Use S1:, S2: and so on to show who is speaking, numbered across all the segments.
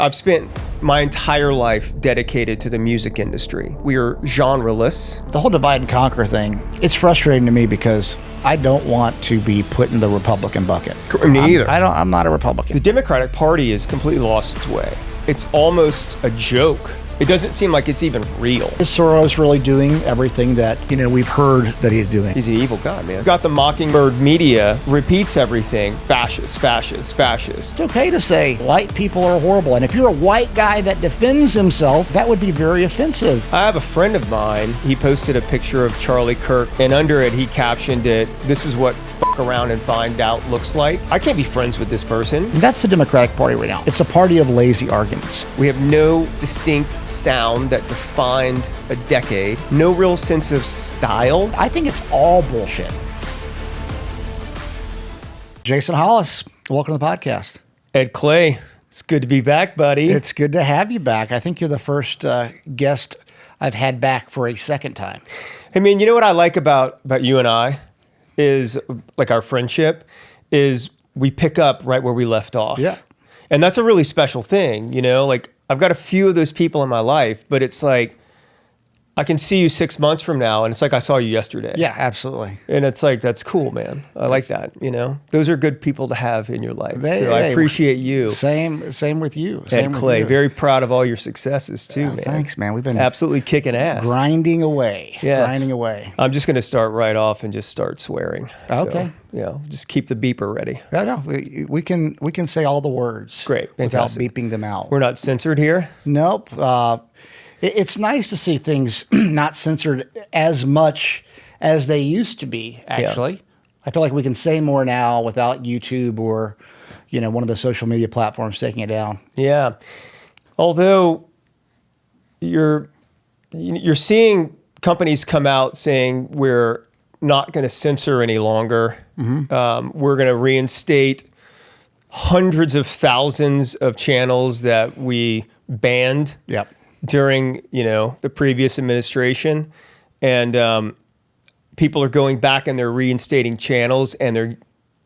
S1: I've spent my entire life dedicated to the music industry. We are genreless.
S2: The whole divide and conquer thing, it's frustrating to me because I don't want to be put in the Republican bucket.
S1: Me either.
S2: I'm not a Republican.
S1: The Democratic Party has completely lost its way. It's almost a joke. It doesn't seem like it's even real.
S2: Is Soros really doing everything that, we've heard that he's doing?
S1: He's an evil guy, man. Got the Mockingbird media repeats everything. Fascist, fascist, fascist.
S2: It's okay to say white people are horrible. And if you're a white guy that defends himself, that would be very offensive.
S1: I have a friend of mine. He posted a picture of Charlie Kirk, and under it, he captioned it, "This is what fuck around and find out looks like." I can't be friends with this person.
S2: And that's the Democratic Party right now. It's a party of lazy arguments.
S1: We have no distinct sound that defined a decade. No real sense of style.
S2: I think it's all bullshit. Jason Hollis, welcome to the podcast.
S1: Ed Clay, it's good to be back, buddy.
S2: It's good to have you back. I think you're the first guest I've had back for a second time.
S1: I mean, you know what I like about you and I is, like, our friendship is we pick up right where we left off.
S2: Yeah.
S1: And that's a really special thing, like I've got a few of those people in my life, but it's like, I can see you 6 months from now, and it's like I saw you yesterday.
S2: Yeah, absolutely.
S1: And it's like, that's cool, man. I like that, Those are good people to have in your life. So I appreciate you.
S2: Same with you.
S1: And Clay, very proud of all your successes too, man.
S2: Thanks, man. We've been
S1: absolutely kicking ass.
S2: Grinding away.
S1: Yeah.
S2: Grinding away.
S1: I'm just going to start right off and just start swearing.
S2: Okay.
S1: So, just keep the beeper ready.
S2: No, we can say all the words.
S1: Great. Fantastic.
S2: Without beeping them out.
S1: We're not censored here?
S2: Nope. It's nice to see things not censored as much as they used to be, actually. Yeah. I feel like we can say more now without YouTube or, one of the social media platforms taking it down.
S1: Yeah. Although you're seeing companies come out saying we're not going to censor any longer. Mm-hmm. We're going to reinstate hundreds of thousands of channels that we banned.
S2: Yep.
S1: During, the previous administration, and people are going back and they're reinstating channels, and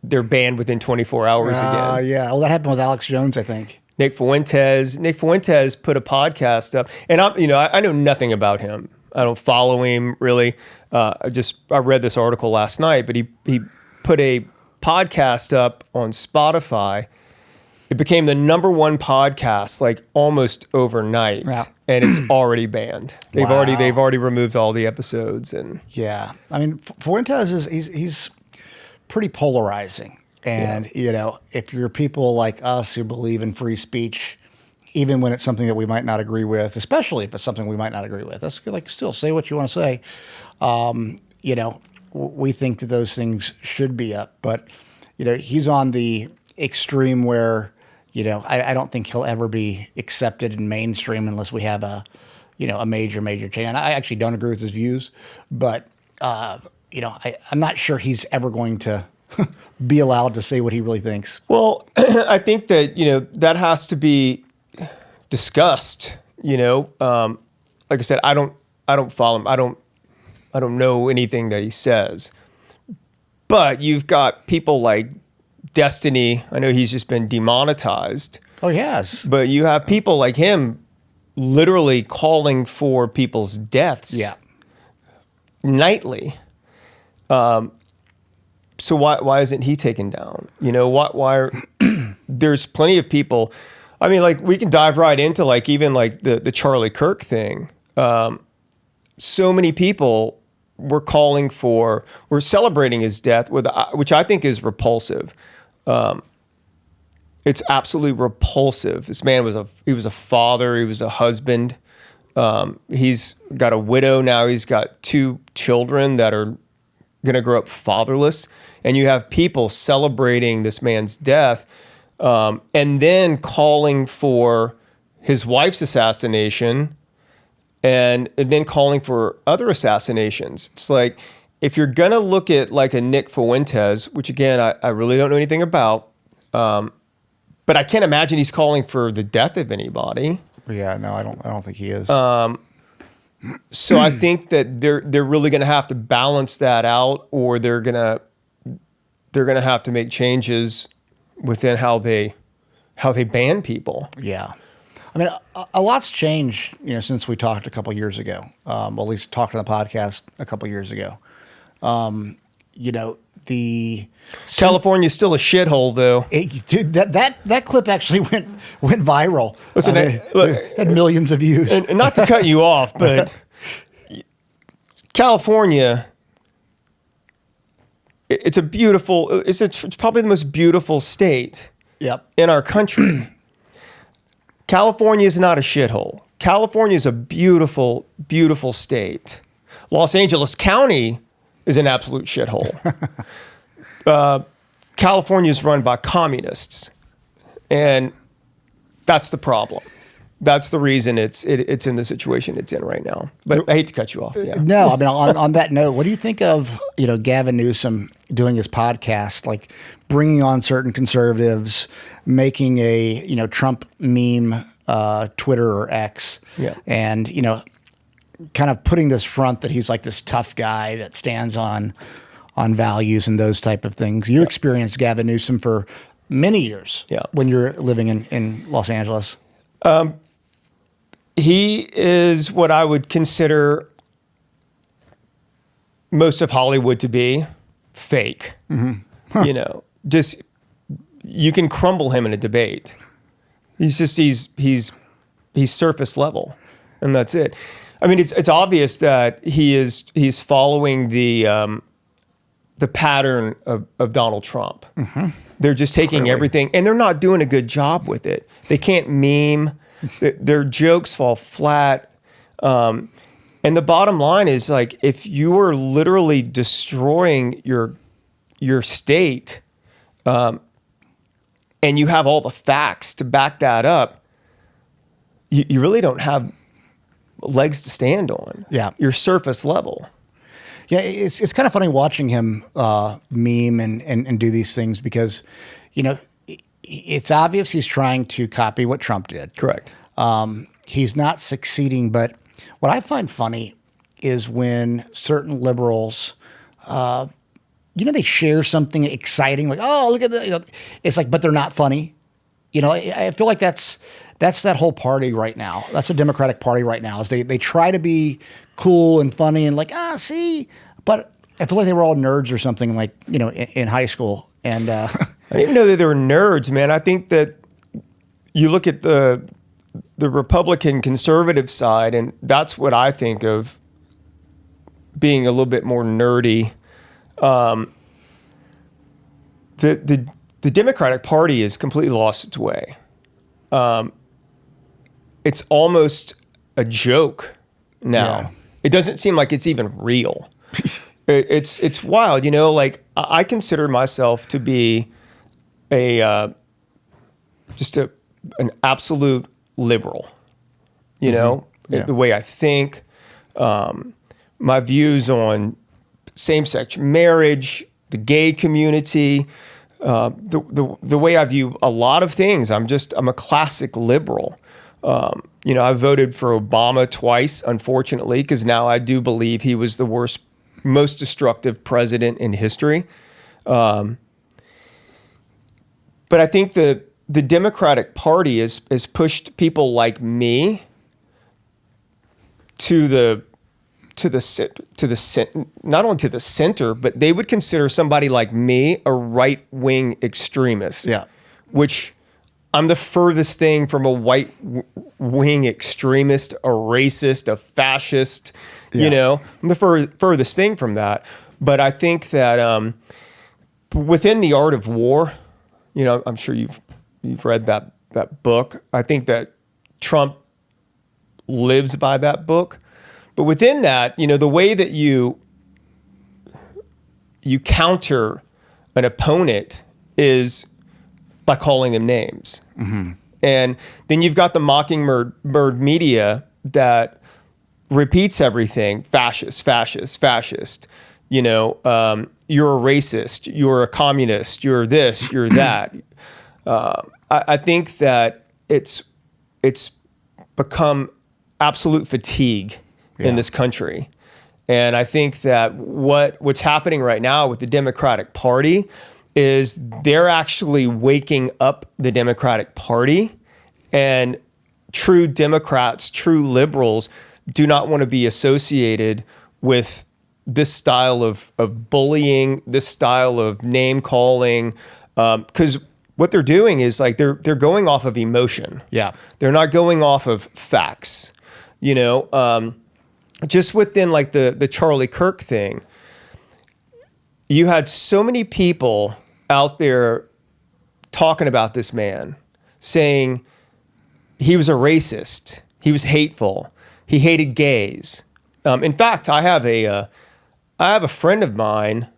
S1: they're banned within 24 hours again.
S2: Yeah. Well, that happened with Alex Jones, I think.
S1: Nick Fuentes put a podcast up, and I know nothing about him. I don't follow him really. I read this article last night, but he put a podcast up on Spotify. It became the *1 podcast like almost overnight. Yeah. And it's already banned. They've already removed all the episodes. And
S2: yeah, I mean, Fuentes he's pretty polarizing. And if you're people like us who believe in free speech, even when it's something that we might not agree with, especially if it's something we might not agree with, that's like still say what you want to say. We think that those things should be up, but he's on the extreme where. I don't think he'll ever be accepted in mainstream unless we have a major channel. I actually don't agree with his views, but I'm not sure he's ever going to be allowed to say what he really thinks.
S1: Well, I think that that has to be discussed. Like I said, I don't follow him. I don't know anything that he says, but you've got people like Destiny. I know he's just been demonetized.
S2: Oh, yes.
S1: But you have people like him literally calling for people's deaths nightly. So why isn't he taken down? Why there's plenty of people. I mean, like, we can dive right into like even like the Charlie Kirk thing. So many people were celebrating his death which I think is repulsive. It's absolutely repulsive. This man he was a father. He was a husband. He's got a widow now. He's got 2 children that are going to grow up fatherless. And you have people celebrating this man's death, and then calling for his wife's assassination, and then calling for other assassinations. It's like, if you're going to look at like a Nick Fuentes, which again, I really don't know anything about, but I can't imagine he's calling for the death of anybody.
S2: Yeah, no, I don't think he is.
S1: So I think that they're really going to have to balance that out, or they're going to have to make changes within how they ban people.
S2: Yeah. I mean, a lot's changed, since we talked a couple years ago. Well, at least talked on the podcast a couple years ago. The
S1: California's still a shithole, though.
S2: Dude, that clip actually went viral.
S1: Listen,
S2: had millions of views.
S1: And not to cut you off, but California, it's probably the most beautiful state in our country. California is not a shithole. California is a beautiful, beautiful state. Los Angeles County is an absolute shithole. California is run by communists, and that's the problem. That's the reason it's in the situation it's in right now. But I hate to cut you off. Yeah.
S2: No, I mean, on that note, what do you think of Gavin Newsom doing his podcast, like bringing on certain conservatives, making a Trump meme, Twitter or X, and kind of putting this front that he's like this tough guy that stands on values and those type of things. You experienced Gavin Newsom for many years when you're living in Los Angeles.
S1: He is what I would consider most of Hollywood to be fake. Mm-hmm. Just you can crumble him in a debate. He's surface level, and that's it. I mean, it's obvious that he's following the pattern of Donald Trump. Mm-hmm. They're just taking everything, and they're not doing a good job with it. They can't meme. Their jokes fall flat. And the bottom line is, like, if you are literally destroying your state, and you have all the facts to back that up, you really don't have legs to stand on.
S2: Yeah.
S1: You're surface level.
S2: Yeah, it's kind of funny watching him meme and do these things because, it's obvious he's trying to copy what Trump did.
S1: Correct.
S2: He's not succeeding, but what I find funny is when certain liberals, they share something exciting, like, oh, look at that. It's like, but they're not funny. I feel like that's that whole party right now. That's the Democratic Party right now. Is they try to be cool and funny and like, see, but I feel like they were all nerds or something, like, in high school. And
S1: I didn't even know that they were nerds, man. I think that you look at the Republican conservative side, and that's what I think of being a little bit more nerdy. The Democratic Party has completely lost its way. It's almost a joke now.
S2: Yeah.
S1: It doesn't seem like it's even real. It's wild, like I consider myself to be an absolute liberal, the way I think, my views on same-sex marriage, the gay community, the way I view a lot of things. I'm a classic liberal. I voted for Obama twice, unfortunately, because now I do believe he was the most destructive president in history. But I think the Democratic Party has pushed people like me not only to the center, but they would consider somebody like me a right-wing extremist.
S2: Yeah.
S1: Which I'm the furthest thing from a right-wing extremist, a racist, a fascist.
S2: Yeah.
S1: I'm the furthest thing from that. But I think that within the art of war, I'm sure you've read that book. I think that Trump lives by that book. But within that, the way that you counter an opponent is by calling them names. Mm-hmm. And then you've got the mockingbird media that repeats everything. Fascist. You're a racist. You're a communist. You're this. You're that. I think that it's become absolute fatigue in this country. And I think that what's happening right now with the Democratic Party is they're actually waking up the Democratic Party and true Democrats, true liberals do not want to be associated with this style of bullying, this style of name calling, because what they're doing is like they're going off of emotion.
S2: Yeah.
S1: They're not going off of facts. Just within like the Charlie Kirk thing, you had so many people out there talking about this man, saying he was a racist, he was hateful, he hated gays. In fact, I have a friend of mine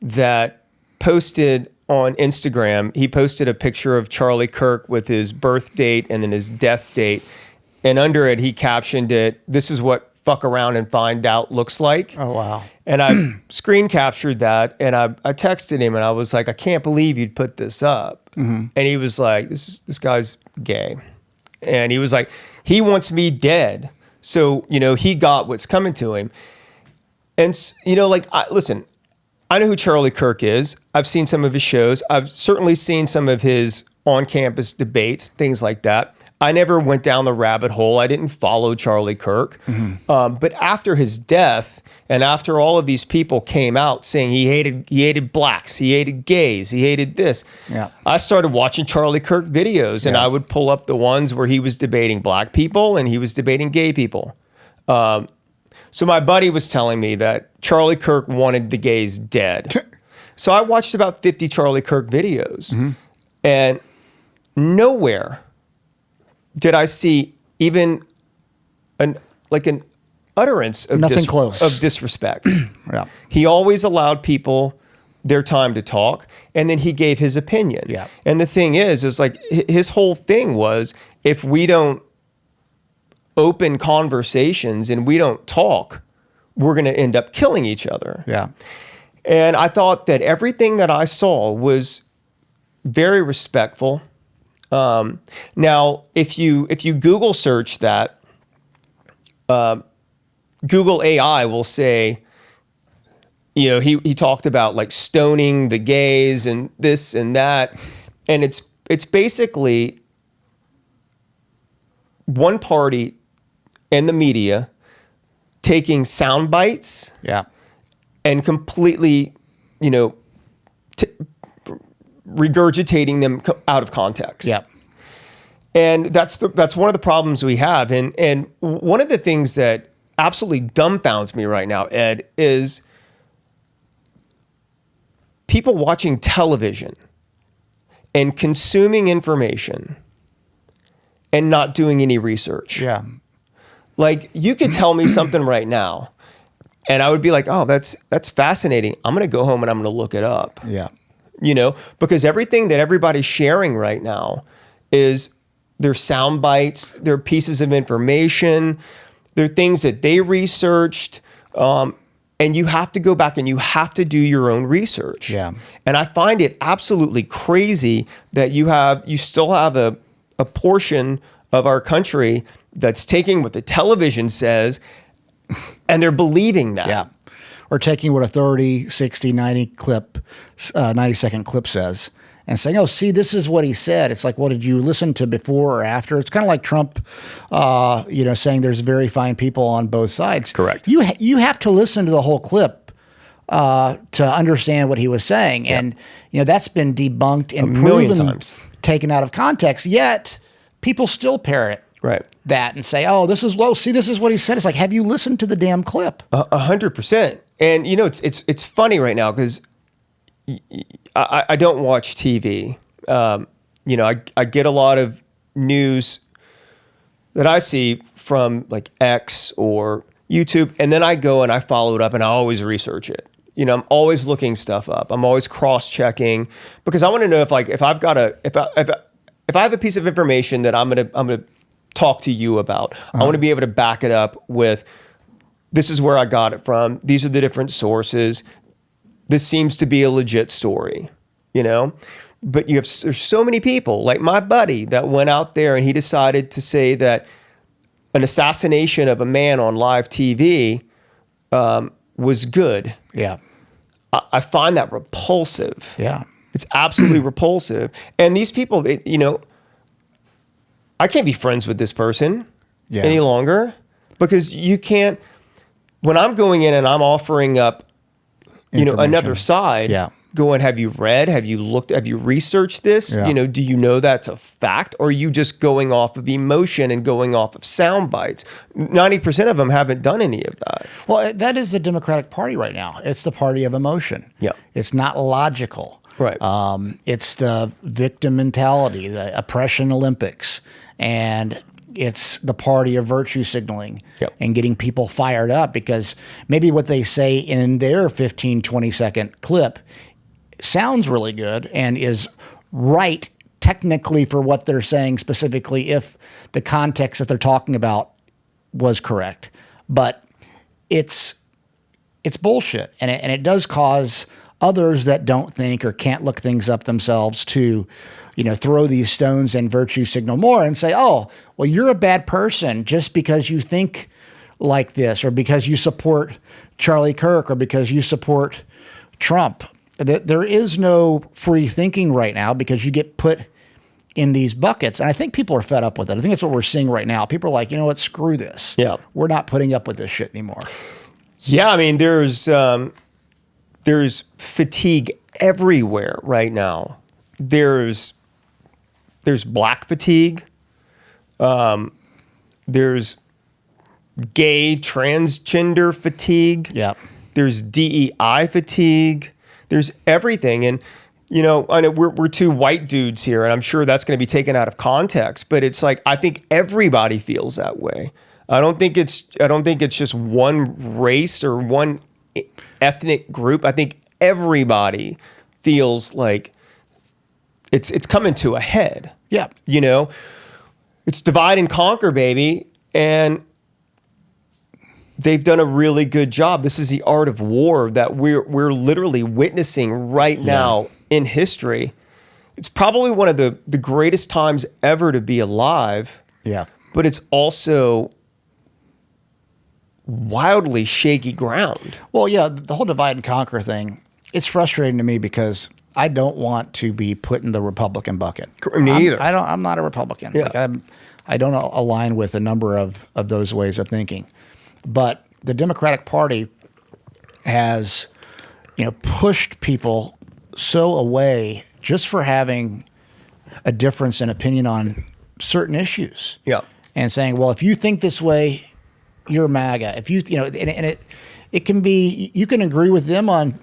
S1: that posted on Instagram. He posted a picture of Charlie Kirk with his birth date and then his death date, and under it he captioned it, "This is what fuck around and find out looks like."
S2: Oh, wow.
S1: And I screen captured that, and I texted him, and I was like, "I can't believe you'd put this up." And he was like, this guy's gay. And he was like, he wants me dead. So, he got what's coming to him. And, listen, I know who Charlie Kirk is. I've seen some of his shows. I've certainly seen some of his on-campus debates, things like that. I never went down the rabbit hole. I didn't follow Charlie Kirk. But after his death, and after all of these people came out saying he hated blacks, he hated gays, he hated this, I started watching Charlie Kirk videos, and I would pull up the ones where he was debating black people and he was debating gay people. So my buddy was telling me that Charlie Kirk wanted the gays dead. So I watched about 50 Charlie Kirk videos, and nowhere did I see even an utterance of disrespect.
S2: Yeah.
S1: He always allowed people their time to talk, and then he gave his opinion.
S2: Yeah.
S1: And the thing is like his whole thing was, if we don't open conversations and we don't talk, we're going to end up killing each other.
S2: Yeah.
S1: And I thought that everything that I saw was very respectful. Now, if you Google search that, Google AI will say, he talked about like stoning the gays and this and that, and it's basically one party in the media taking sound bites, and completely, regurgitating them out of context.
S2: Yeah.
S1: And that's one of the problems we have. And one of the things that absolutely dumbfounds me right now, Ed, is people watching television and consuming information and not doing any research.
S2: Yeah.
S1: Like, you could tell me something right now, and I would be like, oh, that's fascinating. I'm going to go home and I'm going to look it up.
S2: Yeah.
S1: Because everything that everybody's sharing right now is their sound bites, their pieces of information, they're things that they researched. And you have to go back and you have to do your own research.
S2: Yeah.
S1: And I find it absolutely crazy that you still have a portion of our country that's taking what the television says and they're believing that.
S2: Yeah. Or taking what a 30, 60, 90-second clip says and saying, oh, see, this is what he said. It's like, well, did you listen to before or after? It's kind of like Trump, saying there's very fine people on both sides.
S1: Correct.
S2: You have to listen to the whole clip to understand what he was saying. Yep. And, that's been debunked and proven
S1: times,
S2: taken out of context, yet people still parrot that and say, oh, this is low. See, this is what he said. It's like, have you listened to the damn clip?
S1: 100%. And, it's funny right now because I don't watch TV. I get a lot of news that I see from like X or YouTube, and then I go and I follow it up and I always research it. I'm always looking stuff up. I'm always cross-checking because I want to know if I have a piece of information that I'm gonna talk to you about. I want to be able to back it up with, this is where I got it from. These are the different sources. This seems to be a legit story, But there's so many people, like my buddy, that went out there and he decided to say that an assassination of a man on live TV was good.
S2: Yeah.
S1: I find that repulsive.
S2: Yeah.
S1: It's absolutely repulsive. And these people, I I can't be friends with this person
S2: Yeah.
S1: any longer, because you can't, when I'm going in and I'm offering up, another side,
S2: Yeah.
S1: going, have you read, have you looked, have you researched this?
S2: Yeah.
S1: Do you know that's a fact? Or are you just going off of emotion and going off of sound bites? 90% of them haven't done any of that.
S2: Well, that is the Democratic Party right now. It's the party of emotion.
S1: Yeah.
S2: It's not logical.
S1: Right.
S2: It's the victim mentality, the oppression Olympics, and it's the party of virtue signaling.
S1: Yep.
S2: And getting people fired up because maybe what they say in their 15, 20-second clip sounds really good and is right technically for what they're saying specifically if the context that they're talking about was correct. But it's bullshit. And it does cause others that don't think or can't look things up themselves to, throw these stones and virtue signal more and say, oh, well, you're a bad person just because you think like this or because you support Charlie Kirk or because you support Trump. There is no free thinking right now because you get put in these buckets. And I think people are fed up with it. I think that's what we're seeing right now. People are like, you know what, screw this.
S1: Yeah.
S2: We're not putting up with this shit anymore.
S1: Yeah, I mean, there's fatigue everywhere right now. There's black fatigue. There's gay transgender fatigue.
S2: Yeah.
S1: There's DEI fatigue. There's everything. And, I know we're two white dudes here, and I'm sure that's going to be taken out of context, but it's like, I think everybody feels that way. I don't think it's just one race or one ethnic group. I think everybody feels like it's coming to a head.
S2: Yeah.
S1: It's divide and conquer, baby. And they've done a really good job. This is the art of war that we're literally witnessing right now in history. It's probably one of the greatest times ever to be alive.
S2: Yeah.
S1: But it's also wildly shaky ground.
S2: Well, yeah, the whole divide and conquer thing, it's frustrating to me because I don't want to be put in the Republican bucket.
S1: Me either.
S2: I'm not a Republican.
S1: Yeah.
S2: Like I don't align with a number of those ways of thinking. But the Democratic Party has, pushed people so away just for having a difference in opinion on certain issues.
S1: Yeah.
S2: And saying, well, if you think this way, you're MAGA. If and it can be, you can agree with them on,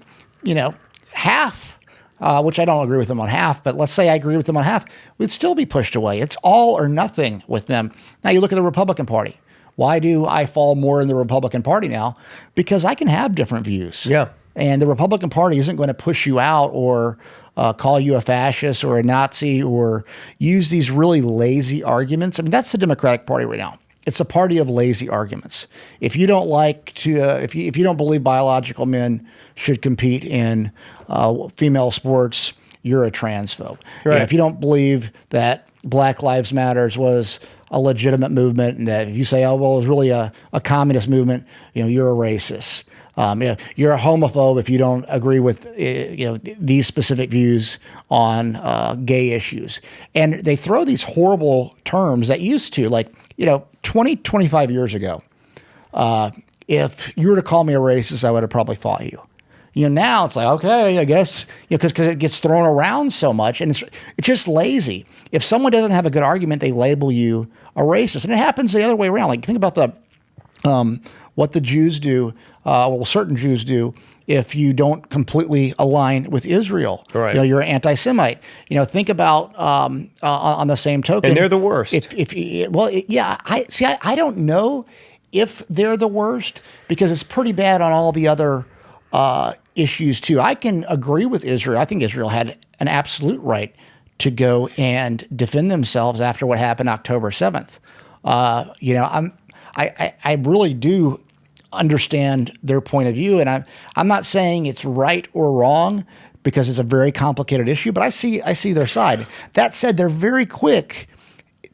S2: half, which I don't agree with them on half, but let's say I agree with them on half, we'd still be pushed away. It's all or nothing with them. Now you look at the Republican Party. Why do I fall more in the Republican Party now? Because I can have different views.
S1: Yeah.
S2: And the Republican Party isn't going to push you out or call you a fascist or a Nazi or use these really lazy arguments. I mean, that's the Democratic Party right now. It's a party of lazy arguments. If you don't like to, if you don't believe biological men should compete in female sports, you're a transphobe.
S1: Right.
S2: And if you don't believe that Black Lives Matters was a legitimate movement, and that if you say, oh, well, it was really a communist movement, you're a racist. You're a homophobe if you don't agree with these specific views on gay issues. And they throw these horrible terms that used to, 20, 25 years ago, if you were to call me a racist, I would have probably fought you. Now it's like, okay, I guess, because it gets thrown around so much, and it's just lazy. If someone doesn't have a good argument, they label you a racist, and it happens the other way around. Like, think about what the Jews do, certain Jews do, if you don't completely align with Israel.
S1: Right.
S2: You're an anti-Semite. Think about on the same token,
S1: and they're the worst.
S2: I don't know if they're the worst because it's pretty bad on all the other issues too. I can agree with Israel. I think Israel had an absolute right to go and defend themselves after what happened October 7th. I really do understand their point of view, and I'm not saying it's right or wrong because it's a very complicated issue, but I see their side. That said, they're very quick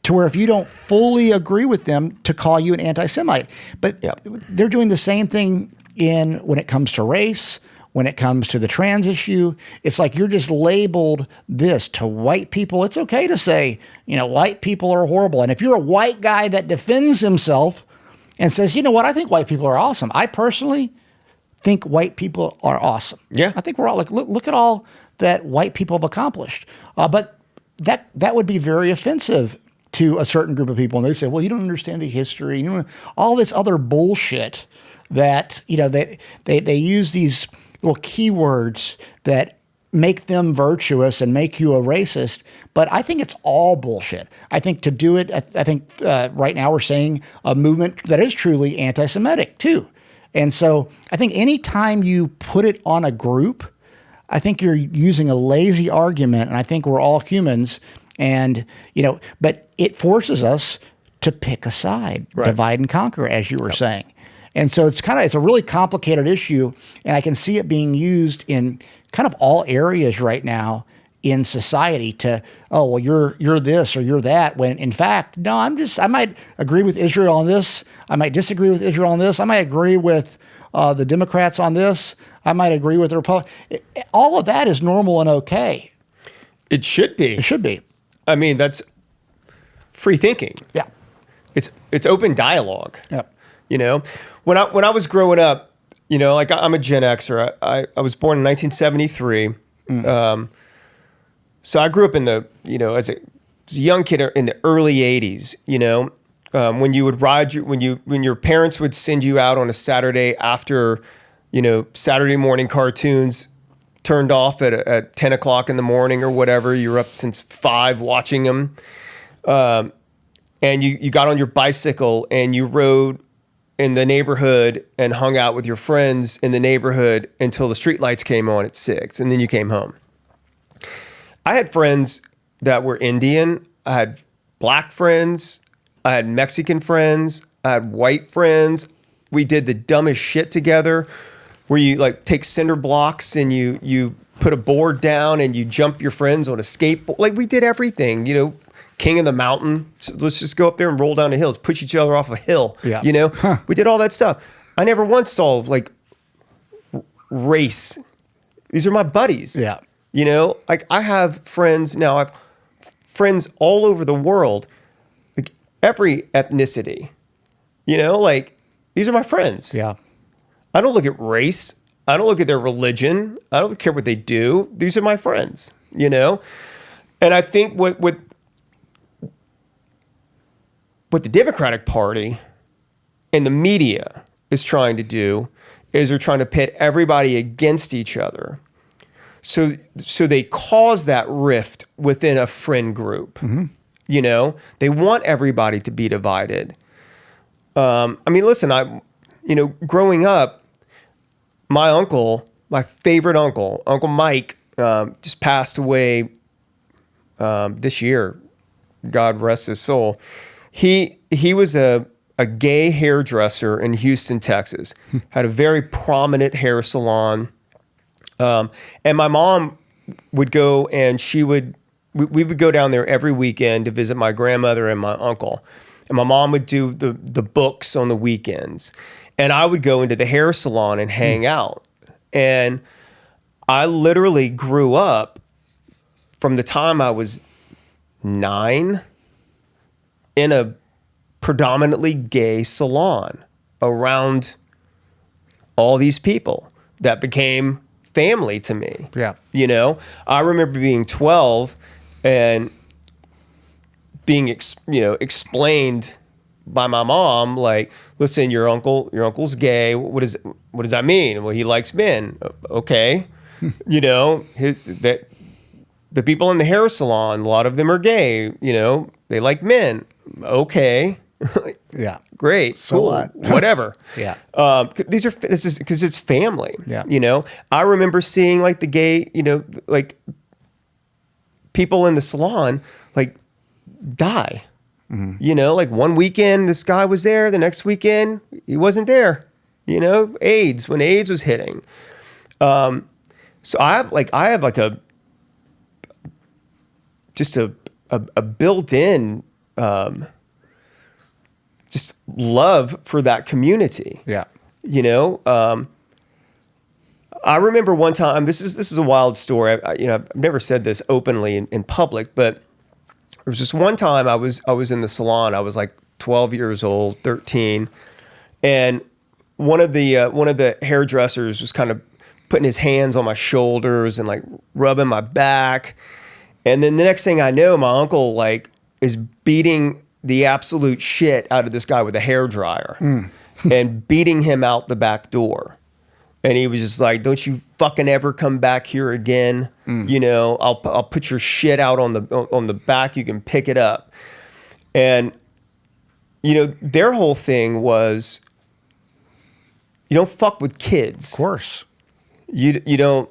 S2: to where if you don't fully agree with them to call you an anti-Semite. But They're doing the same thing when it comes to race, when it comes to the trans issue. It's like you're just labeled this to white people. It's okay to say, white people are horrible. And if you're a white guy that defends himself and says, you know what, I think white people are awesome. I personally think white people are awesome.
S1: Yeah.
S2: I think we're all like, look at all that white people have accomplished. But that would be very offensive to a certain group of people. And they say, well, you don't understand the history. All this other bullshit that, they use these little keywords that make them virtuous and make you a racist. But I think it's all bullshit. I think to do it, I think right now we're seeing a movement that is truly anti-Semitic too. And so I think anytime you put it on a group, I think you're using a lazy argument. And I think we're all humans. And, but it forces us to pick a side,
S1: right.
S2: Divide and conquer, as you were saying. And so it's a really complicated issue. And I can see it being used in kind of all areas right now in society to, oh, well, you're this or you're that. When in fact, no, I might agree with Israel on this. I might disagree with Israel on this. I might agree with the Democrats on this. I might agree with the Republicans. All of that is normal and okay.
S1: It should be.
S2: It should be.
S1: I mean, that's free thinking.
S2: Yeah.
S1: It's open dialogue.
S2: Yeah.
S1: When I was growing up, like I'm a Gen Xer. I was born in 1973. So I grew up in the, as a young kid in the early 80s, when you would when your parents would send you out on a Saturday after, Saturday morning cartoons turned off at 10 o'clock in the morning or whatever. You were up since 5 watching them. And you got on your bicycle and you rode in the neighborhood and hung out with your friends in the neighborhood until the streetlights came on at 6, and then you came home. I had friends that were Indian. I had black friends. I had Mexican friends. I had white friends. We did the dumbest shit together, where you like take cinder blocks and you put a board down and you jump your friends on a skateboard. Like we did everything, King of the Mountain. So let's just go up there and roll down the hills, push each other off a hill.
S2: Yeah.
S1: We did all that stuff. I never once saw like race. These are my buddies.
S2: Yeah.
S1: Like I have friends now. I have friends all over the world, like every ethnicity. Like these are my friends.
S2: Yeah.
S1: I don't look at race. I don't look at their religion. I don't care what they do. These are my friends. And I think what the Democratic Party and the media is trying to do is they're trying to pit everybody against each other. So they cause that rift within a friend group. Mm-hmm. They want everybody to be divided. Listen, growing up, my favorite uncle, Uncle Mike, just passed away this year. God rest his soul. He was a gay hairdresser in Houston, Texas. Had a very prominent hair salon. And my mom would go and we would go down there every weekend to visit my grandmother and my uncle. And my mom would do the books on the weekends. And I would go into the hair salon and hang out. And I literally grew up from the time I was 9 in a predominantly gay salon around all these people that became family to me.
S2: Yeah.
S1: I remember being 12 and being, explained by my mom, like, listen, your uncle's gay. What does that mean? Well, he likes men. Okay. The people in the hair salon, a lot of them are gay, they like men. Okay.
S2: Yeah.
S1: Great.
S2: So
S1: cool.
S2: what?
S1: Whatever.
S2: Yeah.
S1: This is because it's family.
S2: Yeah.
S1: I remember seeing like the gay, like people in the salon, like die. Mm-hmm. Like one weekend this guy was there, the next weekend he wasn't there. AIDS, when AIDS was hitting. So I have like a built-in just love for that community.
S2: Yeah.
S1: I remember one time, this is a wild story. I've never said this openly in public, but there was just one time I was in the salon. I was like 12 years old, 13, and one of the hairdressers was kind of putting his hands on my shoulders and like rubbing my back. And then the next thing I know, my uncle like is beating the absolute shit out of this guy with a hairdryer and beating him out the back door. And he was just like, "Don't you fucking ever come back here again. I'll put your shit out on the back. You can pick it up." And their whole thing was, you don't fuck with kids.
S2: Of course.
S1: You don't,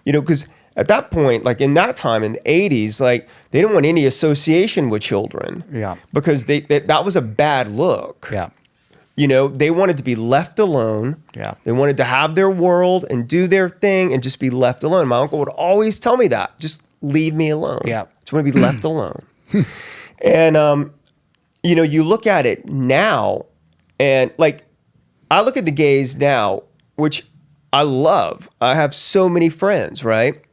S1: because at that point, like in that time in the 80s, like they didn't want any association with children.
S2: Yeah.
S1: Because that was a bad look.
S2: Yeah.
S1: They wanted to be left alone.
S2: Yeah.
S1: They wanted to have their world and do their thing and just be left alone. My uncle would always tell me that. Just leave me alone.
S2: Yeah.
S1: Just want to be left alone. And, you look at it now and like, I look at the gays now, which I love. I have so many friends, right?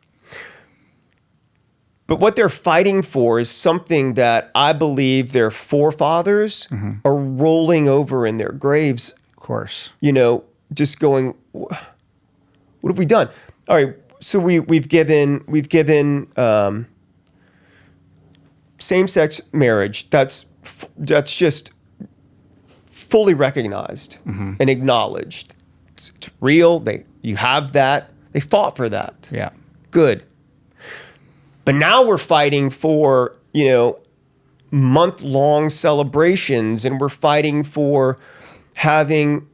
S1: But what they're fighting for is something that I believe their forefathers are rolling over in their graves.
S2: Of course.
S1: Just going, what have we done? All right, so we've given same-sex marriage. That's just fully recognized and acknowledged. It's real. You have that. They fought for that.
S2: Yeah.
S1: Good. But now we're fighting for, month-long celebrations, and we're fighting for having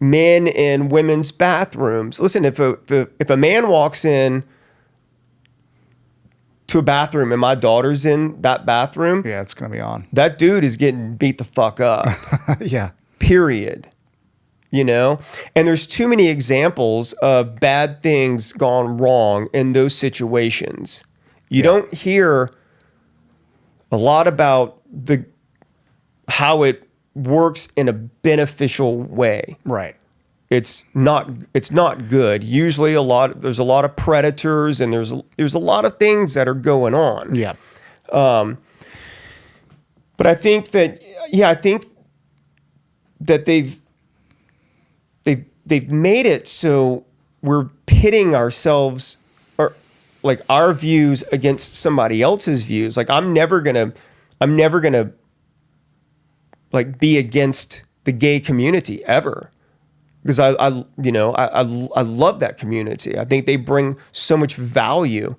S1: men in women's bathrooms. Listen, if a man walks in to a bathroom and my daughter's in that bathroom,
S2: Yeah, it's going to be on.
S1: that dude is getting beat the fuck up.
S2: Yeah.
S1: Period. And there's too many examples of bad things gone wrong in those situations. You don't hear a lot about how it works in a beneficial way.
S2: Right.
S1: It's not good. Usually there's a lot of predators and there's a lot of things that are going on.
S2: Yeah.
S1: But I think that they've made it so we're pitting ourselves or like our views against somebody else's views. Like I'm never gonna like be against the gay community ever, because I love that community. I think they bring so much value.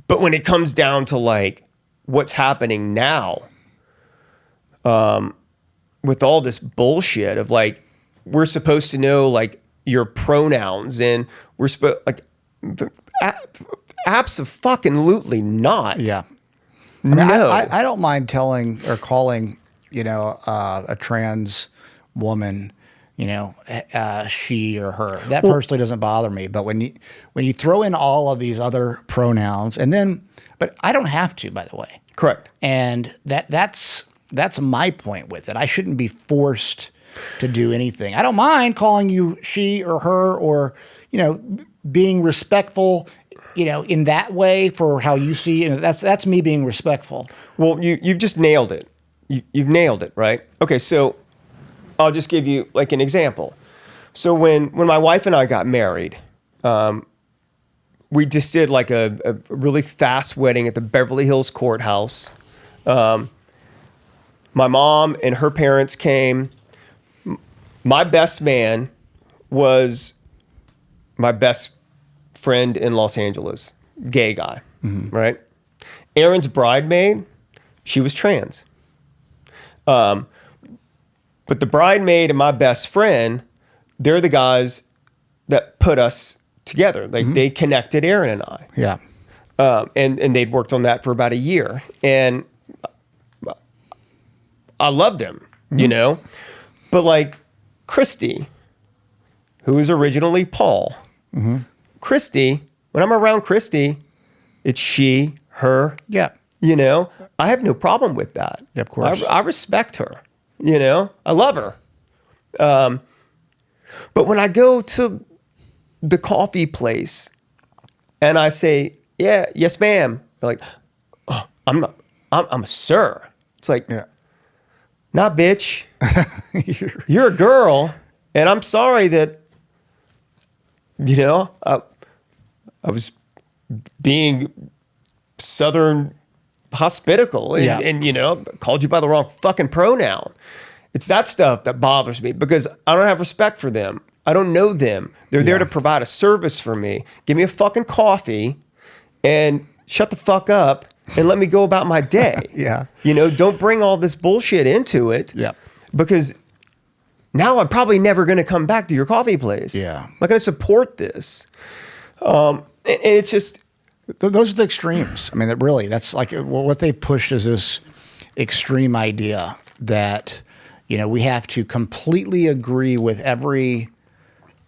S1: But when it comes down to like what's happening now, with all this bullshit of like, we're supposed to know like your pronouns and we're supposed like abso-fucking-lutely not.
S2: Yeah.
S1: No.
S2: I don't mind telling or calling, a trans woman, she or her. That personally doesn't bother me. But when you throw in all of these other pronouns but I don't have to, by the way.
S1: Correct.
S2: And that's my point with it. I shouldn't be forced to do anything. I don't mind calling you she or her or, being respectful, in that way for how you see. That's me being respectful.
S1: Well, you've just nailed it. You've nailed it, right? Okay, so I'll just give you like an example. So when my wife and I got married, we just did like a really fast wedding at the Beverly Hills courthouse. My mom and her parents came. My best man was my best friend in Los Angeles, gay guy, right? Aaron's bridemaid, she was trans. But the bridemaid and my best friend, they're the guys that put us together. Like they connected Aaron and I.
S2: Yeah.
S1: And they'd worked on that for about a year. And I loved him, But like Christy, who was originally Paul, Christy, when I'm around Christy, it's she, her.
S2: Yeah.
S1: I have no problem with that.
S2: Yeah, of course.
S1: I respect her. I love her. But when I go to the coffee place and I say, yeah, yes, ma'am. They're like, oh, I'm a sir. It's like, nah, bitch, you're a girl. And I'm sorry that, I was being Southern hospitable and called you by the wrong fucking pronoun. It's that stuff that bothers me because I don't have respect for them. I don't know them. They're there to provide a service for me. Give me a fucking coffee and shut the fuck up and let me go about my day. Don't bring all this bullshit into it. Because now I'm probably never going to come back to your coffee place. I'm not going to support this. And it's just...
S2: Those are the extremes. I mean, that's like what they pushed is this extreme idea that, we have to completely agree with every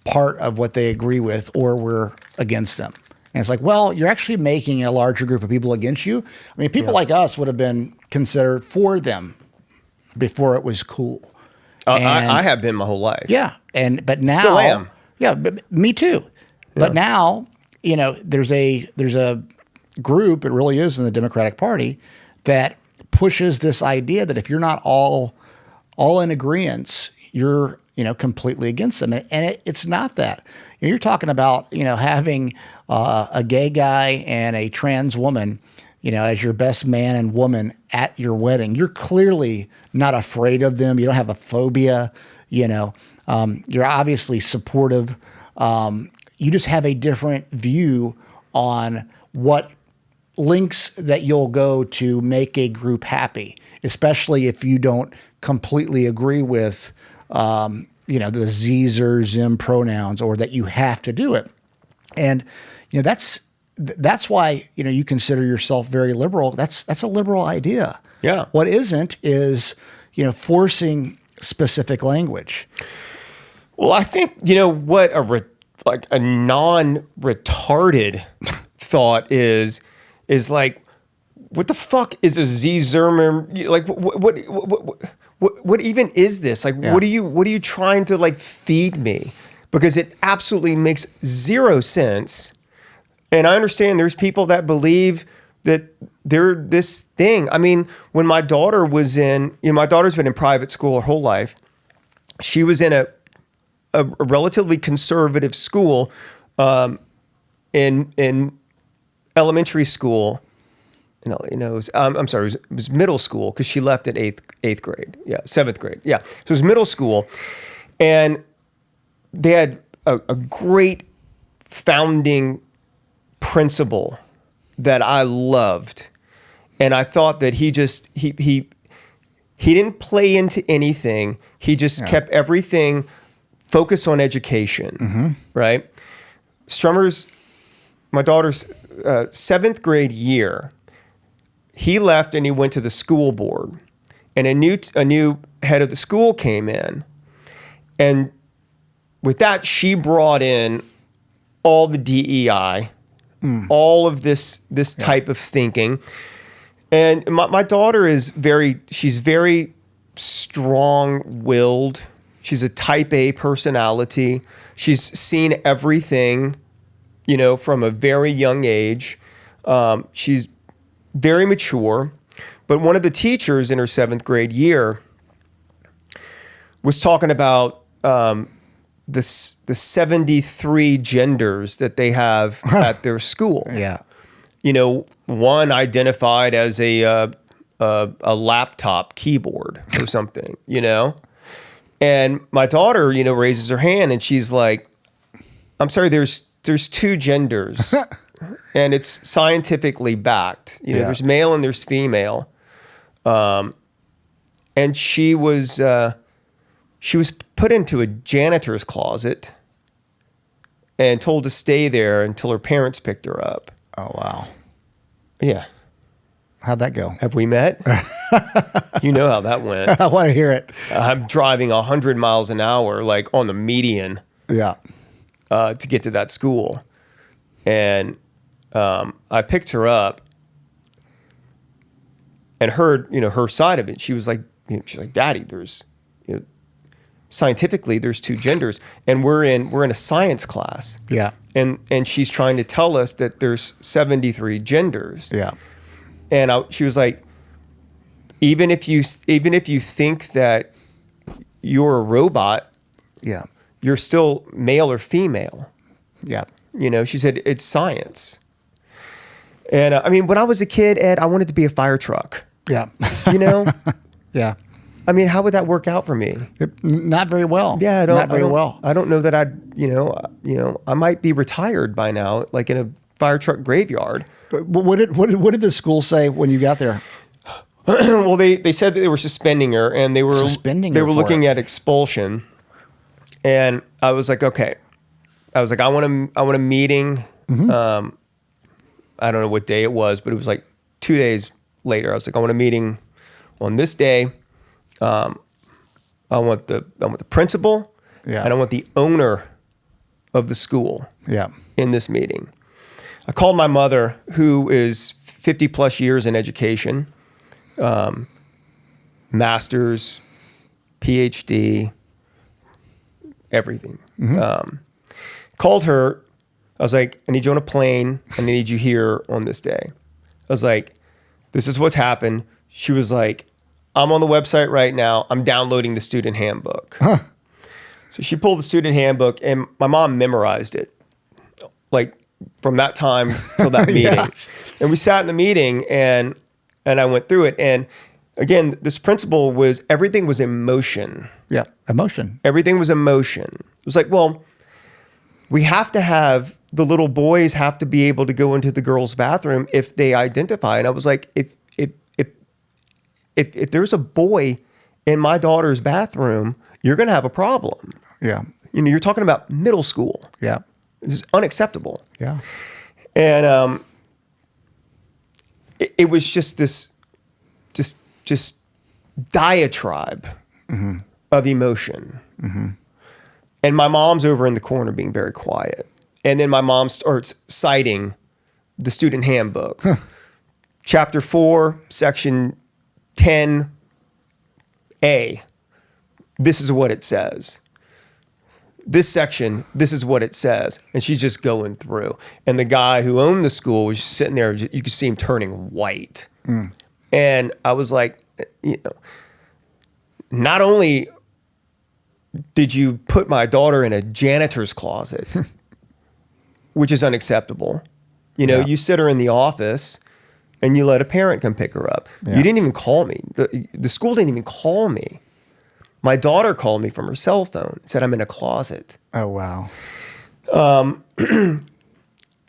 S2: part of what they agree with or we're against them. And it's like, well, you're actually making a larger group of people against you. I mean, people like us would have been considered for them before it was cool.
S1: I have been my whole life.
S2: But now...
S1: Still am.
S2: But me too. But now... there's a group, it really is in the Democratic Party, that pushes this idea that if you're not all in agreement, you're, completely against them. And it's not that. You're talking about, having a gay guy and a trans woman, as your best man and woman at your wedding. You're clearly not afraid of them. You don't have a phobia, you're obviously supportive. You just have a different view on what links that you'll go to make a group happy, especially if you don't completely agree with, the Z's or Zim pronouns or that you have to do it. And, that's why, you consider yourself very liberal. That's a liberal idea. What isn't is, forcing specific language.
S1: Well, I think, what a non-retarded thought is like, what the fuck is a Z-Zermer? Like, what even is this? Like, what are you trying to like feed me? Because it absolutely makes zero sense. And I understand there's people that believe that they're this thing. I mean, when my daughter was my daughter's been in private school her whole life. She was in a relatively conservative school in elementary school. It was middle school because she left at eighth grade. 7th grade. So it was middle school. And they had a great founding principle that I loved. And I thought that he didn't play into anything. He just kept everything focused on education, right? My daughter's 7th grade year, he left and he went to the school board, and a new head of the school came in, and with that she brought in all the DEI, all of this type of thinking, and my daughter she's very strong-willed. She's a type A personality. She's seen everything, from a very young age. She's very mature. But one of the teachers in her 7th grade year was talking about the 73 genders that they have at their school. One identified as a laptop keyboard or something, And my daughter, raises her hand and she's like, I'm sorry, there's 2 genders and it's scientifically backed. There's male and there's female. And she was put into a janitor's closet and told to stay there until her parents picked her up.
S2: Oh, wow.
S1: Yeah.
S2: How'd that go?
S1: Have we met? You know how that went.
S2: I want to hear it.
S1: I'm driving 100 miles an hour, like on the median. To get to that school. And I picked her up and heard, her side of it. She was like, Daddy, there's scientifically there's two genders, and we're in a science class.
S2: Yeah.
S1: And she's trying to tell us that there's 73 genders.
S2: Yeah.
S1: And she was like, even if you think that you're a robot,
S2: Yeah.
S1: you're still male or female.
S2: Yeah.
S1: You know, she said it's science. And I mean, when I was a kid, Ed, I wanted to be a fire truck.
S2: Yeah.
S1: You know?
S2: Yeah.
S1: I mean, how would that work out for me?
S2: Not very well.
S1: Yeah,
S2: not very well.
S1: I don't know that I'd, I might be retired by now, like in a fire truck graveyard.
S2: But what did the school say when you got there?
S1: Well, they said that they were suspending her, and they were looking at expulsion. And I was like, okay. I was like, I want a meeting. Mm-hmm. I don't know what day it was, but it was like 2 days later. I was like, I want a meeting on this day. I want the principal, and I want the owner of the school in this meeting. I called my mother, who is 50 plus years in education, master's, PhD, everything. Mm-hmm. Called her. I was like, I need you on a plane, and I need you here on this day. I was like, this is what's happened. She was like, I'm on the website right now. I'm downloading the student handbook. Huh. So she pulled the student handbook, and my mom memorized it, like from that time till that meeting. Yeah. And we sat in the meeting, and I went through it. And again, this principle was everything was emotion.
S2: Yeah, emotion.
S1: Everything was emotion. It was like, well, we have to have the little boys have to be able to go into the girls' bathroom if they identify. And I was like, if there's a boy in my daughter's bathroom, you're going to have a problem.
S2: Yeah.
S1: You know, you're talking about middle school.
S2: Yeah.
S1: This is unacceptable.
S2: Yeah.
S1: And it was just this, just diatribe mm-hmm. of emotion. Mm-hmm. And my mom's over in the corner being very quiet. And then my mom starts citing the student handbook. Huh. Chapter 4, section 10A. This is what it says. This section, this is what it says. And she's just going through. And the guy who owned the school was just sitting there. You could see him turning white. Mm. And I was like, not only did you put my daughter in a janitor's closet, which is unacceptable. You sit her in the office and you let a parent come pick her up. Yeah. You didn't even call me. The school didn't even call me. My daughter called me from her cell phone and said, I'm in a closet.
S2: Oh, wow.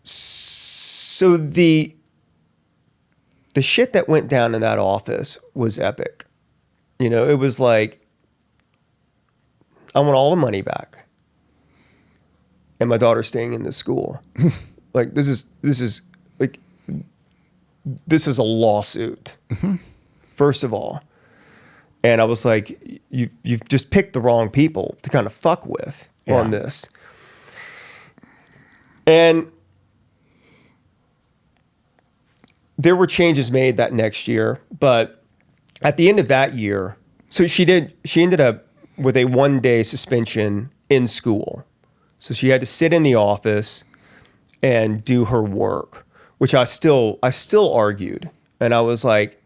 S1: So the shit that went down in that office was epic. It was like, I want all the money back. And my daughter's staying in this school. Like, this is a lawsuit, mm-hmm. first of all. And I was like, you've just picked the wrong people to kind of fuck with on this. And there were changes made that next year, but at the end of that year, so she ended up with a 1-day suspension in school. So she had to sit in the office and do her work, which I still argued. And I was like,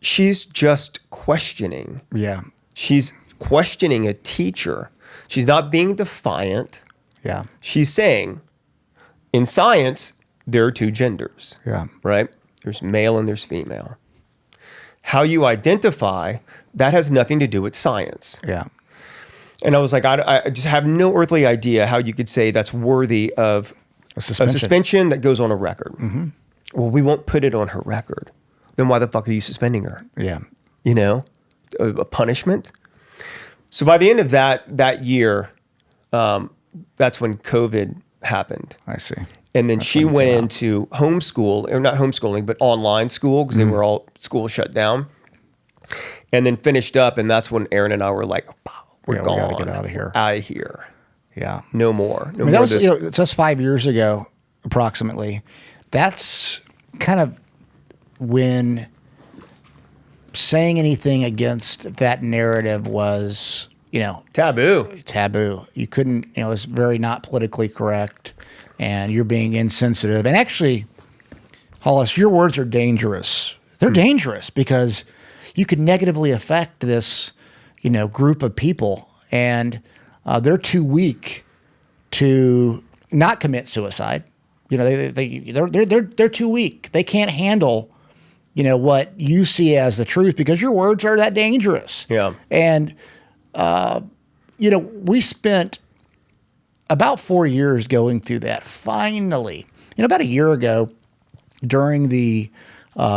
S1: she's just questioning.
S2: Yeah.
S1: She's questioning a teacher. She's not being defiant.
S2: Yeah.
S1: She's saying, in science, there are two genders.
S2: Yeah.
S1: Right? There's male and there's female. How you identify, that has nothing to do with science.
S2: Yeah.
S1: And I was like, I just have no earthly idea how you could say that's worthy of a suspension that goes on a record. Mm-hmm. Well, we won't put it on her record. Then why the fuck are you suspending her?
S2: Yeah.
S1: A punishment. So by the end of that year, that's when COVID happened.
S2: I see.
S1: And then she went into homeschool, or not homeschooling, but online school, because they were all school shut down. And then finished up, and that's when Aaron and I were like, we're gone.
S2: We gotta get out of here.
S1: Out of here.
S2: Yeah.
S1: No more. No more.
S2: That was, just 5 years ago, approximately. That's kind of when saying anything against that narrative was, taboo. You couldn't, it's very not politically correct, and you're being insensitive. And actually, Hollis, your words are dangerous. They're dangerous because you could negatively affect this, group of people, and they're too weak to not commit suicide. They're too weak. They can't handle, what you see as the truth because your words are that dangerous.
S1: Yeah.
S2: And we spent about 4 years going through that. Finally, about a year ago, during the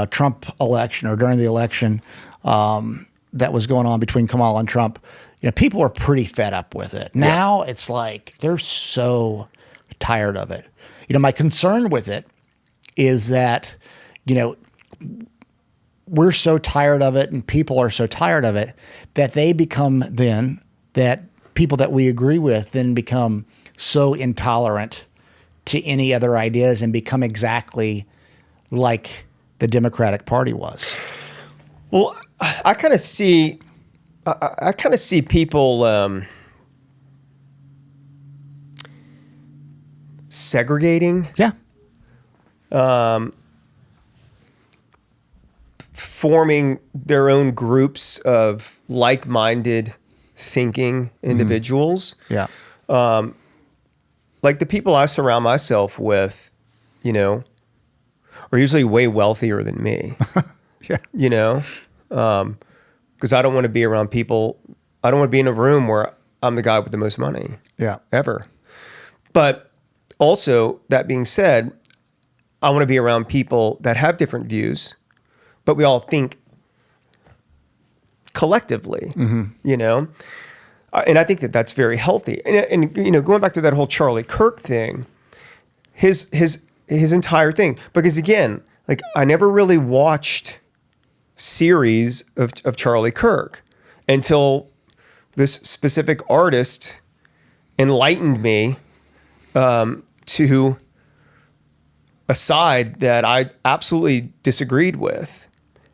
S2: Trump election, or during the election that was going on between Kamala and Trump, people were pretty fed up with it. Now it's like they're so tired of it. My concern with it is that, we're so tired of it and people are so tired of it that they become then, that people that we agree with then become so intolerant to any other ideas and become exactly like the Democratic Party was.
S1: Well, I kind of see people segregating.
S2: Yeah.
S1: Forming their own groups of like-minded thinking individuals.
S2: Yeah.
S1: Like the people I surround myself with, are usually way wealthier than me.
S2: Yeah.
S1: Because I don't want to be around people. I don't want to be in a room where I'm the guy with the most money.
S2: Yeah.
S1: Ever. But also, that being said, I want to be around people that have different views, but we all think collectively, And I think that that's very healthy. And going back to that whole Charlie Kirk thing, his entire thing, because again, like I never really watched series of Charlie Kirk until this specific artist enlightened me to a side that I absolutely disagreed with.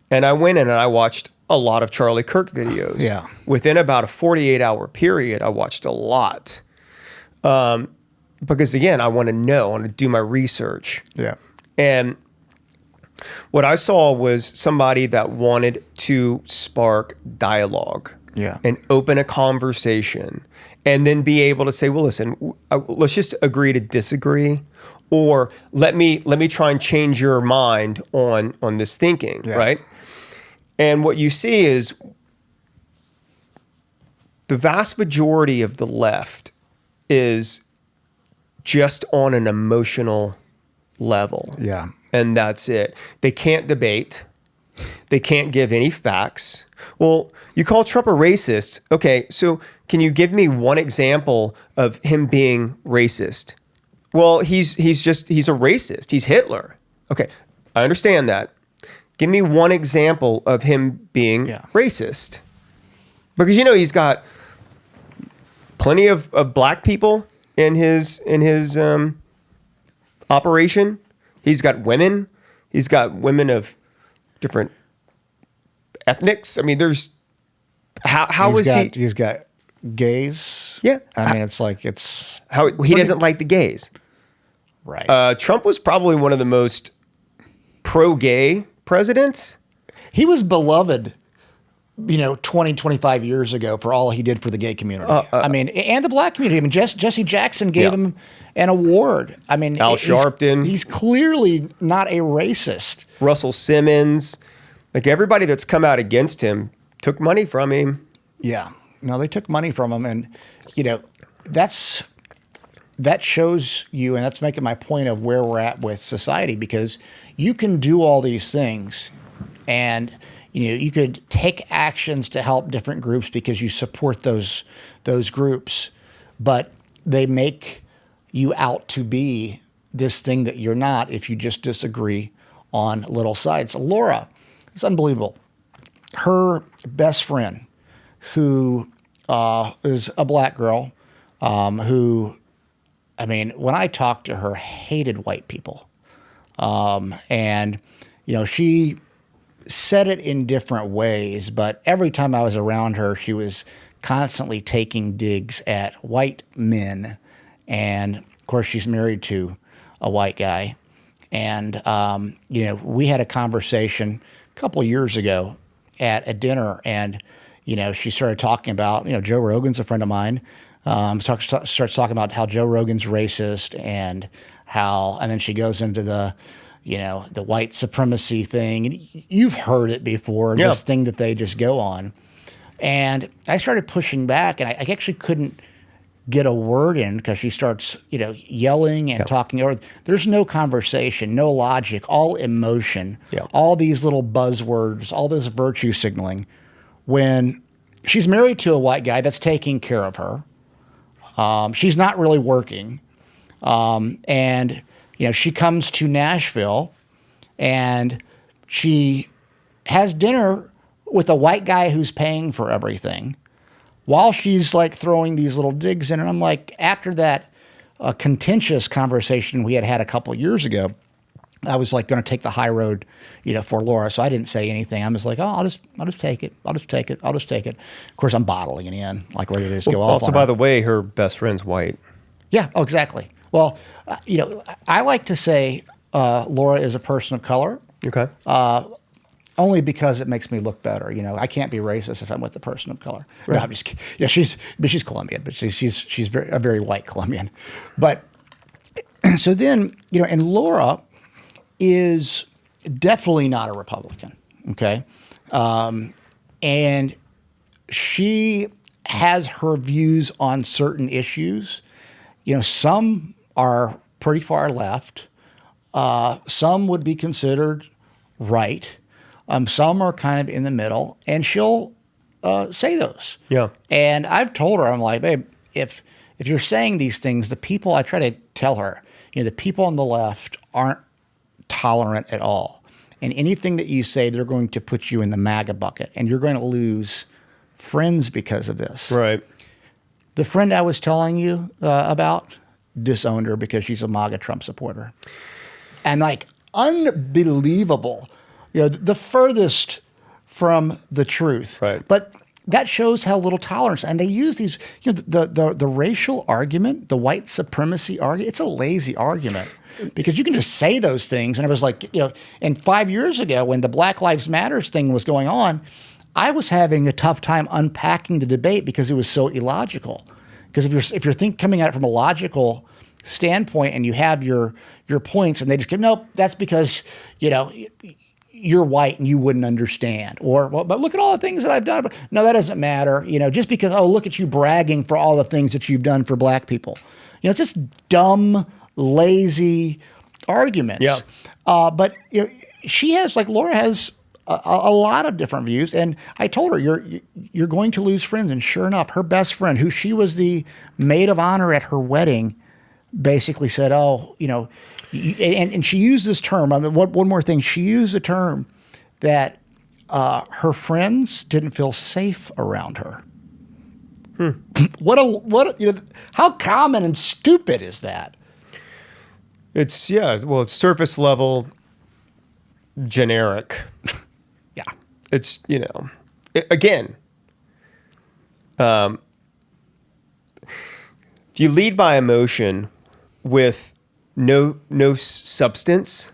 S1: And I went in and I watched a lot of Charlie Kirk videos.
S2: Yeah.
S1: Within about a 48-hour period, I watched a lot. Because again, I want to know, I want to do my research.
S2: Yeah.
S1: And what I saw was somebody that wanted to spark dialogue.
S2: Yeah.
S1: And open a conversation, and then be able to say, well, listen, let's just agree to disagree, or let me try and change your mind on this thinking, right? And what you see is the vast majority of the left is just on an emotional level.
S2: Yeah.
S1: And that's it. They can't debate. They can't give any facts. Well, you call Trump a racist. Okay, so can you give me one example of him being racist? Well, he's a racist. He's Hitler. Okay, I understand that. Give me one example of him being racist. Because he's got plenty of black people in his operation. He's got women. He's got women of different ethnics. I mean, there's
S2: he's got gays.
S1: Yeah.
S2: I mean, it's
S1: how he doesn't like the gays.
S2: Right.
S1: Trump was probably one of the most pro-gay presidents.
S2: He was beloved, 20, 25 years ago for all he did for the gay community. And the black community. I mean, Jesse Jackson gave him an award. I mean,
S1: Al Sharpton.
S2: He's clearly not a racist.
S1: Russell Simmons. Like everybody that's come out against him took money from him.
S2: Yeah. No, they took money from him. And, that shows you, and that's making my point of where we're at with society, because you can do all these things and, you could take actions to help different groups because you support those groups, but they make you out to be this thing that you're not if you just disagree on little sides. Laura, it's unbelievable. Her best friend, who is a black girl, who, when I talked to her, hated white people. And, she said it in different ways, but every time I was around her, she was constantly taking digs at white men. And of course, she's married to a white guy. And, we had a conversation a couple of years ago at a dinner, and, she started talking about, Joe Rogan's a friend of mine, starts talking about how Joe Rogan's racist and then she goes into the white supremacy thing. And you've heard it before, this thing that they just go on. And I started pushing back, and I actually couldn't get a word in because she starts, yelling and talking over. There's no conversation, no logic, all emotion, all these little buzzwords, all this virtue signaling. When she's married to a white guy that's taking care of her, she's not really working. And she comes to Nashville and she has dinner with a white guy who's paying for everything while she's like throwing these little digs in. And I'm like, after that contentious conversation we had a couple of years ago, I was like going to take the high road, for Laura. So I didn't say anything. I'm just like, I'll just take it. I'll just take it. Of course, I'm bottling it in, like ready to just go off.
S1: Also, by the way, her best friend's white.
S2: Yeah. Oh, exactly. Well, I like to say Laura is a person of color.
S1: Okay.
S2: Only because it makes me look better. I can't be racist if I'm with a person of color. Right. No, I'm just kidding. Yeah, she's Colombian, but she's a very white Colombian. But so then, and Laura is definitely not a Republican. Okay. And she has her views on certain issues. Some are pretty far left. Some would be considered right. Some are kind of in the middle, and she'll say those. Yeah. And I've told her, I'm like, babe, if you're saying these things, the people, I try to tell her, the people on the left aren't tolerant at all. And anything that you say, they're going to put you in the MAGA bucket, and you're going to lose friends because of this. Right. The friend I was telling you about disowned her because she's a MAGA Trump supporter. And like, unbelievable. The furthest from the truth. Right. But that shows how little tolerance. And they use these, the racial argument, the white supremacy argument, it's a lazy argument. Because you can just say those things. And I was like, and 5 years ago when the Black Lives Matters thing was going on, I was having a tough time unpacking the debate because it was so illogical. Because if you're coming at it from a logical standpoint and you have your points and they just go, nope, that's because, you're white and you wouldn't understand. Or, well, but look at all the things that I've done. No, that doesn't matter. Just because, look at you bragging for all the things that you've done for black people. It's just dumb, lazy arguments. Yeah. But Laura has a lot of different views. And I told her, you're going to lose friends. And sure enough, her best friend, who she was the maid of honor at her wedding, basically said, and she used this term. One more thing. She used a term that her friends didn't feel safe around her. How common and stupid is that?
S1: It's surface level, generic.
S2: Yeah.
S1: It's, again, if you lead by emotion with no substance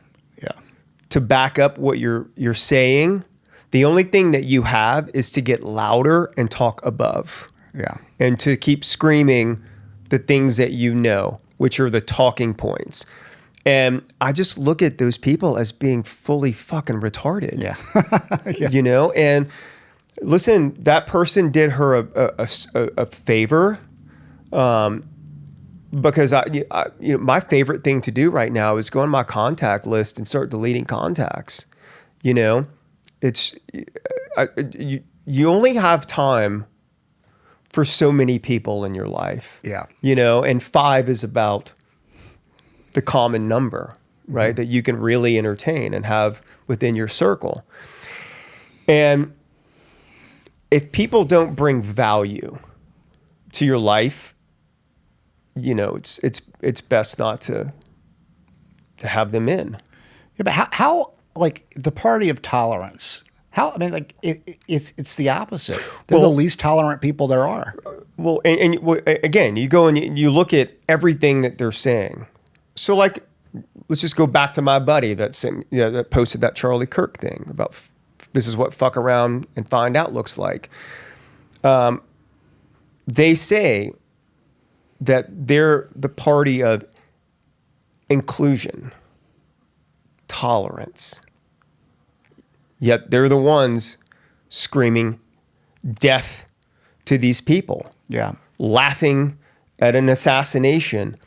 S1: to back up what you're saying, the only thing that you have is to get louder and talk above. Yeah. And to keep screaming the things that which are the talking points. And I just look at those people as being fully fucking retarded. Yeah. And listen, that person did her a favor. Because my favorite thing to do right now is go on my contact list and start deleting contacts. It's you only have time for so many people in your life. Yeah. And 5 is about the common number, right? Mm-hmm. That you can really entertain and have within your circle. And if people don't bring value to your life, it's best not to have them in.
S2: Yeah, but how like the party of tolerance. How, I mean, like it's the opposite. They're the least tolerant people there are.
S1: Well, again, you go and you look at everything that they're saying. So, like, let's just go back to my buddy that posted that Charlie Kirk thing about this is what fuck around and find out looks like. They say that they're the party of inclusion, tolerance. Yet they're the ones screaming death to these people.
S2: Yeah.
S1: Laughing at an assassination,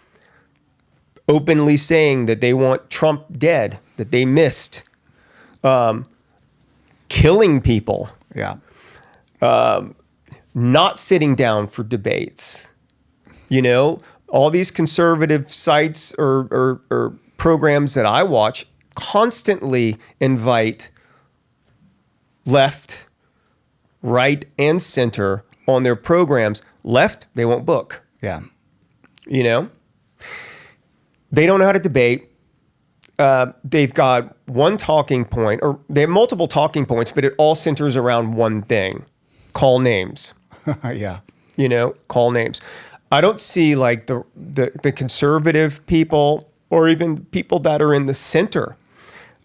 S1: openly saying that they want Trump dead, that they missed, killing people.
S2: Yeah.
S1: Not sitting down for debates. You know, all these conservative sites or programs that I watch constantly invite left, right, and center on their programs. Left, they won't book.
S2: Yeah.
S1: You know? They don't know how to debate. They've got one talking point, or they have multiple talking points, but it all centers around one thing. Call names.
S2: Yeah.
S1: You know, call names. I don't see like the conservative people or even people that are in the center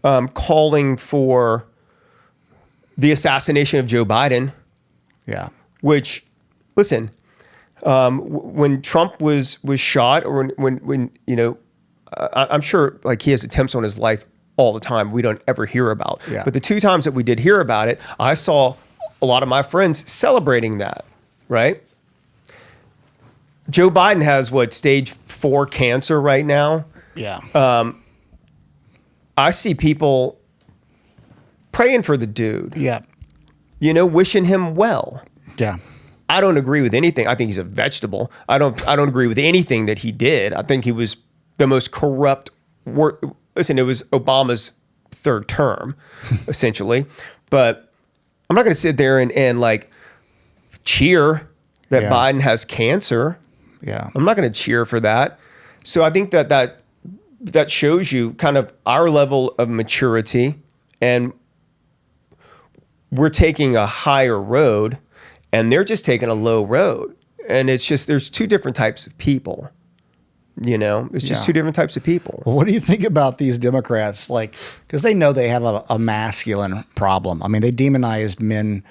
S1: calling for the assassination of Joe Biden.
S2: Yeah.
S1: Which, listen, when Trump was shot, or when you know, I'm sure like he has attempts on his life all the time we don't ever hear about.
S2: Yeah.
S1: But the two times that we did hear about it, I saw a lot of my friends celebrating that, right? Joe Biden has stage 4 cancer right now.
S2: Yeah.
S1: I see people praying for the dude.
S2: Yeah.
S1: You know, wishing him well.
S2: Yeah.
S1: I don't agree with anything. I think he's a vegetable. I don't agree with anything that he did. I think he was the most corrupt. Listen, it was Obama's third term, essentially. But I'm not going to sit there and like cheer that Biden has cancer.
S2: Yeah.
S1: I'm not going to cheer for that. So I think that shows you kind of our level of maturity, and we're taking a higher road and they're just taking a low road. And it's just, there's two different types of people, you know, it's just two different types of people.
S2: Well, what do you think about these Democrats? Like, because they know they have a masculine problem. I mean, they demonized men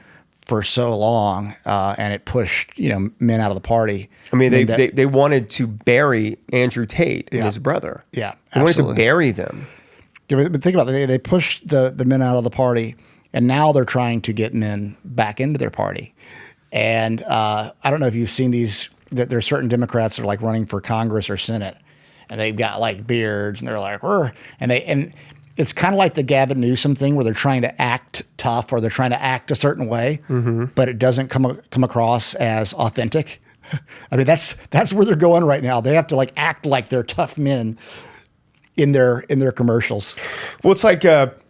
S2: for so long, and it pushed, you know, men out of the party.
S1: I mean, they wanted to bury Andrew Tate and his brother.
S2: Yeah,
S1: they wanted to bury them.
S2: Yeah, but think about it. They pushed the men out of the party, and now they're trying to get men back into their party. And I don't know if you've seen these, that there are certain Democrats that are like running for Congress or Senate, and they've got like beards, and they're like, and it's kind of like the Gavin Newsom thing where they're trying to act tough, or they're trying to act a certain way, but it doesn't come across as authentic. I mean, that's where they're going right now. They have to like act like they're tough men in their commercials.
S1: Well, it's like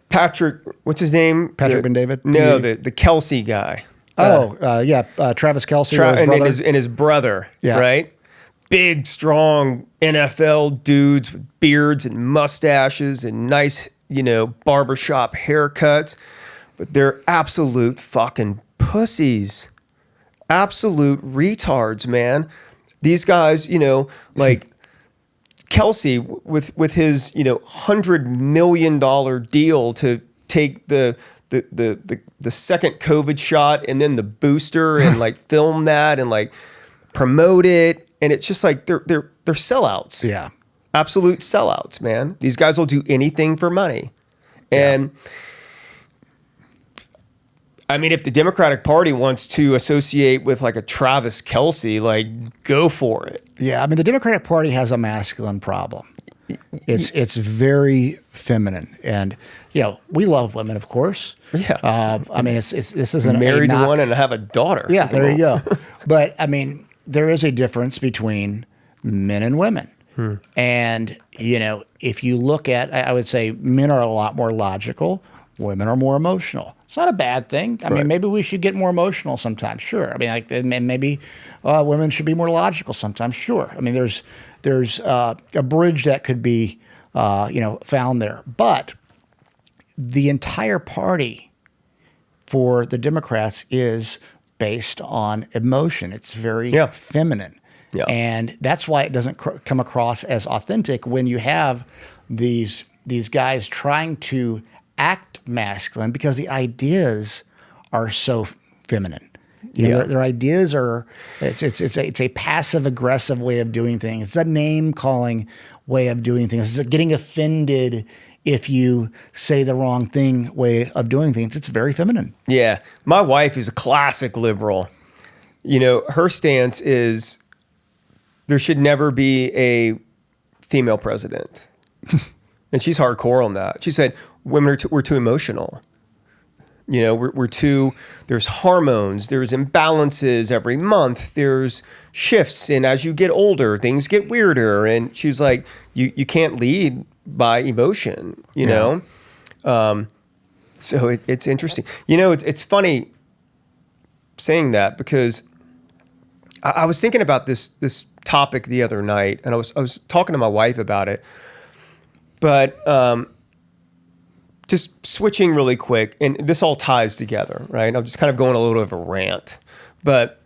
S1: Patrick, what's his name?
S2: Patrick Ben David?
S1: No, the Kelsey guy.
S2: Travis Kelsey
S1: and his brother, right? Big, strong NFL dudes with beards and mustaches and nice, you know, barbershop haircuts, but they're absolute fucking pussies. Absolute retards, man. These guys, you know, like Kelsey with his, you know, $100 million deal to take the second COVID shot and then the booster and like film that and like promote it. And it's just like they're sellouts.
S2: Yeah.
S1: Absolute sellouts, man. These guys will do anything for money. And I mean, if the Democratic Party wants to associate with like a Travis Kelsey, like go for it.
S2: Yeah. I mean, the Democratic Party has a masculine problem. It's very feminine, and you know, we love women, of course.
S1: Yeah.
S2: I mean, this isn't
S1: married to one and have a daughter.
S2: Yeah, there you go. But I mean, there is a difference between men and women. And you know, if you look at, I would say men are a lot more logical, women are more emotional. It's not a bad thing. I mean, maybe we should get more emotional sometimes. Sure. I mean, like maybe women should be more logical sometimes. Sure. I mean, there's a bridge that could be, you know, found there. But the entire party for the Democrats is based on emotion. It's very feminine.
S1: Yeah.
S2: And that's why it doesn't come across as authentic when you have these guys trying to act masculine, because the ideas are so feminine. You know, their ideas are it's a passive aggressive way of doing things. It's a name calling way of doing things. It's a getting offended if you say the wrong thing way of doing things. It's very feminine.
S1: Yeah. My wife is a classic liberal. You know, her stance is there should never be a female president. And she's hardcore on that. She said, women we're too emotional. You know, we're too, there's hormones, there's imbalances every month, there's shifts. And as you get older, things get weirder. And she's like, you can't lead by emotion, you know? So it's interesting. You know, it's funny saying that, because I was thinking about this topic the other night, and I was talking to my wife about it. But just switching really quick, and this all ties together, right? I'm just kind of going a little bit of a rant. But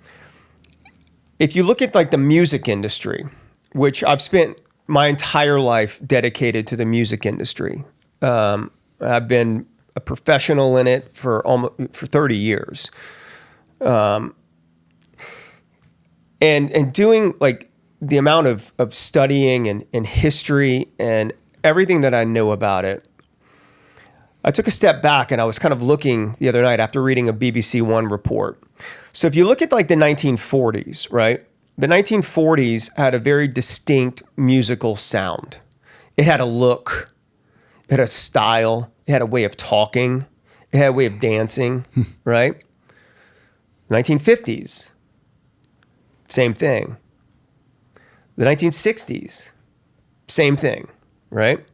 S1: if you look at like the music industry, which I've spent my entire life dedicated to the music industry. I've been a professional in it for 30 years. And doing like the amount of studying and history and everything that I know about it, I took a step back and I was kind of looking the other night after reading a BBC One report. So if you look at like the 1940s, right? The 1940s had a very distinct musical sound. It had a look, it had a style, it had a way of talking, it had a way of dancing, right? 1950s, same thing. The 1960s, same thing, right?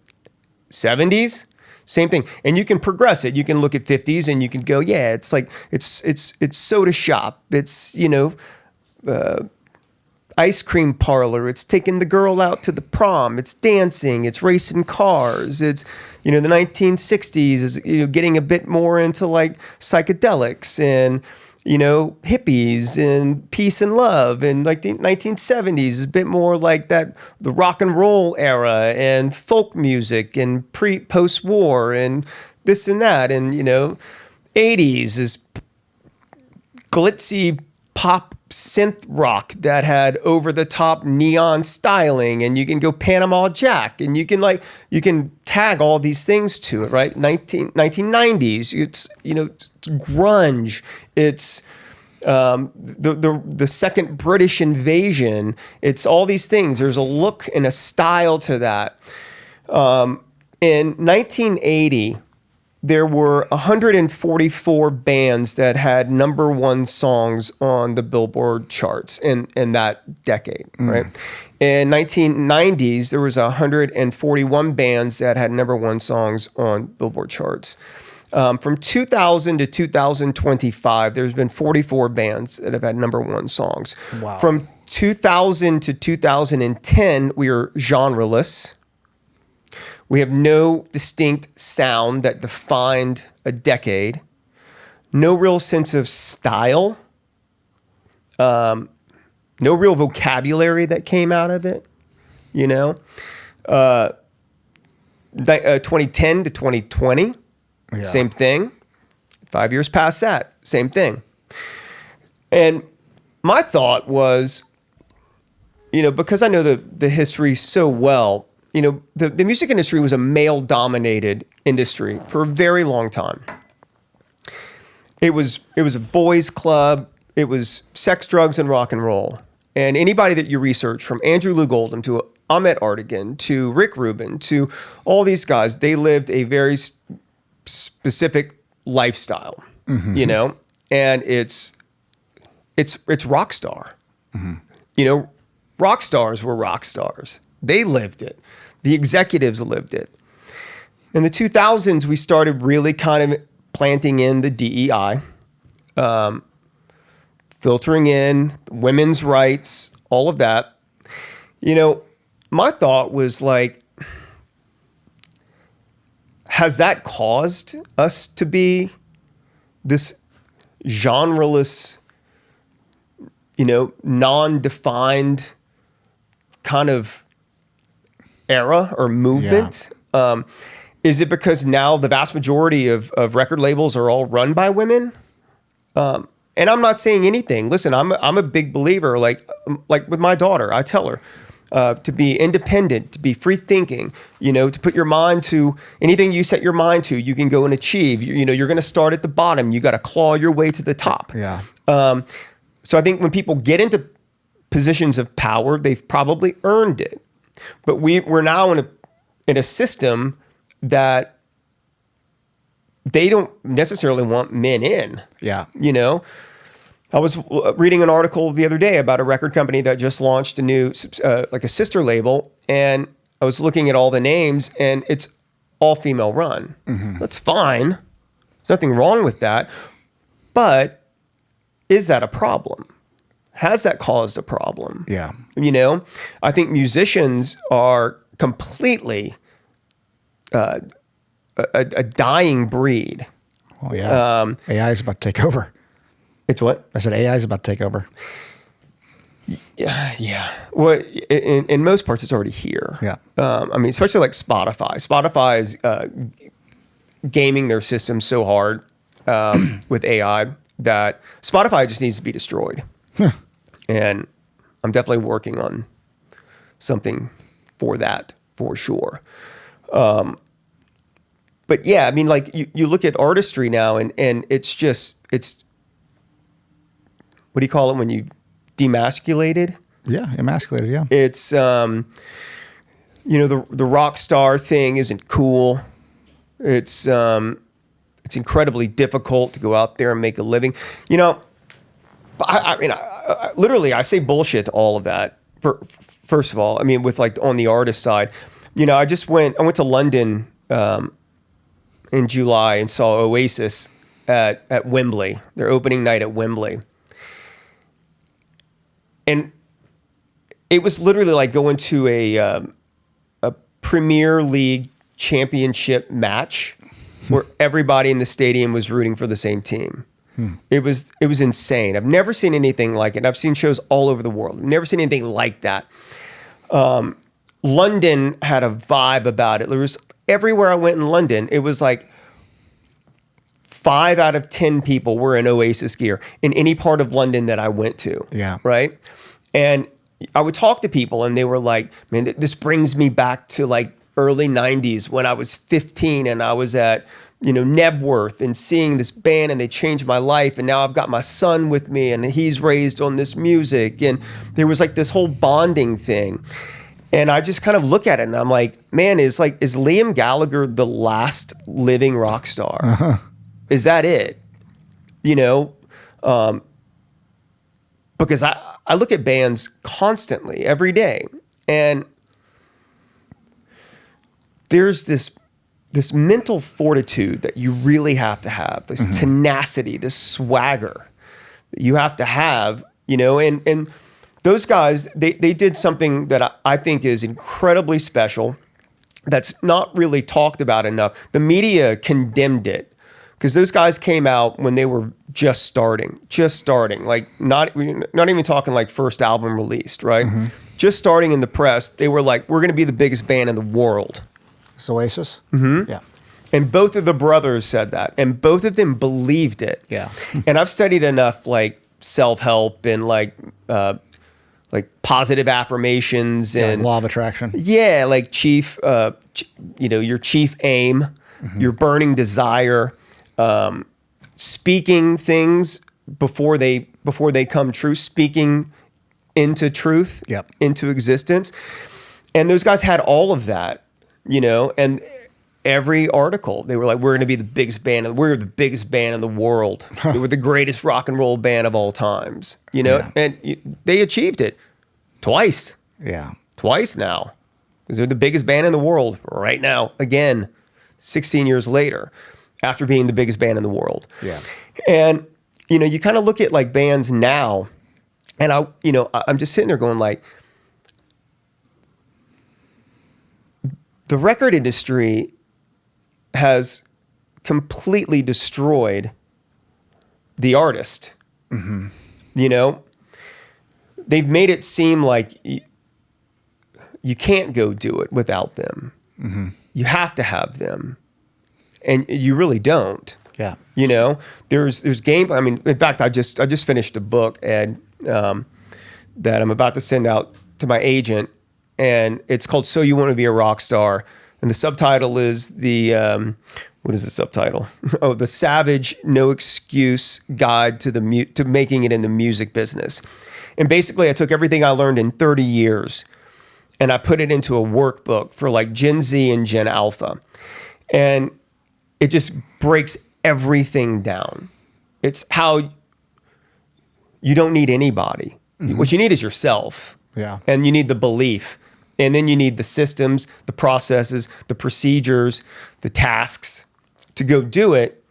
S1: 70s, same thing. And you can progress it. You can look at 50s and you can go, yeah, it's like, it's soda shop. It's, you know, ice cream parlor. It's taking the girl out to the prom. It's dancing. It's racing cars. It's, you know, the 1960s is, you know, getting a bit more into like psychedelics and, you know, hippies and peace and love. And like the 1970s is a bit more like that, the rock and roll era and folk music and post-war and this and that. And, you know, 80s is glitzy pop synth rock that had over the top neon styling, and you can go Panama Jack, and you can tag all these things to it, right? 1990s, it's, you know, it's grunge, it's the second British invasion, it's all these things. There's a look and a style to that. In 1980, there were 144 bands that had number one songs on the Billboard charts in that decade, right? In 1990s, there was 141 bands that had number one songs on Billboard charts. From 2000 to 2025, there's been 44 bands that have had number one songs.
S2: Wow.
S1: From 2000 to 2010, we are genreless. We have no distinct sound that defined a decade. No real sense of style. No real vocabulary that came out of it, you know. 2010 to 2020, same thing. 5 years past that, same thing. And my thought was, you know, because I know the history so well, you know, the music industry was a male-dominated industry for a very long time. It was a boys' club. It was sex, drugs, and rock and roll. And anybody that you research, from Andrew Loog Oldham to Ahmet Artigan to Rick Rubin to all these guys, they lived a very specific lifestyle, you know, and it's rock star. You know, rock stars were rock stars. They lived it. The executives lived it. In the 2000s, we started really kind of planting in the DEI, filtering in women's rights, all of that. You know, my thought was like, has that caused us to be this genreless, non-defined kind of era or movement? Yeah. Is it because now the vast majority of record labels are all run by women? And I'm not saying anything. Listen, I'm a big believer, like with my daughter, I tell her to be independent, to be free thinking, to put your mind to anything you set your mind to, you can go and achieve. You're going to start at the bottom. You got to claw your way to the top.
S2: Yeah.
S1: So I think when people get into positions of power, they've probably earned it. But we're now in a system that they don't necessarily want men in.
S2: Yeah.
S1: I was reading an article the other day about a record company that just launched a new, like a sister label. And I was looking at all the names and it's all female run. Mm-hmm. That's fine. There's nothing wrong with that. But is that a problem? Has that caused a problem?
S2: Yeah.
S1: I think musicians are completely a dying breed.
S2: Oh, yeah. AI is about to take over.
S1: It's what?
S2: I said AI is about to take over.
S1: Yeah. Well, in most parts, it's already here.
S2: Yeah.
S1: Especially like Spotify. Spotify is gaming their system so hard with AI that Spotify just needs to be destroyed. And I'm definitely working on something for that, for sure. But yeah, you look at artistry now and it's what do you call it when you demasculated?
S2: Yeah, emasculated, yeah.
S1: It's, the rock star thing isn't cool. It's incredibly difficult to go out there and make a living. I literally, I say bullshit to all of that. First of all, with like on the artist side, I went to London in July and saw Oasis at Wembley, their opening night at Wembley. And it was literally like going to a Premier League championship match where everybody in the stadium was rooting for the same team. It was insane. I've never seen anything like it. I've seen shows all over the world. I've never seen anything like that. London had a vibe about it. There was everywhere I went in London, it was like 5 out of 10 people were in Oasis gear in any part of London that I went to.
S2: Yeah.
S1: Right. And I would talk to people and they were like, man, this brings me back to like early 90s when I was 15 and I was at, Nebworth and seeing this band and they changed my life. And now I've got my son with me and he's raised on this music. And there was like this whole bonding thing. And I just kind of look at it and I'm like, man, is Liam Gallagher the last living rock star? Uh-huh. Is that it? Because I look at bands constantly every day and there's this mental fortitude that you really have to have, this mm-hmm. tenacity, this swagger that you have to have, and those guys, they did something that I think is incredibly special that's not really talked about enough. The media condemned it because those guys came out when they were just starting, like not even talking like first album released, right? Mm-hmm. Just starting in the press. They were like, we're going to be the biggest band in the world.
S2: It's Oasis?
S1: Mm-hmm.
S2: Yeah.
S1: And both of the brothers said that, and both of them believed it.
S2: Yeah.
S1: And I've studied enough like self-help and like positive affirmations and
S2: law of attraction.
S1: Yeah, like your chief aim, mm-hmm. your burning desire, speaking things before they come true, speaking into truth,
S2: yep.
S1: into existence. And those guys had all of that, and every article, they were like, we're going to be the biggest band, we're the biggest band in the world. We're the greatest rock and roll band of all times,
S2: Yeah.
S1: And they achieved it twice.
S2: Yeah.
S1: Twice now. Because they're the biggest band in the world right now, again, 16 years later, after being the biggest band in the world.
S2: Yeah.
S1: And, you kind of look at like bands now, and I'm just sitting there going like, the record industry has completely destroyed the artist.
S2: Mm-hmm.
S1: You know, they've made it seem like you can't go do it without them.
S2: Mm-hmm.
S1: You have to have them, and you really don't.
S2: Yeah.
S1: You know, there's game. I mean, in fact, I just finished a book and that I'm about to send out to my agent, and it's called "So You Want to Be a Rock Star," and the subtitle is what is the subtitle? Oh, The Savage No Excuse Guide to Making It in the Music Business. And basically, I took everything I learned in 30 years and I put it into a workbook for like Gen Z and Gen Alpha. And it just breaks everything down. It's how you don't need anybody. Mm-hmm. What you need is yourself.
S2: Yeah.
S1: And you need the belief. And then you need the systems, the processes, the procedures, the tasks to go do it.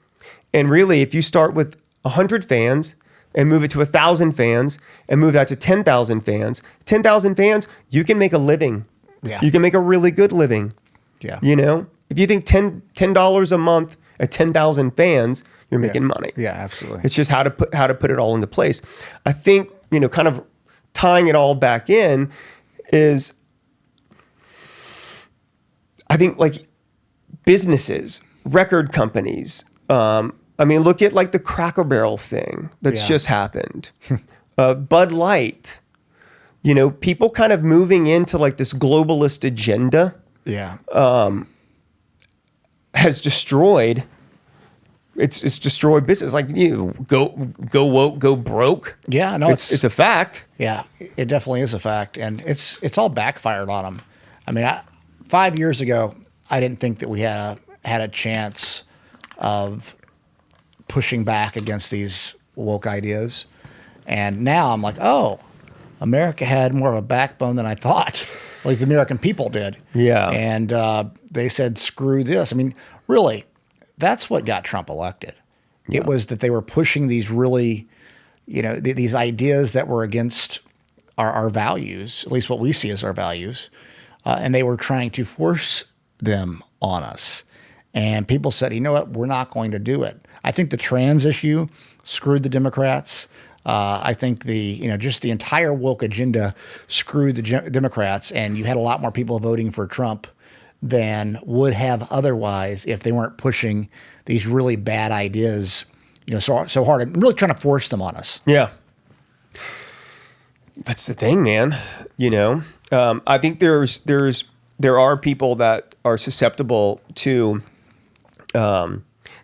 S1: And really, if you start with 100 fans and move it to 1,000 fans and move that to 10,000 fans, 10,000 fans, you can make a living.
S2: Yeah.
S1: You can make a really good living.
S2: Yeah.
S1: You know, if you think $10 a month at 10,000 fans, you're making money.
S2: Yeah, absolutely.
S1: It's just how to put it all into place. I think, you know, kind of tying it all back in is, I think like businesses, record companies. I mean, look at like the Cracker Barrel thing that's just happened. Bud Light, you know, people kind of moving into like this globalist agenda.
S2: Yeah.
S1: Has destroyed. It's destroyed business. Like, you know, go woke, go broke.
S2: Yeah, no,
S1: it's a fact.
S2: Yeah, it definitely is a fact, and it's all backfired on them. I mean, 5 years ago, I didn't think that we had a chance of pushing back against these woke ideas, and now I'm like, oh, America had more of a backbone than I thought. Like the American people did.
S1: Yeah.
S2: And they said, screw this. I mean, really, that's what got Trump elected. Yeah. It was that they were pushing these really, you know, these ideas that were against our values, at least what we see as our values. And they were trying to force them on us. And people said, you know what, we're not going to do it. I think the trans issue screwed the Democrats. I think just the entire woke agenda screwed the Democrats, and you had a lot more people voting for Trump than would have otherwise if they weren't pushing these really bad ideas, you know, so hard and really trying to force them on us.
S1: Yeah. That's the thing, man. You know, I think there are people that are susceptible to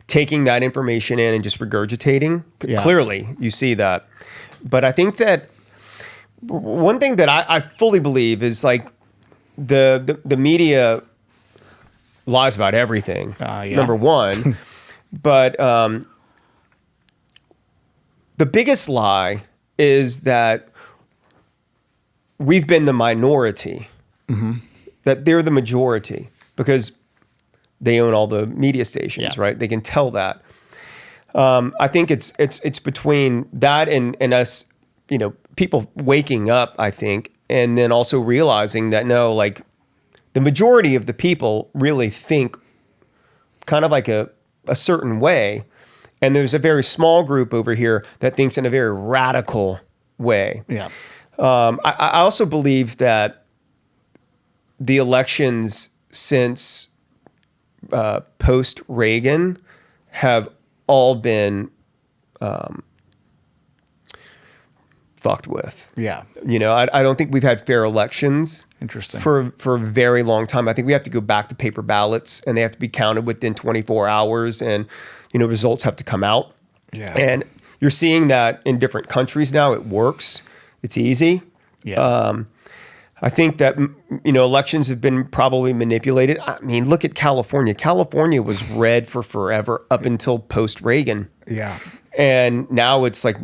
S1: taking that information in and just regurgitating. Yeah. Clearly, you see that. But I think that one thing that I fully believe is like the media lies about everything. Yeah. Number one. But the biggest lie is that we've been the minority, that they're the majority because they own all the media stations, right? They can tell that. I think it's between that and us, you know, people waking up, I think, and then also realizing that no, like the majority of the people really think kind of like a certain way. And there's a very small group over here that thinks in a very radical way.
S2: Yeah.
S1: I also believe that the elections since post-Reagan have all been fucked with.
S2: Yeah.
S1: You know, I don't think we've had fair elections.
S2: Interesting.
S1: For a very long time. I think we have to go back to paper ballots, and they have to be counted within 24 hours, and, you know, results have to come out.
S2: Yeah.
S1: And you're seeing that in different countries now. It works. It's easy.
S2: Yeah.
S1: I think that, you know, elections have been probably manipulated. I mean, look at California. California was red for forever up until post-Reagan.
S2: Yeah.
S1: And now it's like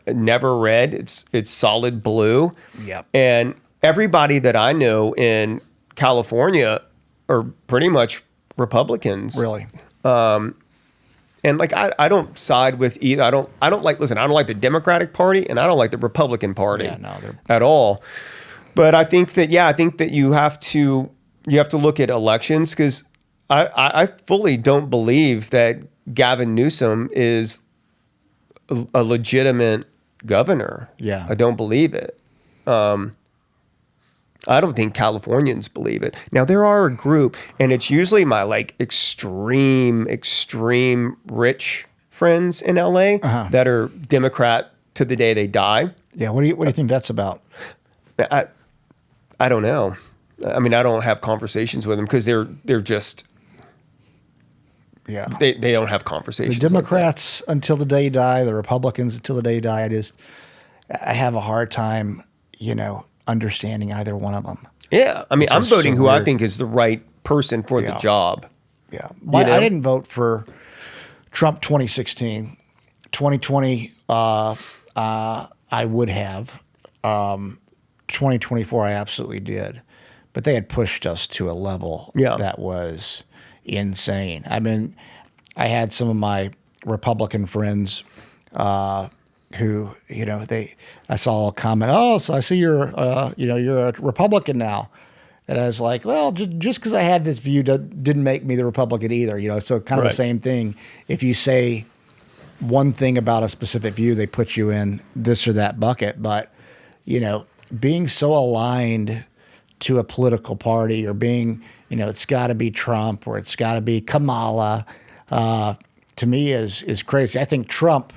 S1: never red. It's solid blue.
S2: Yeah.
S1: And everybody that I know in California are pretty much Republicans.
S2: Really?
S1: And like I don't side with either. I don't like the Democratic Party and I don't like the Republican Party at all. But I think that you have to look at elections because I fully don't believe that Gavin Newsom is a legitimate governor.
S2: Yeah.
S1: I don't believe it. I don't think Californians believe it. Now, there are a group, and it's usually my like extreme rich friends in LA that are Democrat to the day they die.
S2: Yeah. What do you think that's about?
S1: I don't know. I mean, I don't have conversations with them because they're just they don't have conversations.
S2: The Democrats until the day die, the Republicans until the day die. I have a hard time, understanding either one of them.
S1: Yeah, I mean, I'm voting
S2: so
S1: who
S2: weird.
S1: I think is the right person for the job.
S2: Yeah,
S1: You know?
S2: I didn't vote for Trump 2016, 2020. I would have. 2024, I absolutely did, but they had pushed us to a level that was insane. I mean, I had some of my Republican friends who, I saw a comment, oh, so I see you're a Republican now. And I was like, well, just because I had this view didn't make me the Republican either, so kind of the same thing. If you say one thing about a specific view, they put you in this or that bucket. But, being so aligned to a political party or being, it's got to be Trump or it's got to be Kamala, to me is crazy. I think Trump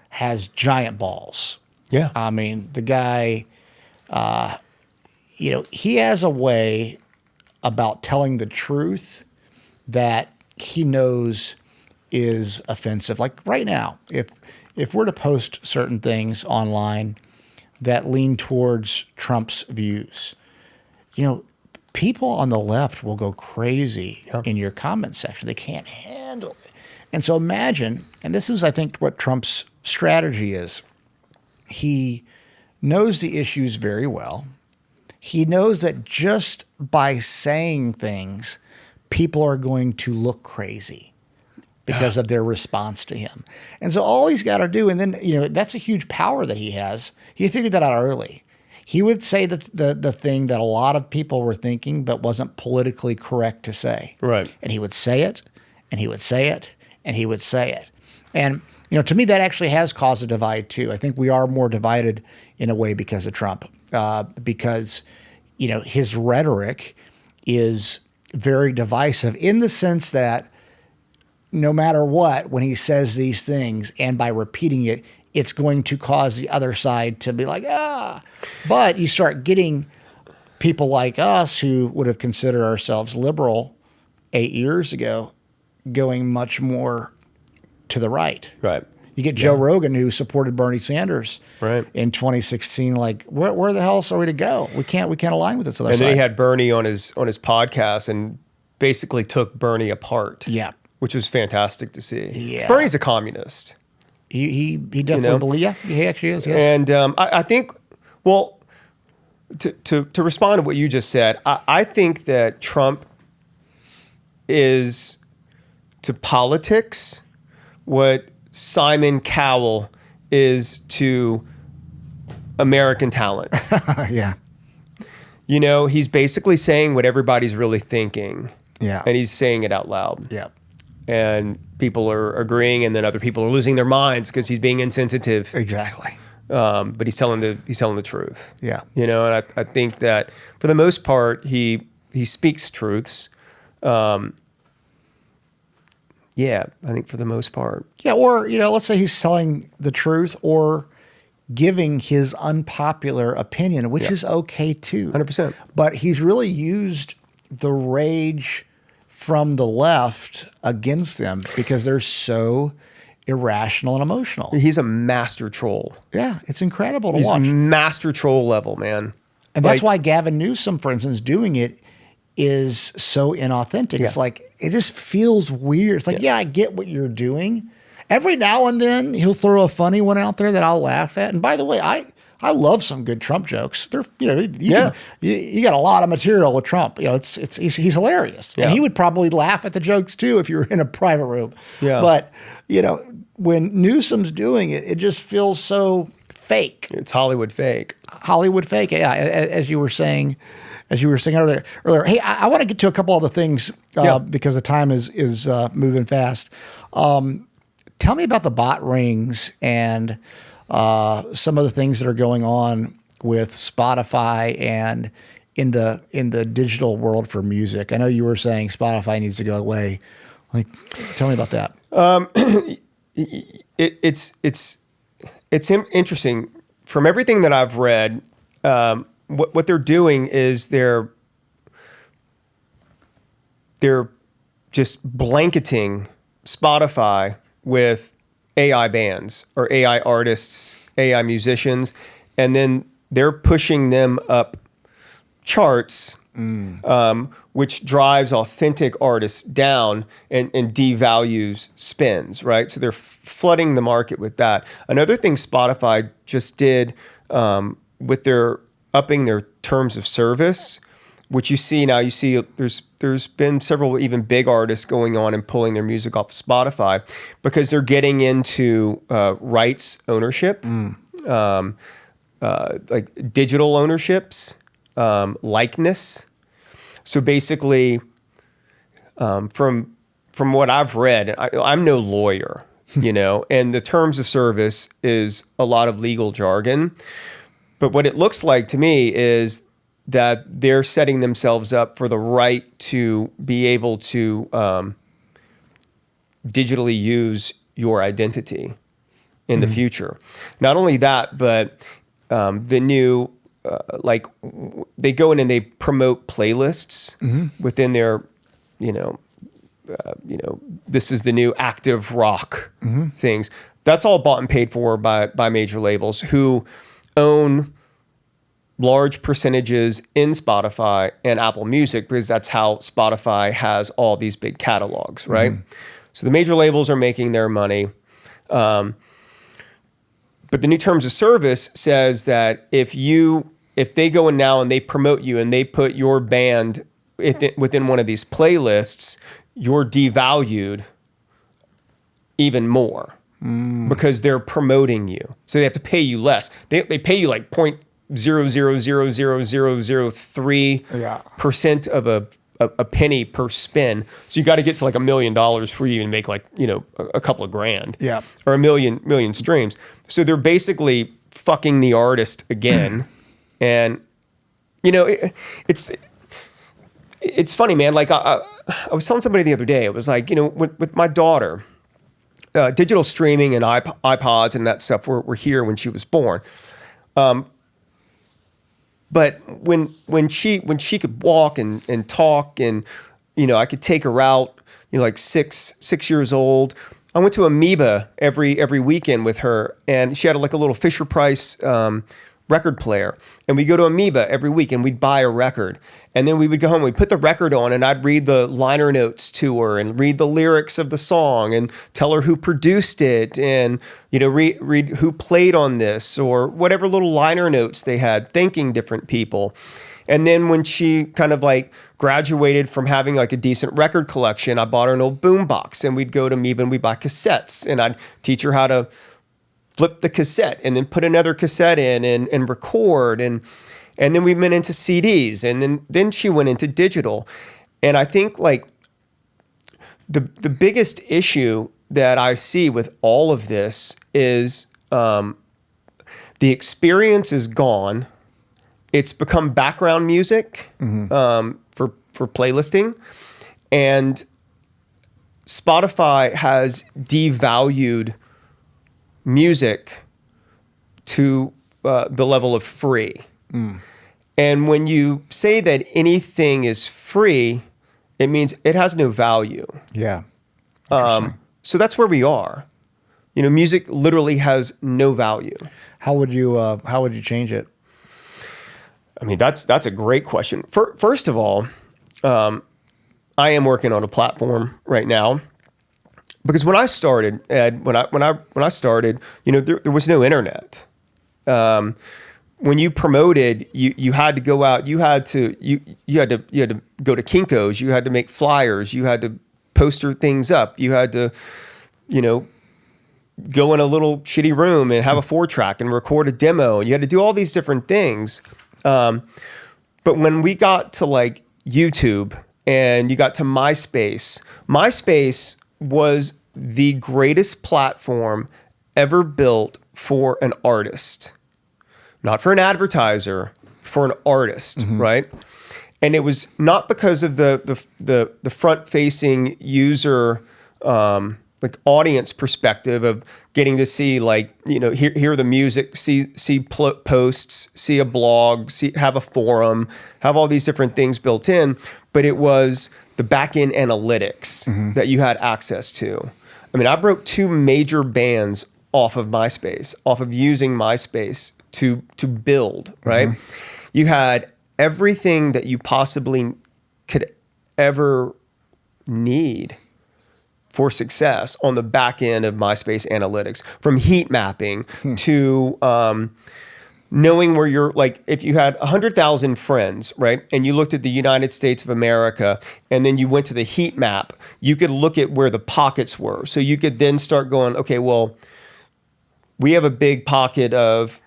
S2: has giant balls.
S1: Yeah.
S2: I mean, the guy, he has a way about telling the truth that he knows is offensive. Like right now, if we're to post certain things online that lean towards Trump's views, people on the left will go crazy in your comment section. They can't handle it. And so imagine, and this is, I think, what Trump's strategy is. He knows the issues very well. He knows that just by saying things, people are going to look crazy because of their response to him. And so all he's got to do, and then, that's a huge power that he has. He figured that out early. He would say the thing that a lot of people were thinking but wasn't politically correct to say.
S1: Right.
S2: And he would say it, and he would say it, and he would say it. And, to me, that actually has caused a divide, too. I think we are more divided in a way because of Trump, because, his rhetoric is very divisive in the sense that no matter what, when he says these things and by repeating it, it's going to cause the other side to be like, But you start getting people like us who would have considered ourselves liberal 8 years ago going much more to the right.
S1: Right.
S2: You get Joe Rogan, who supported Bernie Sanders in 2016. Like, where the hell else are we to go? We can't align with this other side.
S1: And then he had Bernie on his podcast and basically took Bernie apart.
S2: Yeah.
S1: Which was fantastic to see.
S2: Yeah.
S1: Bernie's a communist.
S2: He definitely believes. Yeah, he actually is. Yes.
S1: And I think, well, to respond to what you just said, I think that Trump is to politics what Simon Cowell is to American talent.
S2: Yeah.
S1: He's basically saying what everybody's really thinking.
S2: Yeah.
S1: And he's saying it out loud.
S2: Yeah.
S1: And people are agreeing, and then other people are losing their minds because he's being insensitive.
S2: Exactly.
S1: But he's telling the truth.
S2: Yeah.
S1: And I think that for the most part, he speaks truths. Yeah, I think for the most part.
S2: Yeah, or, let's say he's telling the truth or giving his unpopular opinion, which is okay too.
S1: 100%.
S2: But he's really used the rage from the left against them because they're so irrational and emotional.
S1: He's a master troll.
S2: Yeah, it's incredible to
S1: He's
S2: watch.
S1: master troll level, man.
S2: And that's why Gavin Newsom, for instance, doing it is so inauthentic.
S1: Yeah.
S2: It's like, it just feels weird. It's like, I get what you're doing. Every now and then he'll throw a funny one out there that I'll laugh at. And by the way, I love some good Trump jokes. They're, you got a lot of material with Trump. He's hilarious.
S1: Yeah.
S2: And he would probably laugh at the jokes too if you were in a private room.
S1: Yeah.
S2: But, when Newsom's doing it, it just feels so fake.
S1: It's Hollywood fake.
S2: Hollywood fake. Yeah, as you were saying earlier. Hey, I want to get to a couple other things because the time is moving fast. Tell me about the bot rings and some of the things that are going on with Spotify and in the digital world for music. I know you were saying Spotify needs to go away. Like, tell me about that.
S1: It's interesting. From everything that I've read, what they're doing is they're just blanketing Spotify with AI bands or AI artists, AI musicians, and then they're pushing them up charts, which drives authentic artists down and devalues spins, right? So they're flooding the market with that. Another thing Spotify just did with their upping their terms of service, which you see there's been several even big artists going on and pulling their music off of Spotify because they're getting into rights ownership, like digital ownerships, likeness. So basically, from what I've read, I'm no lawyer, and the terms of service is a lot of legal jargon. But what it looks like to me is that they're setting themselves up for the right to be able to digitally use your identity in the future. Not only that, but the new, they go in and they promote playlists within their, this is the new active rock things. That's all bought and paid for by major labels who own large percentages in Spotify and Apple Music because that's how Spotify has all these big catalogs, right? So the major labels are making their money. But the new terms of service says that if they go in now and they promote you and they put your band within one of these playlists, you're devalued even more because they're promoting you. So they have to pay you less. They pay you like 0.000003% of a penny per spin. So you got to get to like $1 million for you and make like, a couple of grand.
S2: Yeah.
S1: Or a million streams. So they're basically fucking the artist again. And, it's funny, man. Like I was telling somebody the other day, it was like, with my daughter, digital streaming and iPods and that stuff were here when she was born. But when she could walk and talk and, I could take her out, like 6 years old. I went to Amoeba every weekend with her, and she had like a little Fisher Price record player. And we'd go to Amoeba every week and we'd buy a record. And then we would go home, we'd put the record on and I'd read the liner notes to her and read the lyrics of the song and tell her who produced it and, read who played on this or whatever little liner notes they had, thanking different people. And then when she kind of like graduated from having like a decent record collection, I bought her an old boombox and we'd go to Amoeba and we'd buy cassettes and I'd teach her how to flip the cassette and then put another cassette in and record. And then we went into CDs and then she went into digital. And I think like the biggest issue that I see with all of this is the experience is gone. It's become background music for playlisting. And Spotify has devalued music to the level of free. And when you say that anything is free, it means it has no value.
S2: Yeah.
S1: So that's where we are. Music literally has no value.
S2: How would you change it?
S1: I mean, that's a great question. First of all, I am working on a platform right now. Because when I started, Ed, when I started, there was no internet. When you promoted, you had to go out. You had to go to Kinko's. You had to make flyers. You had to poster things up. You had to, go in a little shitty room and have a 4-track and record a demo. And you had to do all these different things. But when we got to like YouTube and you got to MySpace was the greatest platform ever built for an artist, not for an advertiser, for an artist, right? And it was not because of the front-facing user, like audience perspective of getting to see like, you know, hear the music, see posts, see a blog, have a forum, have all these different things built in, but it was the back-end analytics that you had access to. I mean, I broke 2 major bands off of MySpace, off of using MySpace to build, right? You had everything that you possibly could ever need for success on the back end of MySpace analytics, from heat mapping to knowing where you're, like, if you had 100,000 friends, right, and you looked at the United States of America, and then you went to the heat map, you could look at where the pockets were. So you could then start going, okay, well, we have a big pocket of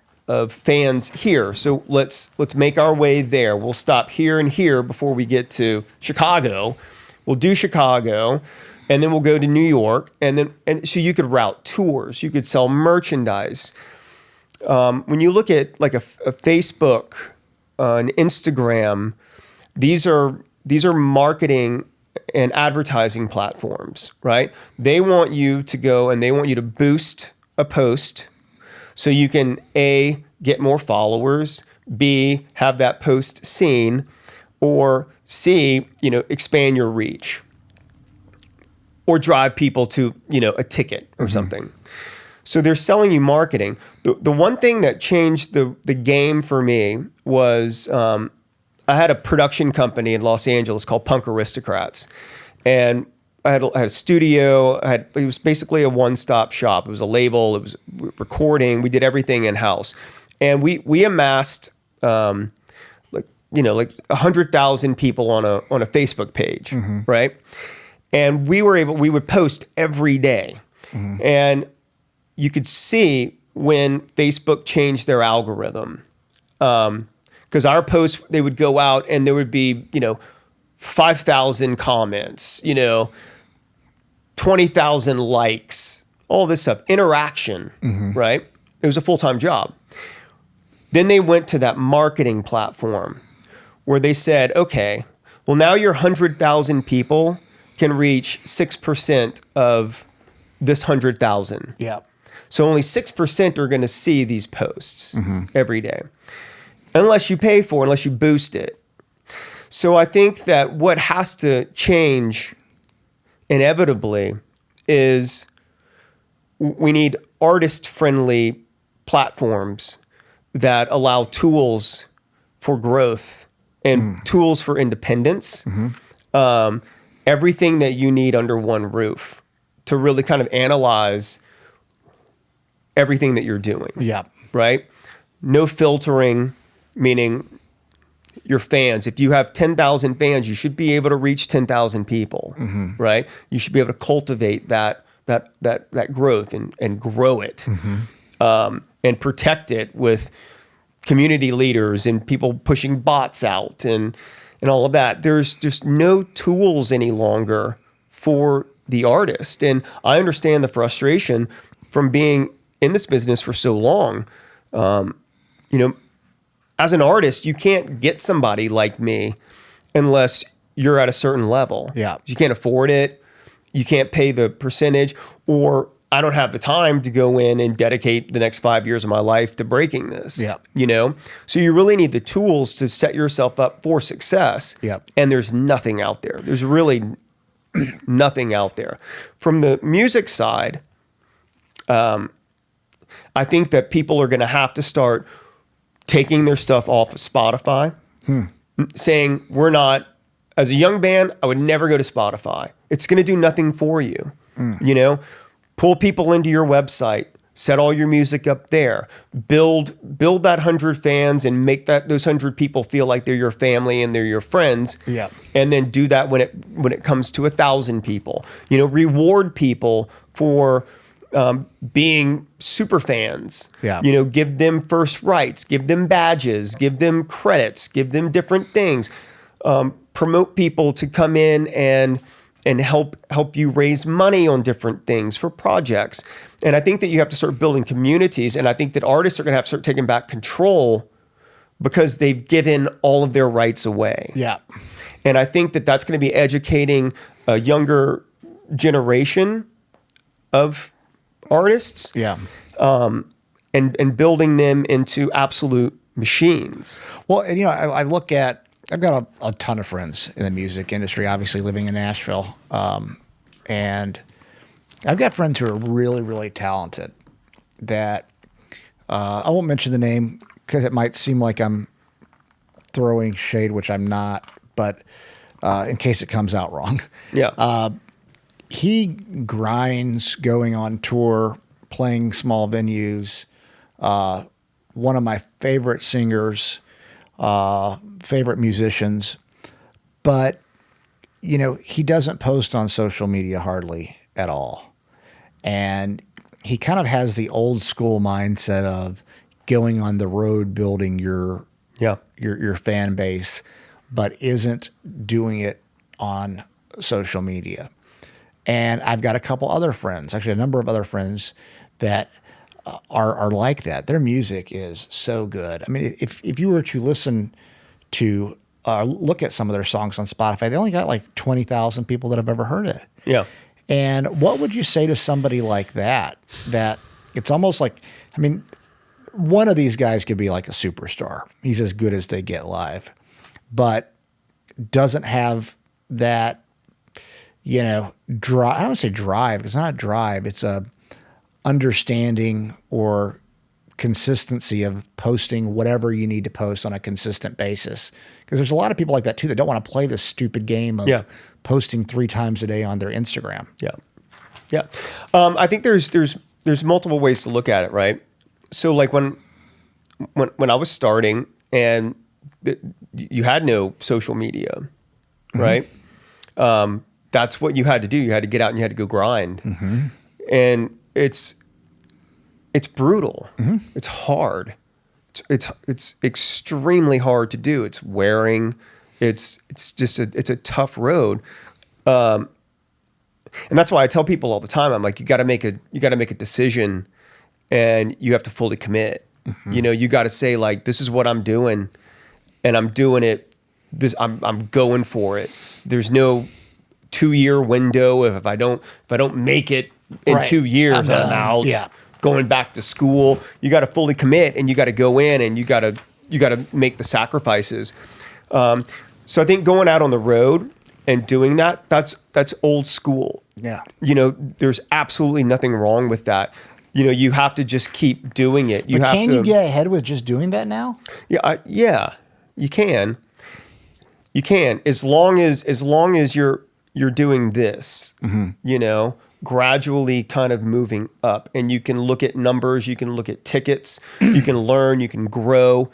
S1: fans here, so let's make our way there. We'll stop here and here before we get to Chicago. We'll do Chicago, and then we'll go to New York, and so you could route tours, you could sell merchandise. When you look at like a Facebook, an Instagram, these are marketing and advertising platforms, right? They want you to go and they want you to boost a post so you can A, get more followers, B, have that post seen, or C, you know, expand your reach or drive people to, you know, a ticket or something. So they're selling you marketing. The one thing that changed the game for me was I had a production company in Los Angeles called Punk Aristocrats. And I had a studio. It was basically a one-stop shop. It was a label. It was recording. We did everything in-house. And we amassed like 100,000 people on a Facebook page, right? And we would post every day. And you could see when Facebook changed their algorithm. Because our posts, they would go out and there would be, 5,000 comments, 20,000 likes, all this stuff, interaction, right? It was a full-time job. Then they went to that marketing platform where they said, okay, well, now your 100,000 people can reach 6% of this 100,000.
S2: Yeah.
S1: So only 6% are going to see these posts every day, unless you pay for it, unless you boost it. So I think that what has to change inevitably is we need artist-friendly platforms that allow tools for growth and tools for independence, everything that you need under one roof to really kind of analyze everything that you're doing.
S2: Yeah.
S1: Right? No filtering, meaning your fans. If you have 10,000 fans, you should be able to reach 10,000 people, right? You should be able to cultivate that growth and grow it, and protect it with community leaders and people pushing bots out and all of that. There's just no tools any longer for the artist. And I understand the frustration from being in this business for so long. As an artist, you can't get somebody like me unless you're at a certain level.
S2: Yeah.
S1: You can't afford it. You can't pay the percentage, or I don't have the time to go in and dedicate the next 5 years of my life to breaking this.
S2: Yeah.
S1: So you really need the tools to set yourself up for success.
S2: Yeah.
S1: And there's nothing out there. There's really nothing out there. From the music side, I think that people are going to have to start taking their stuff off of Spotify, saying, we're not, as a young band, I would never go to Spotify. It's going to do nothing for you. Pull people into your website, set all your music up there, build that 100 fans and make those 100 people feel like they're your family and they're your friends.
S2: Yeah.
S1: And then do that when it comes to 1,000 people. Reward people for being super fans.
S2: Yeah.
S1: You know, give them first rights, give them badges, give them credits, give them different things. Promote people to come in and help you raise money on different things for projects. And I think that you have to start building communities. And I think that artists are going to have to start taking back control because they've given all of their rights away.
S2: Yeah.
S1: And I think that that's going to be educating a younger generation of artists.
S2: Yeah.
S1: And building them into absolute machines.
S2: Well, and you know, I look at, I've got a ton of friends in the music industry, obviously living in Nashville. And I've got friends who are really, really talented that I won't mention the name because it might seem like I'm throwing shade, which I'm not, but in case it comes out wrong.
S1: Yeah.
S2: He grinds going on tour, playing small venues. One of my favorite singers, favorite musicians, but you know, he doesn't post on social media hardly at all. And he kind of has the old school mindset of going on the road, building your fan base, but isn't doing it on social media. And I've got a couple other friends, actually a number of other friends that are like that. Their music is so good. I mean, if you were to listen to look at some of their songs on Spotify, they only got like 20,000 people that have ever heard it.
S1: Yeah.
S2: And what would you say to somebody like that? That it's almost like, I mean, one of these guys could be like a superstar. He's as good as they get live, but doesn't have that, you know, drive. I don't say drive. It's not a drive. It's a understanding or consistency of posting whatever you need to post on a consistent basis. Because there's a lot of people like that too that don't want to play this stupid game of posting 3 times a day on their Instagram.
S1: Yeah. Yeah. I think there's multiple ways to look at it, right? So like when I was starting and you had no social media, right? That's what you had to do. You had to get out and you had to go grind. And it's brutal. It's hard. It's extremely hard to do. It's wearing. It's a tough road. And that's why I tell people all the time, I'm like, you got to make a decision and you have to fully commit. You know, you got to say like, this is what I'm doing and I'm doing it. I'm going for it. There's no 2-year window. If I don't make it in 2 years, I'm out.
S2: Yeah.
S1: Going back to school, you got to fully commit and you got to go in and you got to make the sacrifices. So I think going out on the road and doing that's old school.
S2: Yeah.
S1: You know, there's absolutely nothing wrong with that. You know, you have to just keep doing it. You have
S2: can
S1: to,
S2: you get ahead with just doing that now?
S1: Yeah, you can. You can, as long as you're doing this, you know, gradually kind of moving up, and you can look at numbers, you can look at tickets, you can learn, you can grow.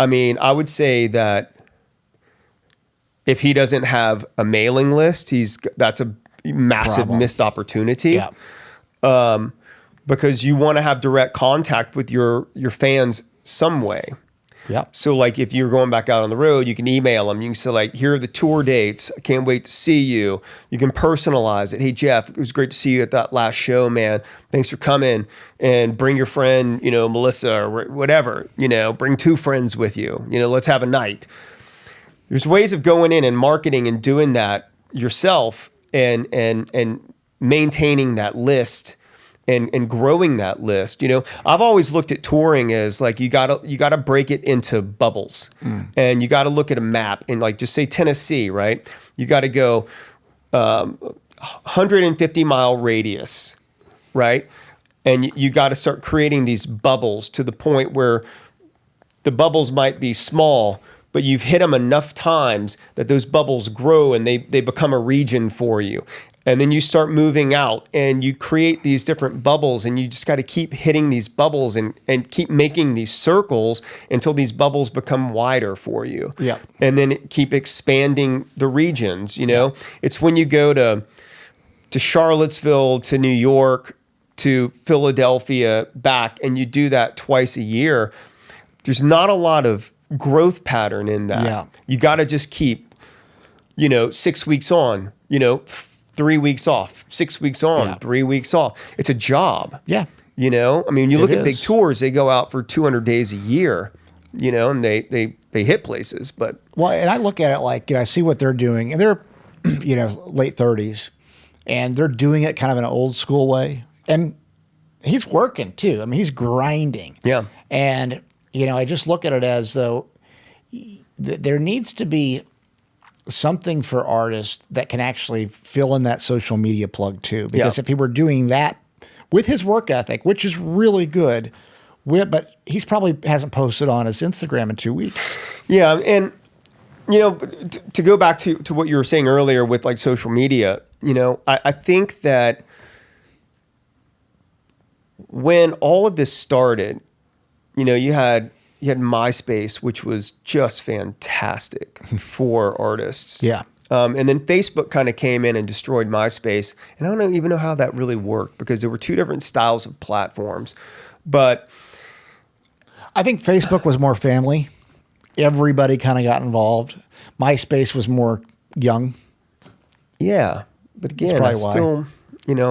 S1: I mean, I would say that if he doesn't have a mailing list, that's a massive missed opportunity.
S2: Yeah.
S1: Because you want to have direct contact with your fans some way.
S2: Yeah.
S1: So like if you're going back out on the road, you can email them. You can say like, here are the tour dates. I can't wait to see you. You can personalize it. Hey, Jeff, it was great to see you at that last show, man. Thanks for coming, and bring your friend, you know, Melissa or whatever, you know, bring 2 friends with you, you know, let's have a night. There's ways of going in and marketing and doing that yourself and maintaining that list and growing that list. You know, I've always looked at touring as like, you gotta break it into bubbles, and you gotta look at a map and like, just say Tennessee, right? You gotta go 150 mile radius, right? And you gotta start creating these bubbles to the point where the bubbles might be small, but you've hit them enough times that those bubbles grow and they become a region for you. And then you start moving out and you create these different bubbles, and you just got to keep hitting these bubbles and keep making these circles until these bubbles become wider for you.
S2: Yeah.
S1: And then keep expanding the regions, you know. It's when you go to Charlottesville, to New York, to Philadelphia back, and you do that twice a year, there's not a lot of growth pattern in that.
S2: Yeah.
S1: You got to just keep, 6 weeks on, 3 weeks off, 6 weeks on, 3 weeks off. It's a job.
S2: Yeah.
S1: I mean, you look at big
S2: is.
S1: tours, they go out for 200 days a year, and they hit places, but
S2: Well, and I look at it like, I see what they're doing, and they're, late 30s, and they're doing it kind of in an old school way. And he's working too. I mean, he's grinding.
S1: Yeah.
S2: And, I just look at it as though there needs to be something for artists that can actually fill in that social media plug too. Because if he were doing that with his work ethic, which is really good, but he's probably hasn't posted on his Instagram in 2 weeks.
S1: Yeah. And, to go back to what you were saying earlier with like social media, I think that when all of this started, you had MySpace, which was just fantastic for artists.
S2: Yeah.
S1: And then Facebook kind of came in and destroyed MySpace. And I don't even know how that really worked because there were two different styles of platforms. But
S2: I think Facebook was more family. Everybody kind of got involved. MySpace was more young.
S1: yeah, but again, I
S2: probably why.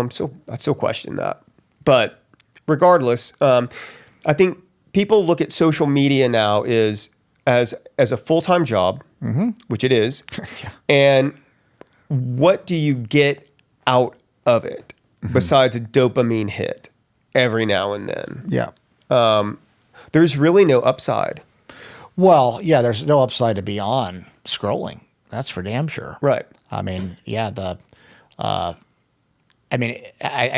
S1: still, I still question that. But regardless, I think people look at social media now as a full-time job, which it is.
S2: Yeah.
S1: And what do you get out of it besides a dopamine hit every now and then?
S2: Yeah.
S1: There's really no upside.
S2: Well, yeah, there's no upside to be on scrolling. That's for damn sure.
S1: Right.
S2: I mean, yeah, I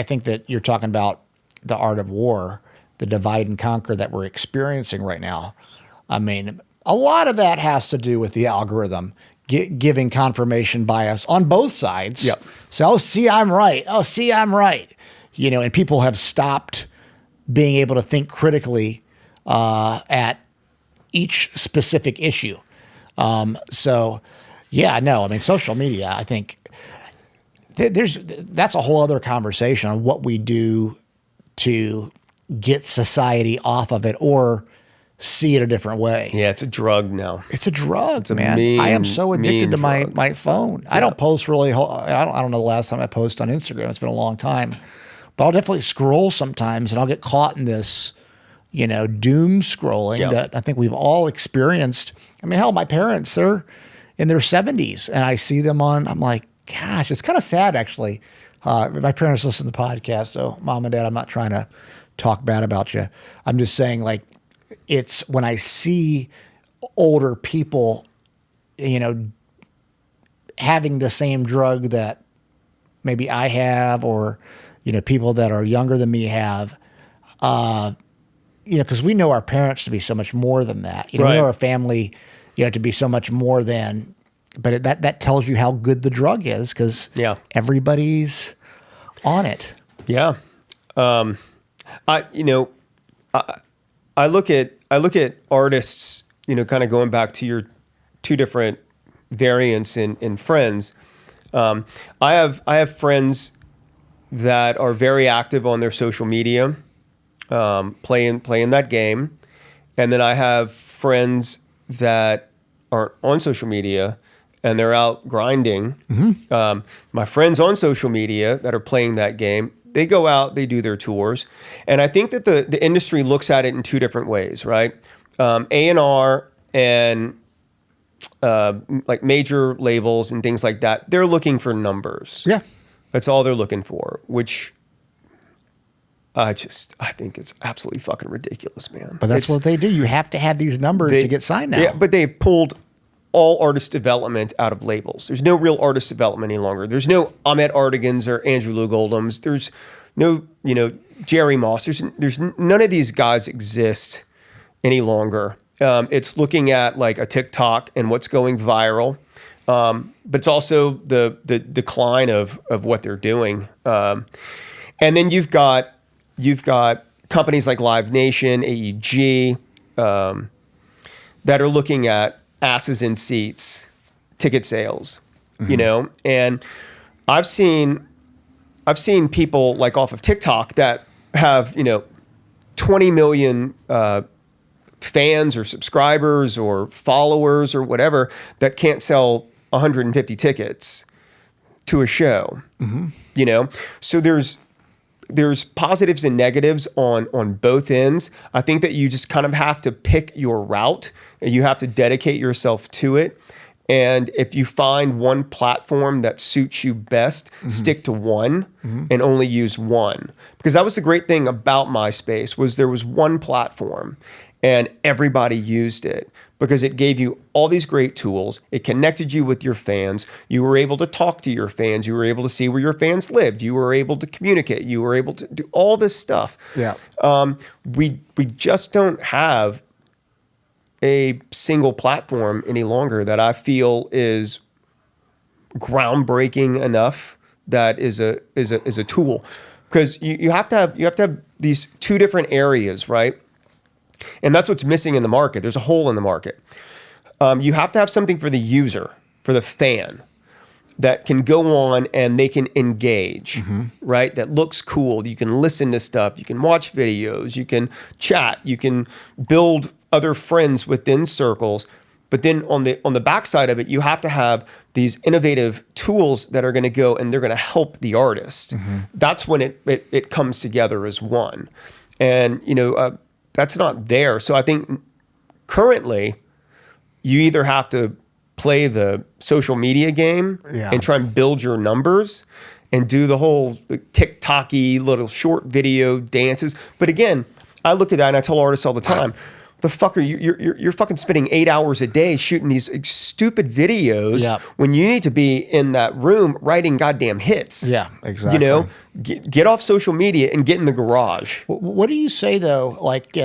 S2: think that you're talking about the art of war, the divide and conquer that we're experiencing right now. I mean, a lot of that has to do with the algorithm giving confirmation bias on both sides.
S1: Yep.
S2: So, oh, see, I'm right. Oh, see, I'm right. And people have stopped being able to think critically at each specific issue. Social media, I think that's a whole other conversation on what we do to get society off of it or see it a different way.
S1: Yeah, it's a drug now.
S2: It's a drug,
S1: a
S2: man.
S1: mean,
S2: I am so addicted
S1: mean
S2: to
S1: drug.
S2: my phone. I don't post really. I don't know the last time I posted on Instagram. It's been a long time, but I'll definitely scroll sometimes, and I'll get caught in this, doom scrolling that I think we've all experienced. I mean, hell, my parents, they're in their 70s, and I see them on. I'm like, gosh, it's kind of sad actually. My parents listen to the podcast, so Mom and Dad, I'm not trying to talk bad about you. I'm just saying, like, it's when I see older people, having the same drug that maybe I have, or, people that are younger than me have, because we know our parents to be so much more than that. We
S1: Right.
S2: know our family, to be so much more than, but that tells you how good the drug is, because everybody's on it.
S1: Yeah. I look at artists, kind of going back to your two different variants in friends. I have friends that are very active on their social media, playing that game. And then I have friends that aren't on social media and they're out grinding. My friends on social media that are playing that game, they go out, they do their tours. And I think that the industry looks at it in two different ways, right? A&R and like major labels and things like that, they're looking for numbers.
S2: Yeah.
S1: That's all they're looking for, which I think it's absolutely fucking ridiculous, man.
S2: But that's what they do. You have to have these numbers to get signed now.
S1: Yeah, but they've pulled all artist development out of labels. There's no real artist development any longer. There's no Ahmet Artigans or Andrew Lou Goldhams. There's no, Jerry Moss. There's none of these guys exist any longer. It's looking at like a TikTok and what's going viral. But it's also the decline of what they're doing. And then you've got companies like Live Nation, AEG, that are looking at asses in seats, ticket sales, and I've seen I've seen people like off of TikTok that have, 20 million fans or subscribers or followers or whatever that can't sell 150 tickets to a show. So there's positives and negatives on both ends. I think that you just kind of have to pick your route and you have to dedicate yourself to it. And if you find one platform that suits you best, stick to one and only use one. Because that was the great thing about MySpace was there was one platform and everybody used it because it gave you all these great tools. It connected you with your fans. You were able to talk to your fans. You were able to see where your fans lived. You were able to communicate. You were able to do all this stuff.
S2: Yeah.
S1: We just don't have a single platform any longer that I feel is groundbreaking enough that is a tool. Because you have to have these two different areas, right? And that's what's missing in the market. There's a hole in the market. You have to have something for the user, for the fan, that can go on and they can engage, right? That looks cool. You can listen to stuff. You can watch videos. You can chat. You can build other friends within circles. But then on the backside of it, you have to have these innovative tools that are going to go and they're going to help the artist. That's when it comes together as one. And, that's not there. So I think currently you either have to play the social media game and try and build your numbers and do the whole TikTok-y little short video dances. But again, I look at that and I tell artists all the time, the fuck are you? You're fucking spending 8 hours a day shooting these stupid videos when you need to be in that room writing goddamn hits.
S2: Yeah, exactly.
S1: Get off social media and get in the garage.
S2: What do you say though? Like,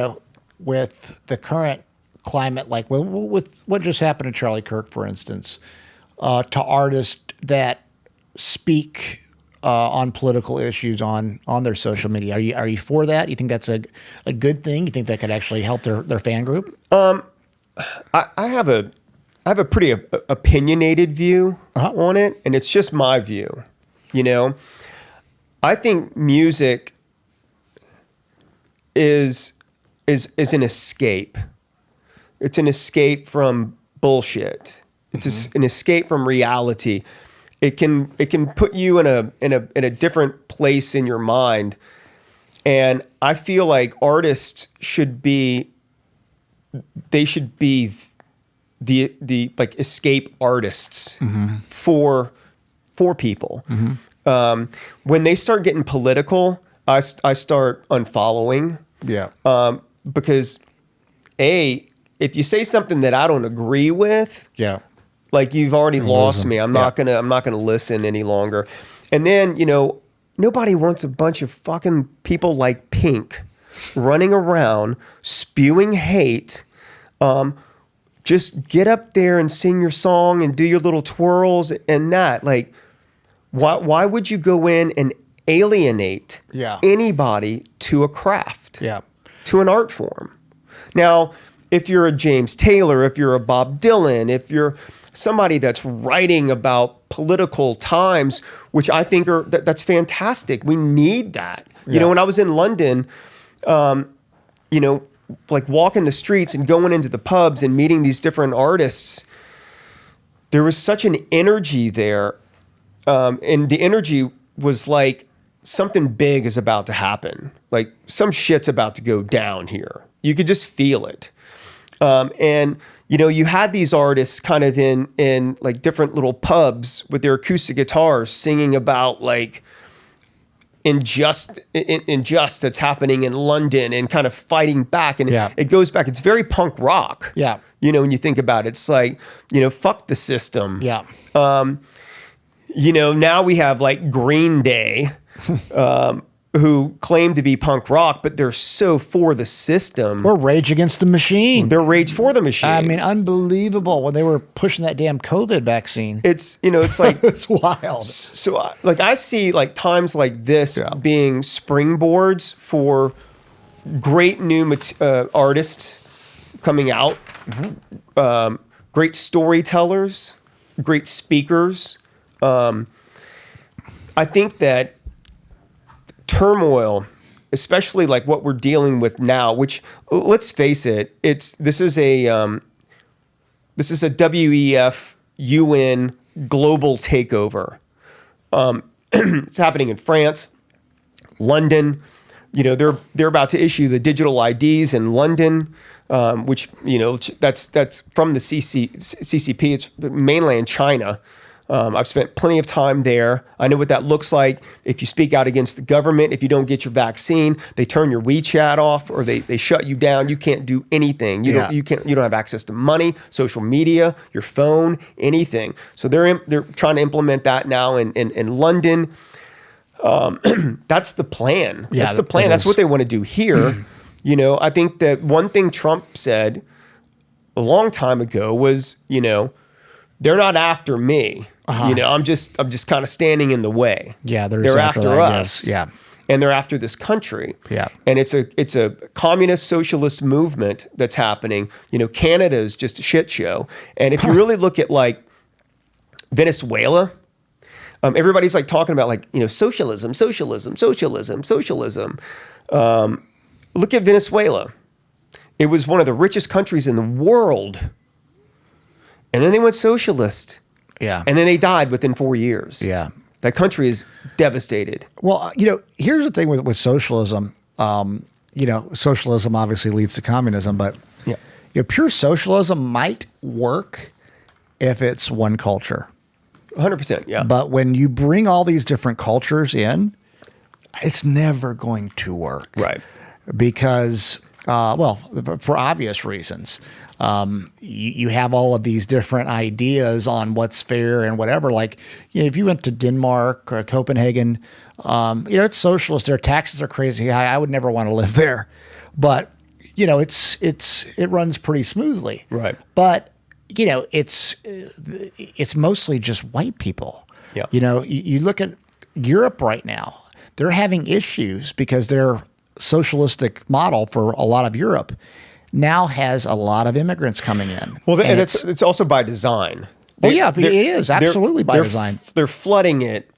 S2: with the current climate, like with what just happened to Charlie Kirk, for instance, to artists that speak on political issues on their social media. Are you for that? You think that's a good thing? You think that could actually help their fan group?
S1: I have a pretty opinionated view on it, and it's just my view. I think music is an escape. It's an escape from bullshit. It's an escape from reality. It can put you in a different place in your mind, and I feel like artists should be the like escape artists for people. When they start getting political, I start unfollowing.
S2: Yeah.
S1: Because if you say something that I don't agree with, like you've already lost me. I'm not gonna listen any longer. And then, nobody wants a bunch of fucking people like Pink running around spewing hate. Just get up there and sing your song and do your little twirls and that. Like, why would you go in and alienate anybody to a craft, to an art form? Now, if you're a James Taylor, if you're a Bob Dylan, if you're somebody that's writing about political times, which I think that's fantastic. We need that. When I was in London, like walking the streets and going into the pubs and meeting these different artists, there was such an energy there. And the energy was like something big is about to happen. Like some shit's about to go down here. You could just feel it. And you had these artists kind of in like different little pubs with their acoustic guitars singing about like injustice that's happening in London and kind of fighting back. And it goes back. It's very punk rock. Yeah. When you think about it, it's like, fuck the system. Yeah. Now we have like Green Day, who claim to be punk rock, but they're so for the system.
S2: Or Rage Against the Machine.
S1: They're Rage for the Machine.
S2: I mean, unbelievable when they were pushing that damn COVID vaccine.
S1: It's, it's like...
S2: it's wild.
S1: So, I see like times like this being springboards for great new artists coming out, great storytellers, great speakers. I think that turmoil, especially like what we're dealing with now, which, let's face it, this is a WEF UN global takeover. It's happening in France, London. They're about to issue the digital IDs in London, which that's from the CCP. It's mainland China. I've spent plenty of time there. I know what that looks like. If you speak out against the government, if you don't get your vaccine, they turn your WeChat off, or they shut you down. You can't do anything. You don't have access to money, social media, your phone, anything. So they're trying to implement that now in London. That's the plan.
S2: Yeah,
S1: that's the plan. That's what they want to do here. I think that one thing Trump said a long time ago was, they're not after me. I'm just kind of standing in the way.
S2: Yeah,
S1: they're after us.
S2: Yeah.
S1: And they're after this country.
S2: Yeah.
S1: And it's a communist socialist movement that's happening. Canada is just a shit show. And if you really look at like Venezuela, everybody's like talking about like, socialism. Look at Venezuela. It was one of the richest countries in the world. And then they went socialist.
S2: Yeah.
S1: And then they died within 4 years.
S2: Yeah.
S1: That country is devastated.
S2: Well, here's the thing with socialism. Socialism obviously leads to communism, but pure socialism might work if it's one culture.
S1: 100%, yeah.
S2: But when you bring all these different cultures in, it's never going to work.
S1: Right.
S2: Because, for obvious reasons. You have all of these different ideas on what's fair and whatever. Like, if you went to Denmark or Copenhagen, it's socialist. Their taxes are crazy high. I would never want to live there. But, it runs pretty smoothly.
S1: Right.
S2: But, it's mostly just white people.
S1: Yeah.
S2: You look at Europe right now. They're having issues because their socialistic model for a lot of Europe now has a lot of immigrants coming in.
S1: Well, it's also by design.
S2: It is absolutely by design.
S1: They're flooding it.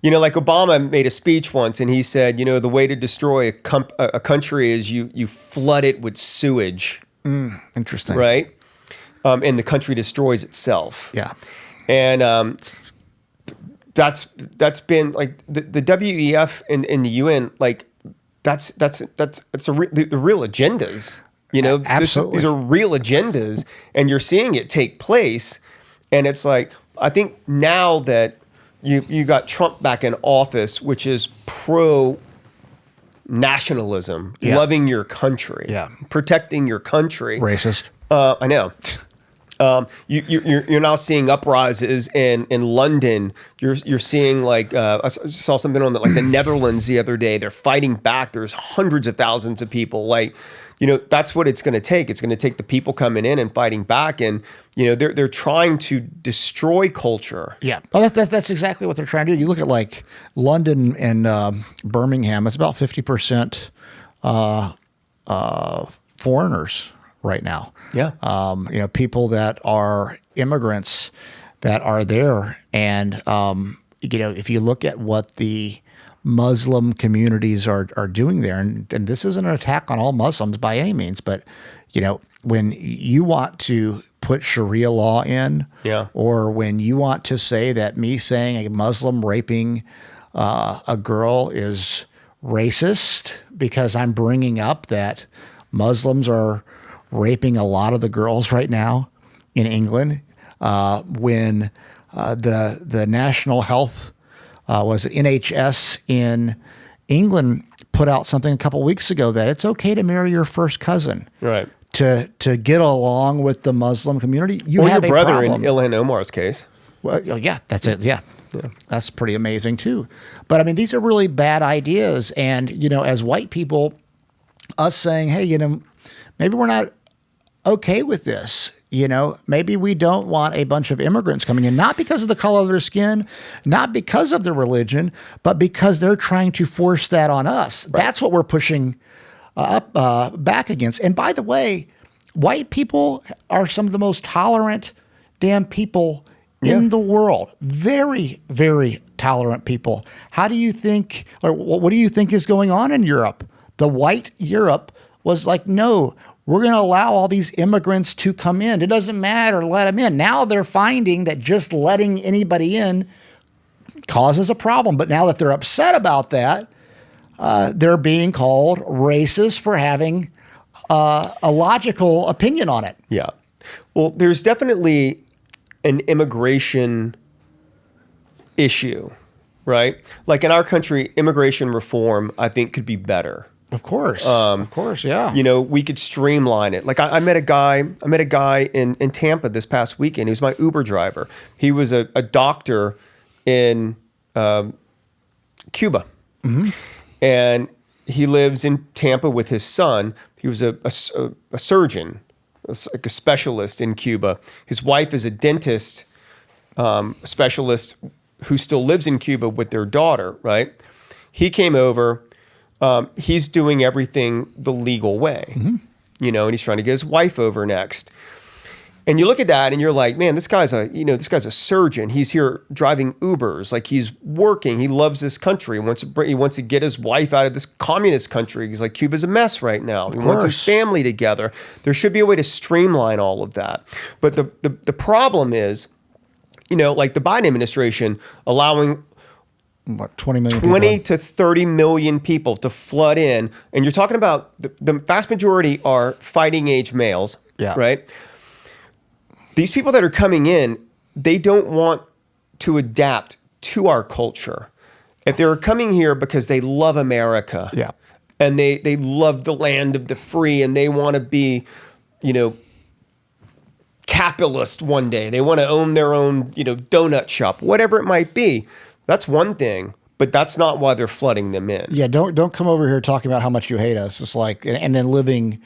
S1: Like Obama made a speech once, and he said, the way to destroy a country is you flood it with sewage.
S2: Interesting.
S1: Right? And the country destroys itself.
S2: Yeah.
S1: And that's been like the WEF and the UN, like that's the real agendas.
S2: Absolutely.
S1: These are real agendas, and you're seeing it take place. And it's like, I think now that you got Trump back in office, which is pro nationalism, loving your country, protecting your country.
S2: Racist.
S1: I know. You're now seeing uprisings in London. You're seeing like I saw something on the Netherlands the other day. They're fighting back. There's hundreds of thousands of people. Like, that's what it's going to take. It's going to take the people coming in and fighting back, and they're trying to destroy culture.
S2: Yeah, well, that's exactly what they're trying to do. You look at like London and Birmingham. It's about 50% foreigners right now.
S1: Yeah.
S2: People that are immigrants that are there. And, if you look at what the Muslim communities are doing there, and this isn't an attack on all Muslims by any means, but, when you want to put Sharia law in, or when you want to say that me saying a Muslim raping a girl is racist because I'm bringing up that Muslims are raping a lot of the girls right now in England, when the National Health was NHS in England put out something a couple of weeks ago that it's okay to marry your first cousin,
S1: right?
S2: To get along with the Muslim community. You have
S1: your brother
S2: problem.
S1: in Ilhan Omar's case.
S2: Well, yeah, that's it. Yeah. That's pretty amazing too. But I mean, these are really bad ideas, and as white people, us saying, hey, maybe we're not okay with this. Maybe we don't want a bunch of immigrants coming in, not because of the color of their skin, not because of their religion, but because they're trying to force that on us. Right. That's what we're pushing back against. And by the way, white people are some of the most tolerant damn people in the world. Very, very tolerant people. How do you think, or what do you think is going on in Europe? The white Europe was like, no, we're going to allow all these immigrants to come in. It doesn't matter, let them in. Now they're finding that just letting anybody in causes a problem. But now that they're upset about that, they're being called racist for having a logical opinion on it.
S1: Yeah. Well, there's definitely an immigration issue, right? Like in our country, immigration reform, I think, could be better.
S2: Of course, yeah.
S1: You know, we could streamline it. Like I met a guy in Tampa this past weekend. He was my Uber driver. He was a doctor in Cuba. Mm-hmm. And he lives in Tampa with his son. He was a surgeon, like a specialist in Cuba. His wife is a dentist specialist who still lives in Cuba with their daughter, right? He came over. He's doing everything the legal way, you know, and he's trying to get his wife over next. And you look at that and you're like, man, this guy's a surgeon. He's here driving Ubers. Like, he's working. He loves this country. He wants to get his wife out of this communist country. He's like, Cuba's a mess right now. He wants his family together. There should be a way to streamline all of that. But the problem is, you know, like the Biden administration allowing
S2: 20 million
S1: 20 to 30 million people to flood in. And you're talking about the vast majority are fighting age males, right? These people that are coming in, they don't want to adapt to our culture. If they're coming here because they love America, and they love the land of the free, and they want to be, you know, capitalist one day. They want to own their own, you know, donut shop, whatever it might be. That's one thing, but that's not why they're flooding them in.
S2: Yeah, don't come over here talking about how much you hate us. It's like, and then living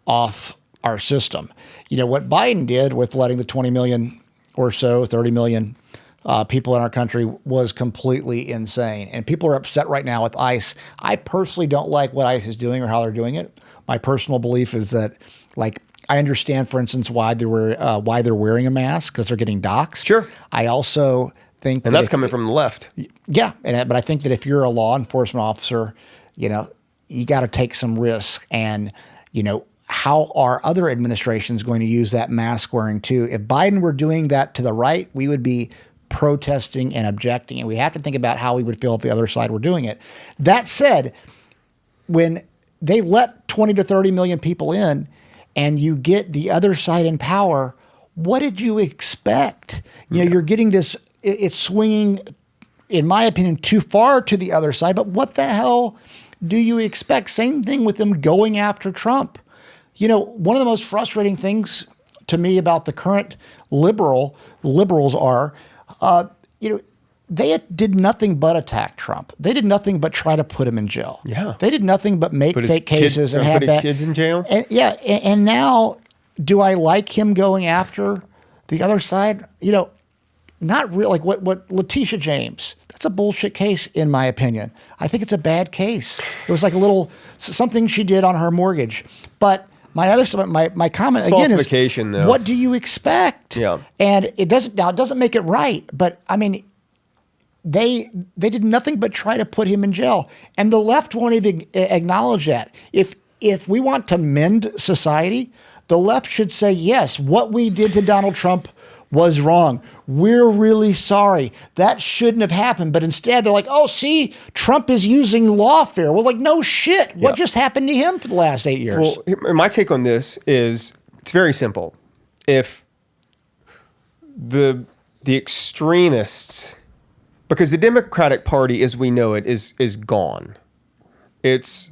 S2: off our system. You know, what Biden did with letting the 20 million or so, 30 million people in our country was completely insane. And people are upset right now with ICE. I personally don't like what ICE is doing or how they're doing it. My personal belief is that, like, I understand, for instance, why they're wearing a mask, because they're getting doxxed.
S1: Sure.
S2: I also think
S1: that's coming from the left.
S2: Yeah, but I think that if you're a law enforcement officer, you know, you got to take some risks. And, you know, how are other administrations going to use that mask wearing too? If Biden were doing that to the right, we would be protesting and objecting. And we have to think about how we would feel if the other side were doing it. That said, when they let 20 to 30 million people in and you get the other side in power, what did you expect? You know, you're getting this, it's swinging, in my opinion, too far to the other side. But what the hell do you expect? Same thing with them going after Trump. You know, one of the most frustrating things to me about the current liberals are, you know, they did nothing but attack Trump. They did nothing but try to put him in jail.
S1: Yeah.
S2: They did nothing but make fake cases and have
S1: kids in jail.
S2: And and now, do I like him going after the other side? You know, not really. Like what Letitia James, that's a bullshit case in my opinion. I think it's a bad case. It was like a little something she did on her mortgage. But my comment
S1: it's
S2: again
S1: falsification,
S2: is,
S1: though.
S2: what do you expect?
S1: Yeah.
S2: And it doesn't make it right. But I mean, they did nothing but try to put him in jail, and the left won't even acknowledge that. If we want to mend society, the left should say, yes, what we did to Donald Trump was wrong. We're really sorry. That shouldn't have happened. But instead, they're like, oh, see, Trump is using lawfare. Well, like, no shit. What just happened to him for the last 8 years?
S1: Well, my take on this is it's very simple. If the extremists, because the Democratic Party, as we know it, is gone. It's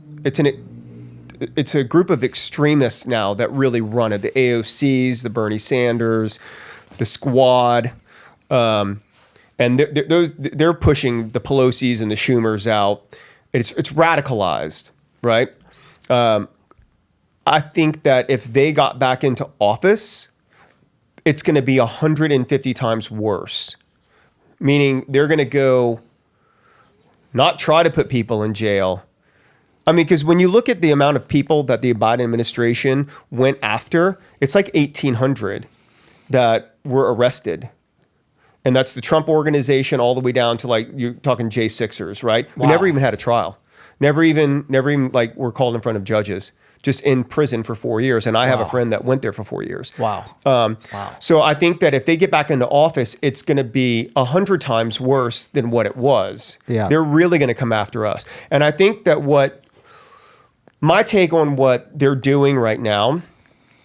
S1: a group of extremists now that really run it. The AOCs, the Bernie Sanders, the Squad, and they're pushing the Pelosi's and the Schumers out. It's radicalized, right? I think that if they got back into office, it's going to be 150 times worse. Meaning they're going to go not try to put people in jail. I mean, because when you look at the amount of people that the Biden administration went after, it's like 1,800 that were arrested. And that's the Trump organization all the way down to like, you're talking J6ers, right? Who never even had a trial. Never even like were called in front of judges, just in prison for 4 years. And I have a friend that went there for 4 years.
S2: Wow.
S1: So I think that if they get back into office, it's going to be 100 times worse than what it was.
S2: Yeah.
S1: They're really going to come after us. And I think that my take on what they're doing right now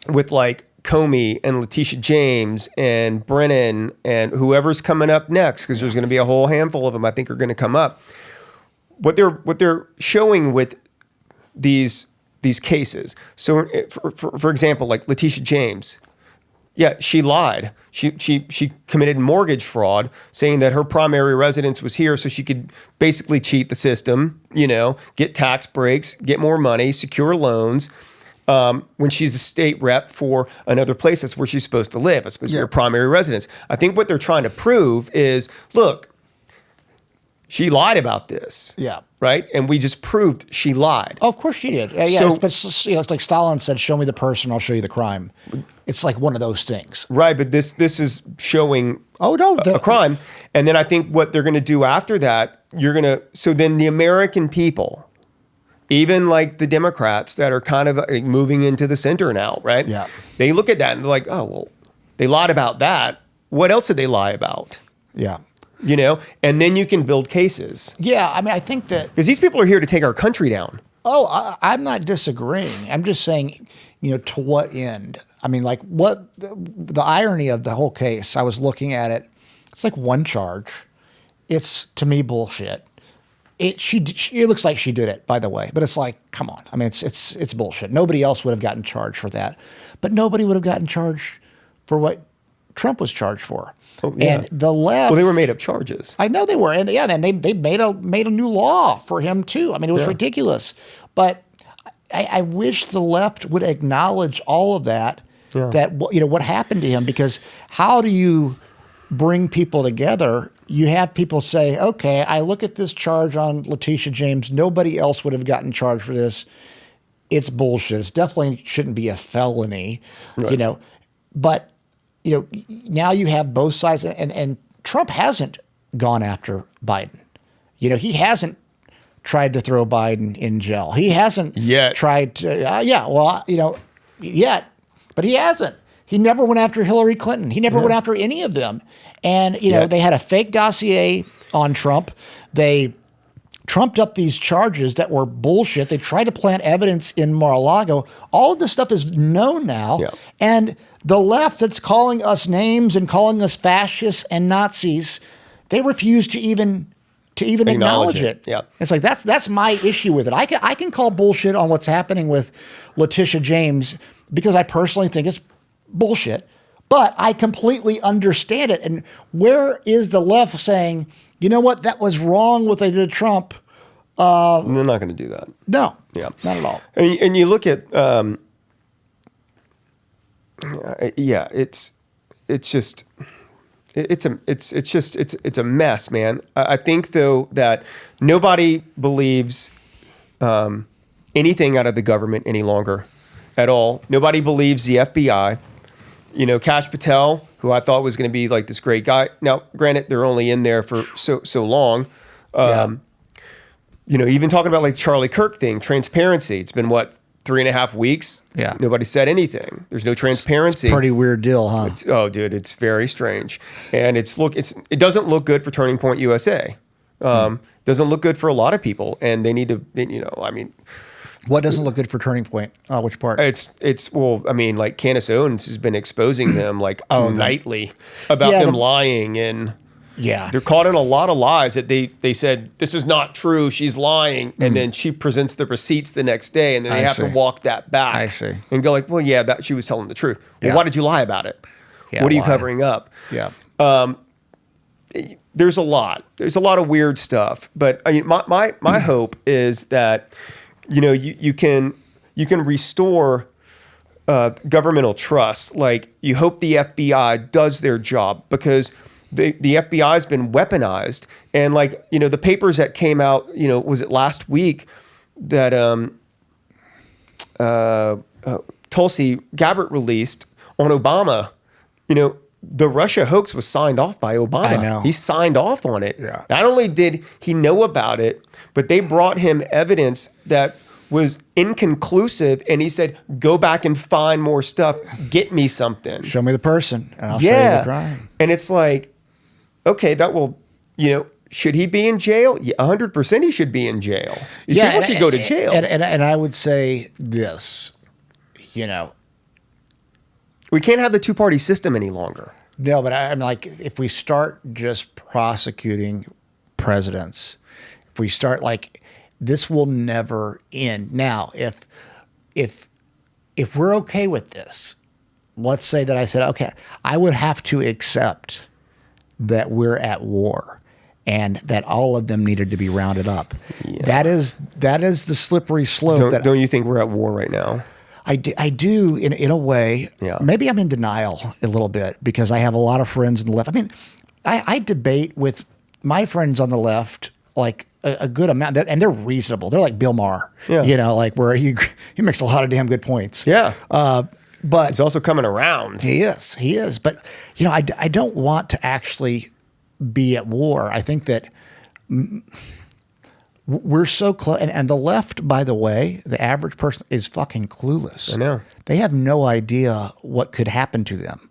S1: with like Comey and Letitia James and Brennan and whoever's coming up next, because there's going to be a whole handful of them I think are going to come up. What they're showing with these cases. So for example, like Letitia James, yeah, she lied. She committed mortgage fraud, saying that her primary residence was here so she could basically cheat the system, get tax breaks, get more money, secure loans. When she's a state rep for another place, that's where she's supposed to live. It's supposed to be her primary residence. I think what they're trying to prove is, look, she lied about this.
S2: Yeah.
S1: Right? And we just proved she lied.
S2: Oh, of course she did. Yeah,
S1: So-
S2: but it's like Stalin said, show me the person, I'll show you the crime. It's like one of those things.
S1: Right, but this is showing a crime. And then I think what they're going to do after that, so then the American people, even like the Democrats that are kind of like moving into the center now, right?
S2: Yeah.
S1: They look at that and they're like, oh, well, they lied about that. What else did they lie about?
S2: Yeah.
S1: And then you can build cases.
S2: Yeah, I mean, I think that...
S1: Because these people are here to take our country down.
S2: Oh, I'm not disagreeing. I'm just saying, to what end? I mean, like what the irony of the whole case, I was looking at it. It's like one charge. It's, to me, bullshit. It looks like she did it, by the way, but it's like, come on. I mean, it's bullshit. Nobody else would have gotten charged for that, but nobody would have gotten charged for what Trump was charged for.
S1: Oh, yeah.
S2: And the left.
S1: Well, they were made up charges.
S2: I know they were, and they made a new law for him too. I mean, it was ridiculous. But I wish the left would acknowledge all of that.
S1: Yeah.
S2: That what happened to him, because how do you bring people together? You have people say, okay, I look at this charge on Letitia James. Nobody else would have gotten charged for this. It's bullshit. It definitely shouldn't be a felony,
S1: right.
S2: But now you have both sides, and Trump hasn't gone after Biden. He hasn't tried to throw Biden in jail. He hasn't
S1: yet
S2: tried to, yet, but he hasn't. He never went after Hillary Clinton. He never went after any of them. And, they had a fake dossier on Trump. They trumped up these charges that were bullshit. They tried to plant evidence in Mar-a-Lago. All of this stuff is known now.
S1: Yeah.
S2: And the left that's calling us names and calling us fascists and Nazis, they refuse to even acknowledge it.
S1: Yeah.
S2: It's like, that's my issue with it. I can call bullshit on what's happening with Letitia James because I personally think it's bullshit, but I completely understand it. And where is the left saying, you know what, that was wrong what they did to Trump?
S1: They're not going to do that.
S2: No,
S1: Yeah.
S2: not at all.
S1: And you look at, it's a mess, man. I think though that nobody believes anything out of the government any longer at all. Nobody believes the FBI. Kash Patel, who I thought was going to be like this great guy. Now, granted, they're only in there for so long. Even talking about like Charlie Kirk thing, transparency. It's been 3.5 weeks?
S2: Yeah.
S1: Nobody said anything. There's no transparency.
S2: It's a pretty weird deal, huh?
S1: Dude, it's very strange. And it doesn't look good for Turning Point USA. Doesn't look good for a lot of people. And they need to,
S2: What doesn't look good for Turning Point? Which part?
S1: Like Candace Owens has been exposing them nightly about them lying, and they're caught in a lot of lies that they said this is not true, she's lying, and then she presents the receipts the next day, and then they have to walk that back.
S2: I see.
S1: And go like, well, yeah, that she was telling the truth. Well, why did you lie about it?
S2: Yeah,
S1: what are you covering up?
S2: Yeah.
S1: There's a lot of weird stuff, but my hope is that you can restore governmental trust. Like, you hope the FBI does their job, because the FBI has been weaponized. And the papers that came out, was it last week that Tulsi Gabbard released on Obama, the Russia hoax was signed off by Obama.
S2: I know.
S1: He signed off on it.
S2: Yeah.
S1: Not only did he know about it, but they brought him evidence that was inconclusive, and he said, go back and find more stuff. Get me something.
S2: Show me the person, and I'll show you the crime.
S1: And it's like, okay, that will, should he be in jail? Yeah, 100% he should be in jail. These people should go to jail.
S2: And I would say this,
S1: we can't have the two-party system any longer.
S2: No, but I'm like, if we start just prosecuting presidents, if we start like, this will never end. Now, if we're okay with this, let's say that I said, okay, I would have to accept that we're at war and that all of them needed to be rounded up. Yeah. That is the slippery slope.
S1: Don't you think we're at war right now?
S2: I do in a way.
S1: Yeah.
S2: Maybe I'm in denial a little bit because I have a lot of friends on the left. I mean, I debate with my friends on the left like a good amount, and they're reasonable. They're like Bill Maher, like where he makes a lot of damn good points.
S1: Yeah.
S2: But
S1: he's also coming around.
S2: He is. But, I don't want to actually be at war. I think that we're so close. And the left, by the way, the average person is fucking clueless.
S1: I know.
S2: They have no idea what could happen to them.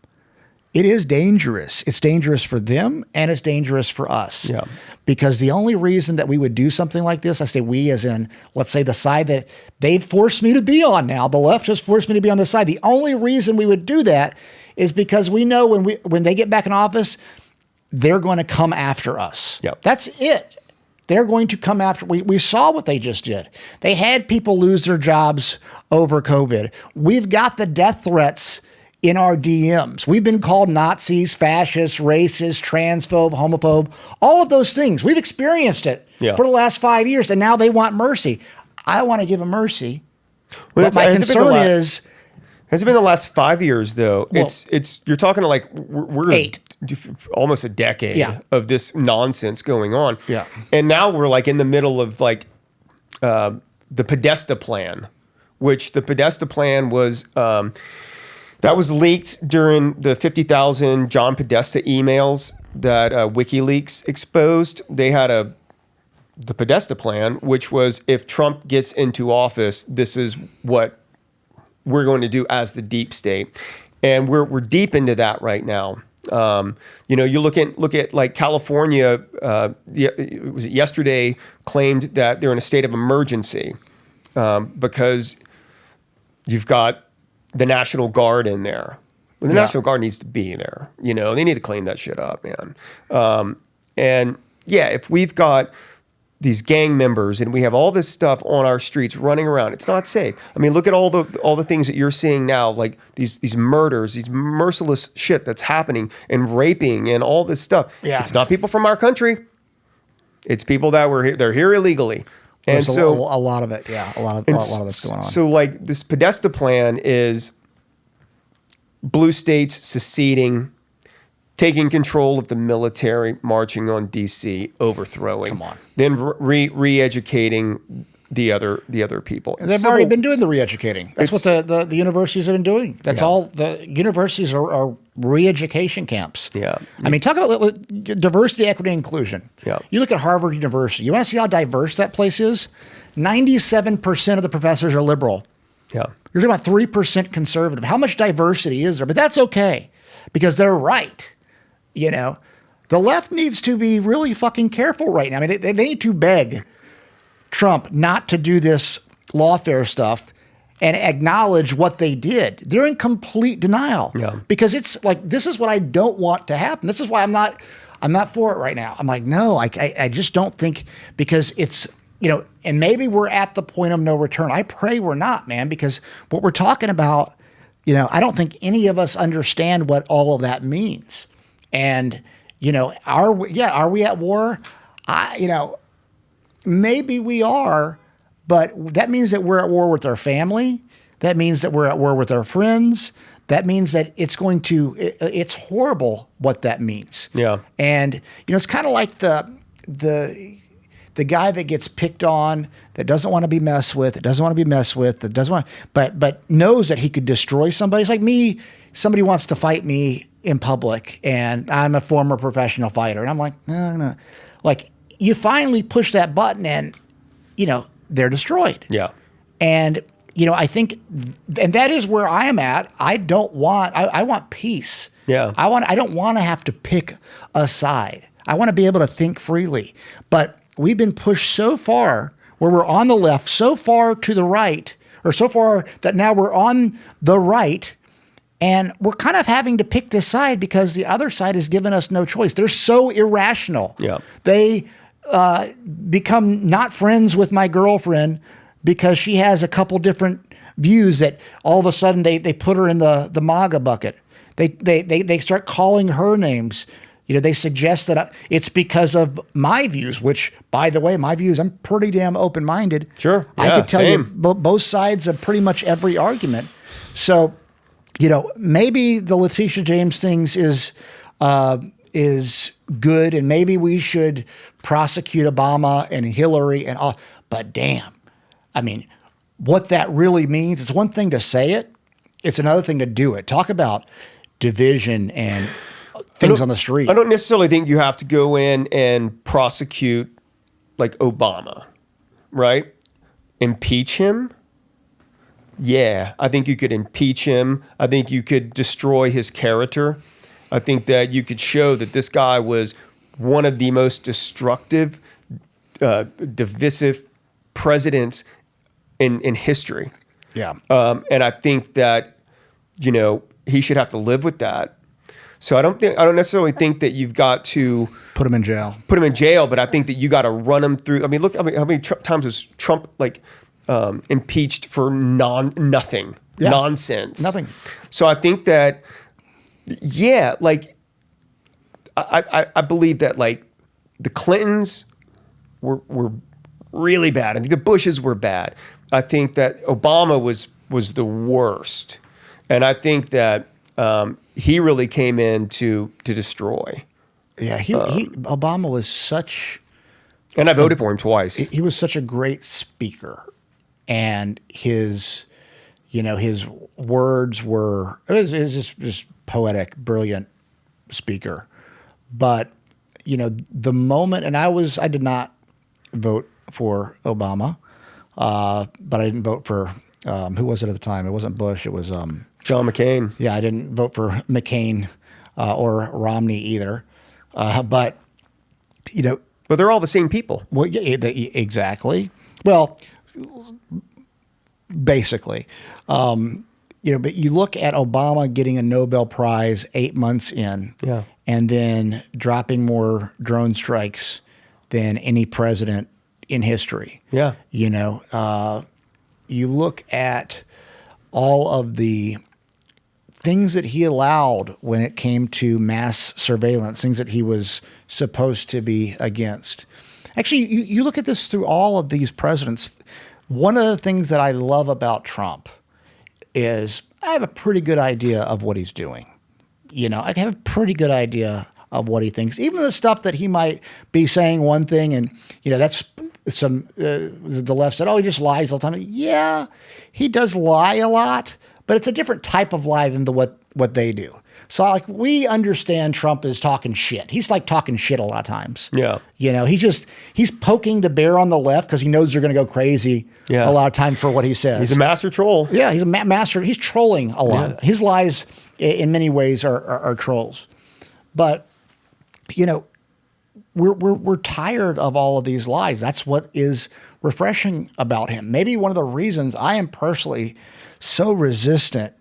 S2: It is dangerous. It's dangerous for them and it's dangerous for us.
S1: Yeah.
S2: Because the only reason that we would do something like this, I say we as in, let's say the side that they've forced me to be on now, the left has forced me to be on this side. The only reason we would do that is because we know when they get back in office, they're going to come after us.
S1: Yep.
S2: That's it. They're going to come after. We saw what they just did. They had people lose their jobs over COVID. We've got the death threats in our DMs. We've been called Nazis, fascists, racist, transphobe, homophobe, all of those things. We've experienced it for the last 5 years, and now they want mercy. I want to give them mercy.
S1: Well,
S2: but my concern is...
S1: Has it been the last 5 years, though? Well, it's you're talking like we're
S2: 8.
S1: Almost a decade of this nonsense going on.
S2: Yeah.
S1: And now we're like in the middle of like the Podesta plan, which the Podesta plan was... that was leaked during the 50,000 John Podesta emails that WikiLeaks exposed. They had the Podesta plan, which was if Trump gets into office, this is what we're going to do as the deep state. And we're deep into that right now. You look at like California, was it yesterday, claimed that they're in a state of emergency because you've got the National Guard in there. Well, the National Guard needs to be there. They need to clean that shit up, man. And if we've got these gang members and we have all this stuff on our streets running around, it's not safe. I mean, look at all the things that you're seeing now, like these murders, these merciless shit that's happening, and raping and all this stuff. Yeah. It's not people from our country. It's people that they're here illegally. And
S2: so a lot of it, a lot of that's going on.
S1: So like this Podesta plan is blue states seceding, taking control of the military, marching on DC, overthrowing.
S2: Come on.
S1: Then re-educating the other people.
S2: And they've already been doing the re-educating. That's what the universities have been doing. That's all. The universities are re-education camps.
S1: Yeah.
S2: I mean, talk about diversity, equity, inclusion.
S1: Yeah.
S2: You look at Harvard University. You want to see how diverse that place is? 97% of the professors are liberal.
S1: Yeah.
S2: You're talking about 3% conservative. How much diversity is there? But that's okay because they're right. The left needs to be really fucking careful right now. I mean, they need to beg Trump not to do this lawfare stuff and acknowledge what they did. They're in complete denial because it's like, this is what I don't want to happen. This is why I'm not for it right now. I'm like, no, I just don't think, because it's, and maybe we're at the point of no return. I pray we're not, man, because what we're talking about, I don't think any of us understand what all of that means. And, are we at war? Maybe we are, but that means that we're at war with our family. That means that we're at war with our friends. That means that it's horrible what that means. Yeah. And, it's kind of like the guy that gets picked on, that doesn't want to be messed with, but knows that he could destroy somebody. It's like me, somebody wants to fight me in public, and I'm a former professional fighter. And I'm like, no. Like, you finally push that button and, they're destroyed.
S1: Yeah.
S2: And, I think, and that is where I am at. I want peace.
S1: Yeah.
S2: I don't want to have to pick a side. I want to be able to think freely. But we've been pushed so far where we're on the left, so far to the right, or so far that now we're on the right, and we're kind of having to pick this side because the other side has given us no choice. They're so irrational.
S1: Yeah.
S2: They become not friends with my girlfriend because she has a couple different views that all of a sudden they put her in the MAGA bucket. They start calling her names. They suggest that it's because of my views, which, by the way, my views, I'm pretty damn open-minded.
S1: Sure.
S2: I
S1: Yeah,
S2: could tell
S1: same.
S2: you both sides of pretty much every argument. So, maybe the Letitia James things is good, and maybe we should prosecute Obama and Hillary and all. But damn, I mean, what that really means, it's one thing to say it. It's another thing to do it. Talk about division and things on the street.
S1: I don't necessarily think you have to go in and prosecute like Obama, right? Impeach him. Yeah, I think you could impeach him. I think you could destroy his character. I think that you could show that this guy was one of the most destructive, divisive presidents in history.
S2: Yeah.
S1: And I think that, he should have to live with that. So I don't necessarily think that you've got to
S2: Put him in jail.
S1: But I think that you got to run him through. I mean, look, how many times was Trump impeached for nothing, nonsense,
S2: Nothing.
S1: So I think that, I believe that the Clintons were really bad. I think the Bushes were bad. I think that Obama was the worst, and I think that he really came in to destroy.
S2: Yeah, Obama was such.
S1: And I voted for him twice.
S2: He was such a great speaker, and his words were. It was just poetic, brilliant speaker. But the moment, and I did not vote for Obama, but I didn't vote for who was it at the time? It wasn't Bush. It was
S1: John McCain.
S2: Yeah, I didn't vote for McCain or Romney either. But
S1: they're all the same people.
S2: Well, yeah, exactly. Well, basically, but you look at Obama getting a Nobel Prize 8 months in, and then dropping more drone strikes than any president in history.
S1: Yeah.
S2: You look at all of the things that he allowed when it came to mass surveillance, things that he was supposed to be against. Actually, you look at this through all of these presidents. One of the things that I love about Trump is I have a pretty good idea of what he's doing. I have a pretty good idea of what he thinks. Even the stuff that he might be saying one thing and, that's some, the left said, oh, he just lies all the time. Yeah, he does lie a lot, but it's a different type of lie than what they do. So we understand Trump is talking shit. He's talking shit a lot of times.
S1: Yeah.
S2: He's poking the bear on the left because he knows they're going to go crazy a lot of times for what he says.
S1: He's a master troll.
S2: Yeah, he's a master. He's trolling a lot. Yeah. His lies in many ways are trolls. But, we're tired of all of these lies. That's what is refreshing about him. Maybe one of the reasons I am personally so resistant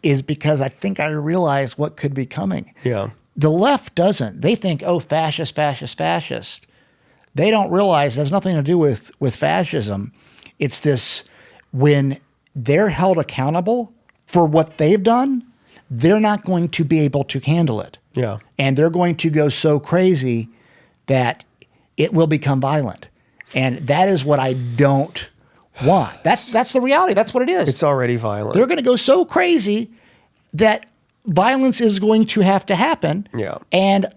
S2: is because I think I realize what could be coming.
S1: Yeah.
S2: The left doesn't. They think, oh, fascist, fascist, fascist. They don't realize it has nothing to do with fascism. It's this, when they're held accountable for what they've done, they're not going to be able to handle it.
S1: Yeah.
S2: And they're going to go so crazy that it will become violent. And that is what I don't want. That's the reality. That's what it is.
S1: It's already violent.
S2: They're going to go so crazy that violence is going to have to happen.
S1: Yeah.
S2: And,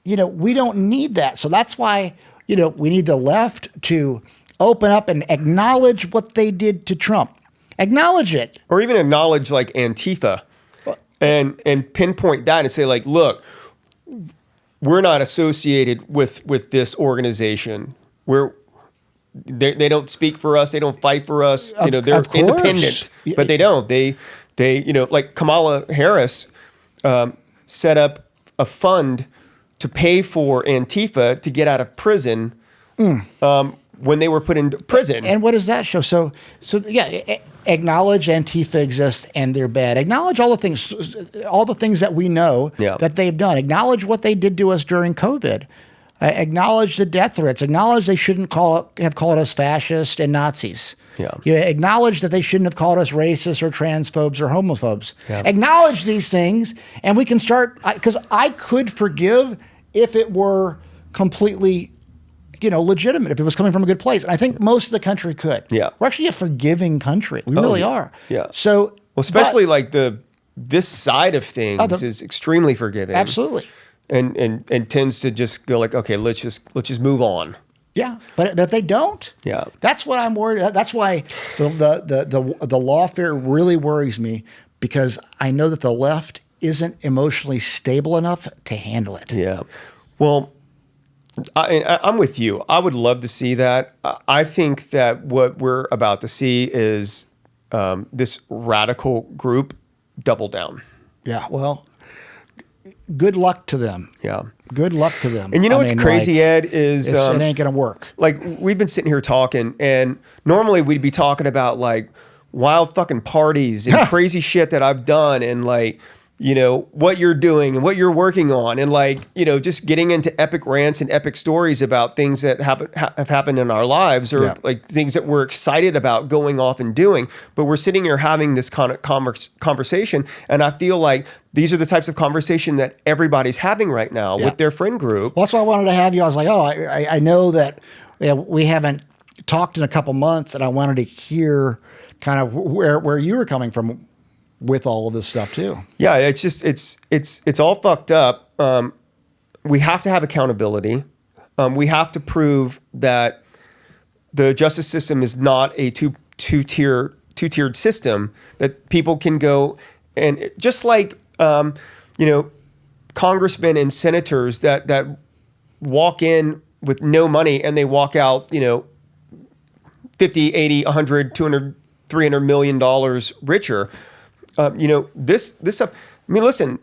S2: we don't need that. So that's why, we need the left to open up and acknowledge what they did to Trump. Acknowledge it.
S1: Or even acknowledge Antifa. and pinpoint that and say like, look, we're not associated with this organization. They don't speak for us. They don't fight for us. They're independent, but they don't. They like Kamala Harris set up a fund to pay for Antifa to get out of prison when they were put in prison.
S2: And what does that show? So yeah, acknowledge Antifa exists and they're bad. Acknowledge all the things that we know that they've done. Acknowledge what they did to us during COVID. Acknowledge the death threats. Acknowledge they shouldn't have called us fascist and Nazis. Acknowledge that they shouldn't have called us racist or transphobes or homophobes. Acknowledge these things, and we can start. Because I could forgive if it were completely, legitimate. If it was coming from a good place, and I think most of the country could. We're actually a forgiving country. We really are. So,
S1: especially like this side of things is extremely forgiving.
S2: Absolutely.
S1: And tends to just go like, okay, let's just move on.
S2: Yeah, but they don't. That's what I'm worried. That's why the lawfare really worries me, because I know that the left isn't emotionally stable enough to handle it.
S1: Well, I'm with you. I would love to see that. I think that what we're about to see is this radical group double down.
S2: Well, good luck to them. Good luck to them.
S1: And what's crazy, Ed, is
S2: it ain't going to work.
S1: Like, we've been sitting here talking, and normally we'd be talking about like wild fucking parties and crazy shit that I've done, and like, what you're doing and what you're working on, and like, just getting into epic rants and epic stories about things that have happened in our lives, or like things that we're excited about going off and doing. But we're sitting here having this kind of conversation, and I feel like these are the types of conversation that everybody's having right now with their friend group.
S2: Well, that's why I wanted to have you. I was like, I know that we haven't talked in a couple months, and I wanted to hear kind of where you were coming from with all of this stuff too. Yeah,
S1: it's just it's all fucked up. We have to have accountability. We have to prove that the justice system is not a two-tiered system, that people can go and just like congressmen and senators that walk in with no money and they walk out 50, 80, 100, 200, 300 million dollars richer. This stuff. I mean, listen,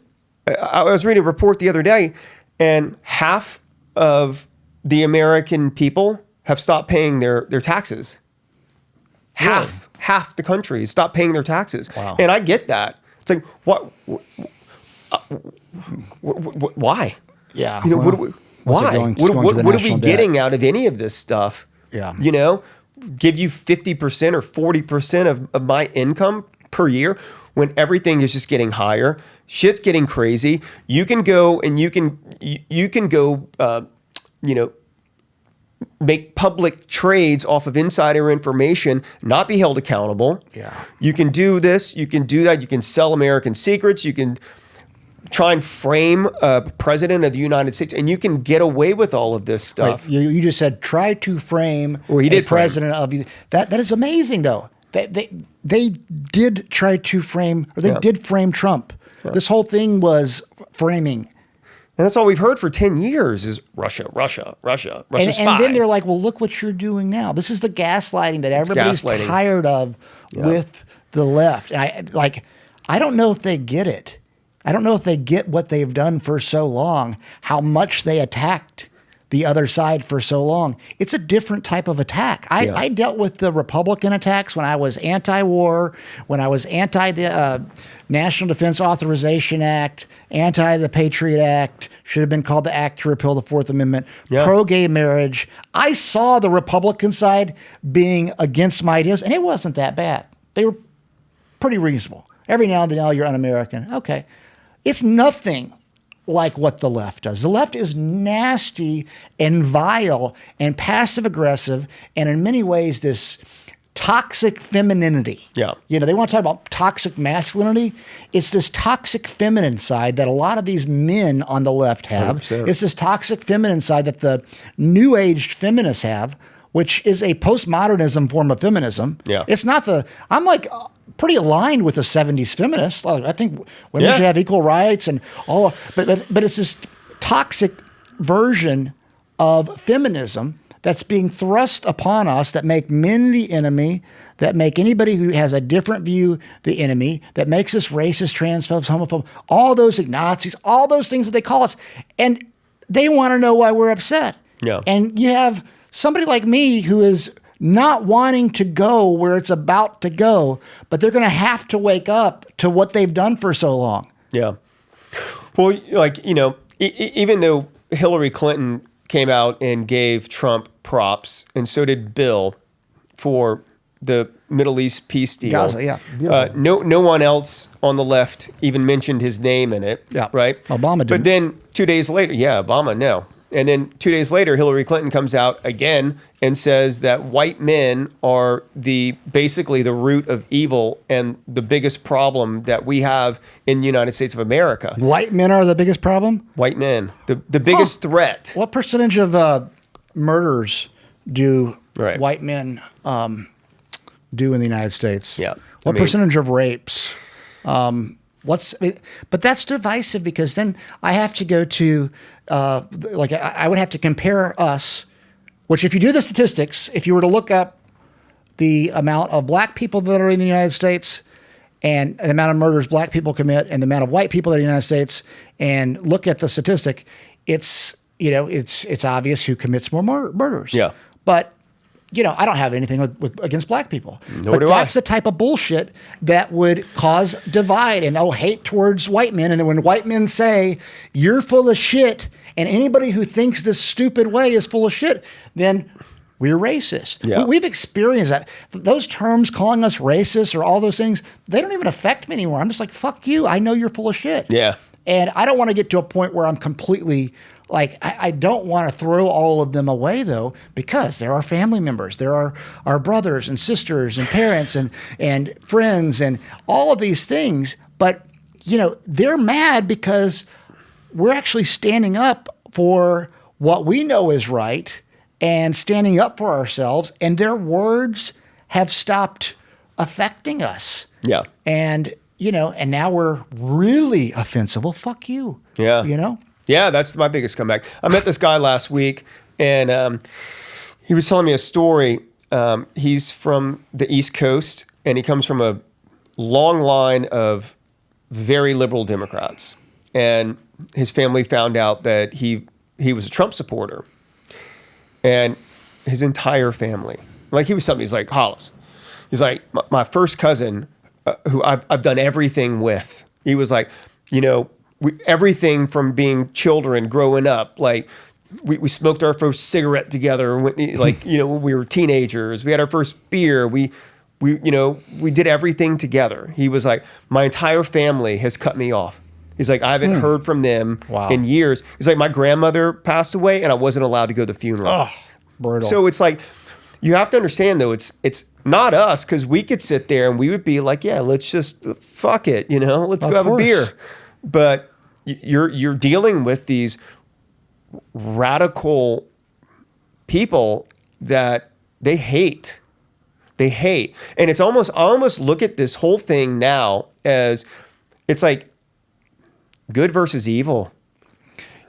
S1: I was reading a report the other day, and half of the American people have stopped paying their taxes. Half the country stopped paying their taxes.
S2: Wow.
S1: And I get that. It's like, what? Why?
S2: Yeah.
S1: Why? What are we getting out of any of this stuff?
S2: Yeah.
S1: Give you 50% or 40% of my income per year, when everything is just getting higher, shit's getting crazy. You can go and you can go, make public trades off of insider information, not be held accountable. You can do this, you can do that, you can sell American secrets, you can try and frame a president of the United States, and you can get away with all of this stuff.
S2: Wait, you just said try to frame a president of you. That is amazing, though. They did try to frame, or they did frame Trump. This whole thing was framing.
S1: And that's all we've heard for 10 years is Russia spy.
S2: And then they're like, well, look what you're doing now. This is the gaslighting that everybody's tired of with the left. And I don't know if they get it. I don't know if they get what they've done for so long, how much they attacked the other side for so long. It's a different type of attack. I dealt with the Republican attacks when I was anti-war, when I was anti the National Defense Authorization Act, anti the Patriot Act, should have been called the Act to Repeal the Fourth Amendment, pro-gay marriage. I saw the Republican side being against my ideas, and it wasn't that bad. They were pretty reasonable. Every now and then, you're un-American. Okay. It's nothing like what the left does. The left is nasty and vile and passive aggressive, and in many ways this toxic femininity. They want to talk about toxic masculinity. It's this toxic feminine side that a lot of these men on the left have. 100%. It's this toxic feminine side that the new aged feminists have, which is a postmodernism form of feminism. It's not I'm like pretty aligned with the 70s feminists. I think women should have equal rights and all. But it's this toxic version of feminism that's being thrust upon us that make men the enemy, that make anybody who has a different view the enemy, that makes us racist, transphobes, homophobes, all those Nazis, all those things that they call us. And they want to know why we're upset.
S1: Yeah.
S2: And you have somebody like me who is not wanting to go where it's about to go, but they're going to have to wake up to what they've done for so long.
S1: Yeah. Well, like, you know, even though Hillary Clinton came out and gave Trump props, and so did Bill for the Middle East peace deal.
S2: Gaza, yeah.
S1: No one else on the left even mentioned his name in it.
S2: Yeah.
S1: Right?
S2: Obama did.
S1: But then 2 days later, Obama, no. And then 2 days later, Hillary Clinton comes out again and says that white men are basically the root of evil and the biggest problem that we have in the United States of America.
S2: White men are the biggest problem?
S1: White men, the biggest threat.
S2: What percentage of murders do
S1: Right.
S2: white men do in the United States?
S1: Yeah.
S2: What percentage of rapes? But that's divisive because then I have to go to, I would have to compare us, which if you do the statistics, if you were to look up the amount of black people that are in the United States and the amount of murders black people commit and the amount of white people that are in the United States and look at the statistic, it's obvious who commits more murders.
S1: Yeah.
S2: But I don't have anything against black people.
S1: Nor do
S2: that's
S1: I.
S2: the type of bullshit that would cause divide and hate towards white men. And then when white men say, you're full of shit, and anybody who thinks this stupid way is full of shit, then we're racist.
S1: Yeah.
S2: We've experienced that. Those terms, calling us racist or all those things, they don't even affect me anymore. I'm just like, fuck you. I know you're full of shit.
S1: Yeah.
S2: And I don't want to get to a point where I'm completely I don't want to throw all of them away, though, because there are family members. There are our brothers and sisters and parents and friends and all of these things. But, they're mad because we're actually standing up for what we know is right and standing up for ourselves. And their words have stopped affecting us.
S1: Yeah.
S2: And, and now we're really offensive. Well, fuck you.
S1: Yeah. Yeah, that's my biggest comeback. I met this guy last week, and he was telling me a story. He's from the East Coast, and he comes from a long line of very liberal Democrats. And his family found out that he was a Trump supporter. And his entire family, like he was telling me, he's like, Hollis. He's like, my first cousin, who I've done everything with, he was like, everything from being children growing up, like we smoked our first cigarette together, when we were teenagers. We had our first beer. We did everything together. He was like, my entire family has cut me off. He's like, I haven't heard from them in years. He's like, my grandmother passed away and I wasn't allowed to go to the funeral.
S2: Oh, brutal.
S1: So it's like, you have to understand though, it's not us, because we could sit there and we would be like, yeah, let's just fuck it, let's go have a beer. But you're dealing with these radical people that they hate. And it's I almost look at this whole thing now as it's like good versus evil.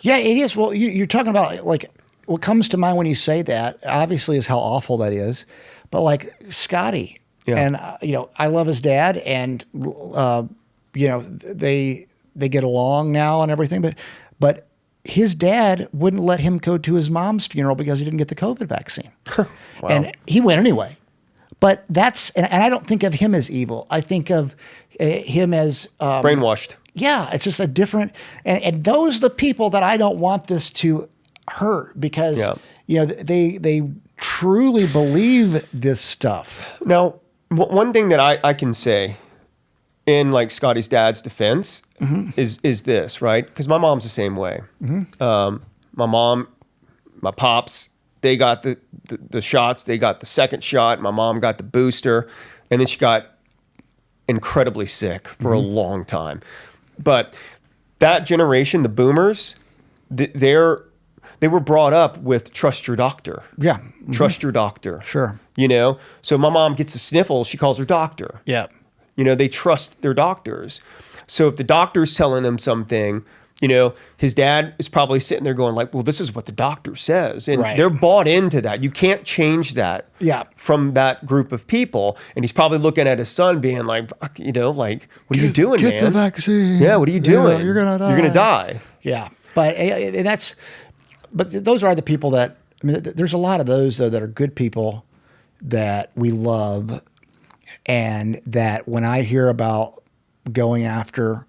S2: Yeah, it is. Well, you're talking about like what comes to mind when you say that obviously is how awful that is. But like Scotty, and I love his dad, and they get along now and everything, but his dad wouldn't let him go to his mom's funeral because he didn't get the COVID vaccine.
S1: Wow.
S2: And he went anyway. But and I don't think of him as evil. I think of him as
S1: brainwashed.
S2: Yeah, it's just a different, and those are the people that I don't want this to hurt because they truly believe this stuff.
S1: Now, one thing that I can say in like Scotty's dad's defense is this, right? Because my mom's the same way. My mom, my pops, they got the shots. They got the second shot. My mom got the booster, and then she got incredibly sick for a long time. But that generation, the boomers, they were brought up with trust your doctor.
S2: Yeah.
S1: Trust your doctor.
S2: Sure.
S1: So my mom gets a sniffle, she calls her doctor.
S2: Yeah.
S1: They trust their doctors. So if the doctor's telling them something, his dad is probably sitting there going like, well, this is what the doctor says. And they're bought into that. You can't change that from that group of people. And he's probably looking at his son being like, what are you doing, man?
S2: Get the vaccine.
S1: Yeah, what are you doing?
S2: You're going to die.
S1: You're going to die.
S2: Yeah. But those are the people that, there's a lot of those, though, that are good people that we love. And that when I hear about going after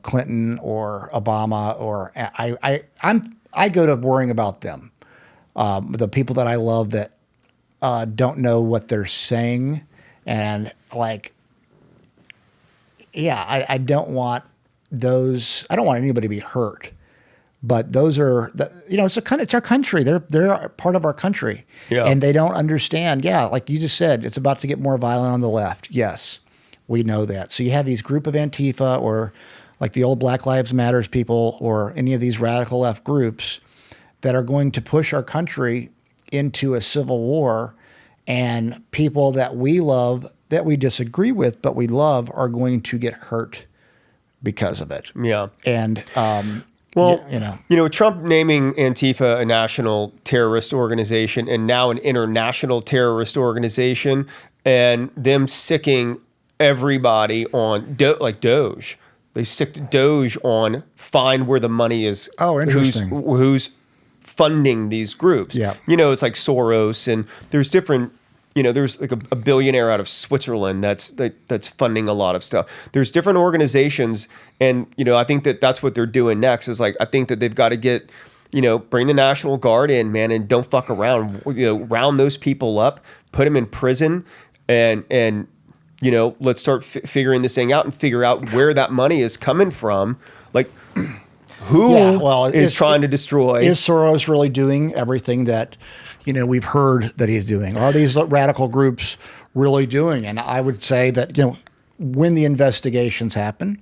S2: Clinton or Obama, or I go to worrying about them, the people that I love that don't know what they're saying, and like, I don't want those. I don't want anybody to be hurt, but those are it's our country. They're part of our country, and they don't understand. Yeah, like you just said, it's about to get more violent on the left. Yes. We know that. So you have these group of Antifa or like the old Black Lives Matters people or any of these radical left groups that are going to push our country into a civil war, and people that we love, that we disagree with, but we love, are going to get hurt because of it.
S1: Yeah.
S2: And,
S1: Trump naming Antifa a national terrorist organization and now an international terrorist organization, and them sicking everybody on Doge. They sicked Doge on find where the money is.
S2: Oh, interesting.
S1: Who's funding these groups?
S2: Yeah.
S1: It's like Soros, and there's different. There's like a billionaire out of Switzerland that's funding a lot of stuff. There's different organizations, and I think that's what they're doing next. Is like I think that they've got to get bring the National Guard in, man, and don't fuck around. Round those people up, put them in prison, and let's start figuring this thing out and figure out where that money is coming from. Like, who is trying to destroy?
S2: Is Soros really doing everything that, we've heard that he's doing? Are these radical groups really doing? And I would say that, when the investigations happen,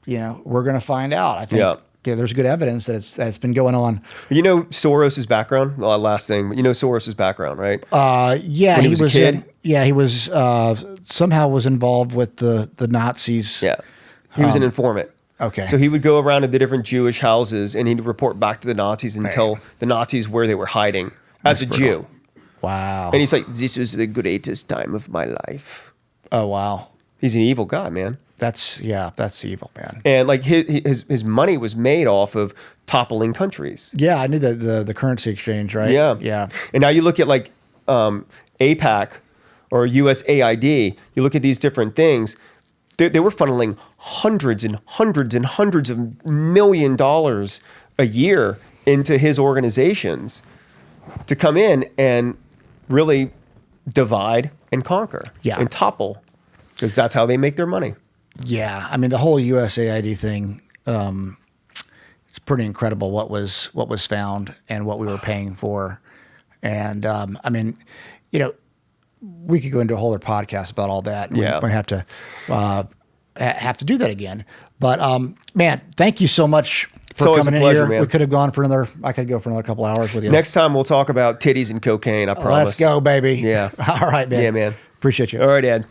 S2: we're going to find out. I think there's good evidence that it's been going on.
S1: Soros's background? Last thing, Soros's background, right?
S2: Yeah,
S1: when he was a kid.
S2: He was somehow was involved with the Nazis.
S1: Yeah, he was an informant.
S2: Okay.
S1: So he would go around to the different Jewish houses and he'd report back to the Nazis and tell the Nazis where they were hiding as a Jew.
S2: Wow.
S1: And he's like, this was the greatest time of my life.
S2: Oh, wow.
S1: He's an evil guy, man.
S2: That's evil, man.
S1: And like his money was made off of toppling countries.
S2: Yeah, I knew the currency exchange, right?
S1: Yeah.
S2: Yeah.
S1: And now you look at like AIPAC or USAID, you look at these different things, they were funneling hundreds and hundreds and hundreds of $1 million a year into his organizations to come in and really divide and conquer and topple, because that's how they make their money.
S2: Yeah. I mean, the whole USAID thing, it's pretty incredible what was found and what we were paying for. And I mean, we could go into a whole other podcast about all that. And we're going to have to do that again. But man, thank you so much for coming in here. Man. We could have gone for I could go for another couple hours with you.
S1: Next time we'll talk about titties and cocaine, I promise.
S2: Let's go, baby.
S1: Yeah.
S2: All right, man.
S1: Yeah, man.
S2: Appreciate you.
S1: All right, Ed.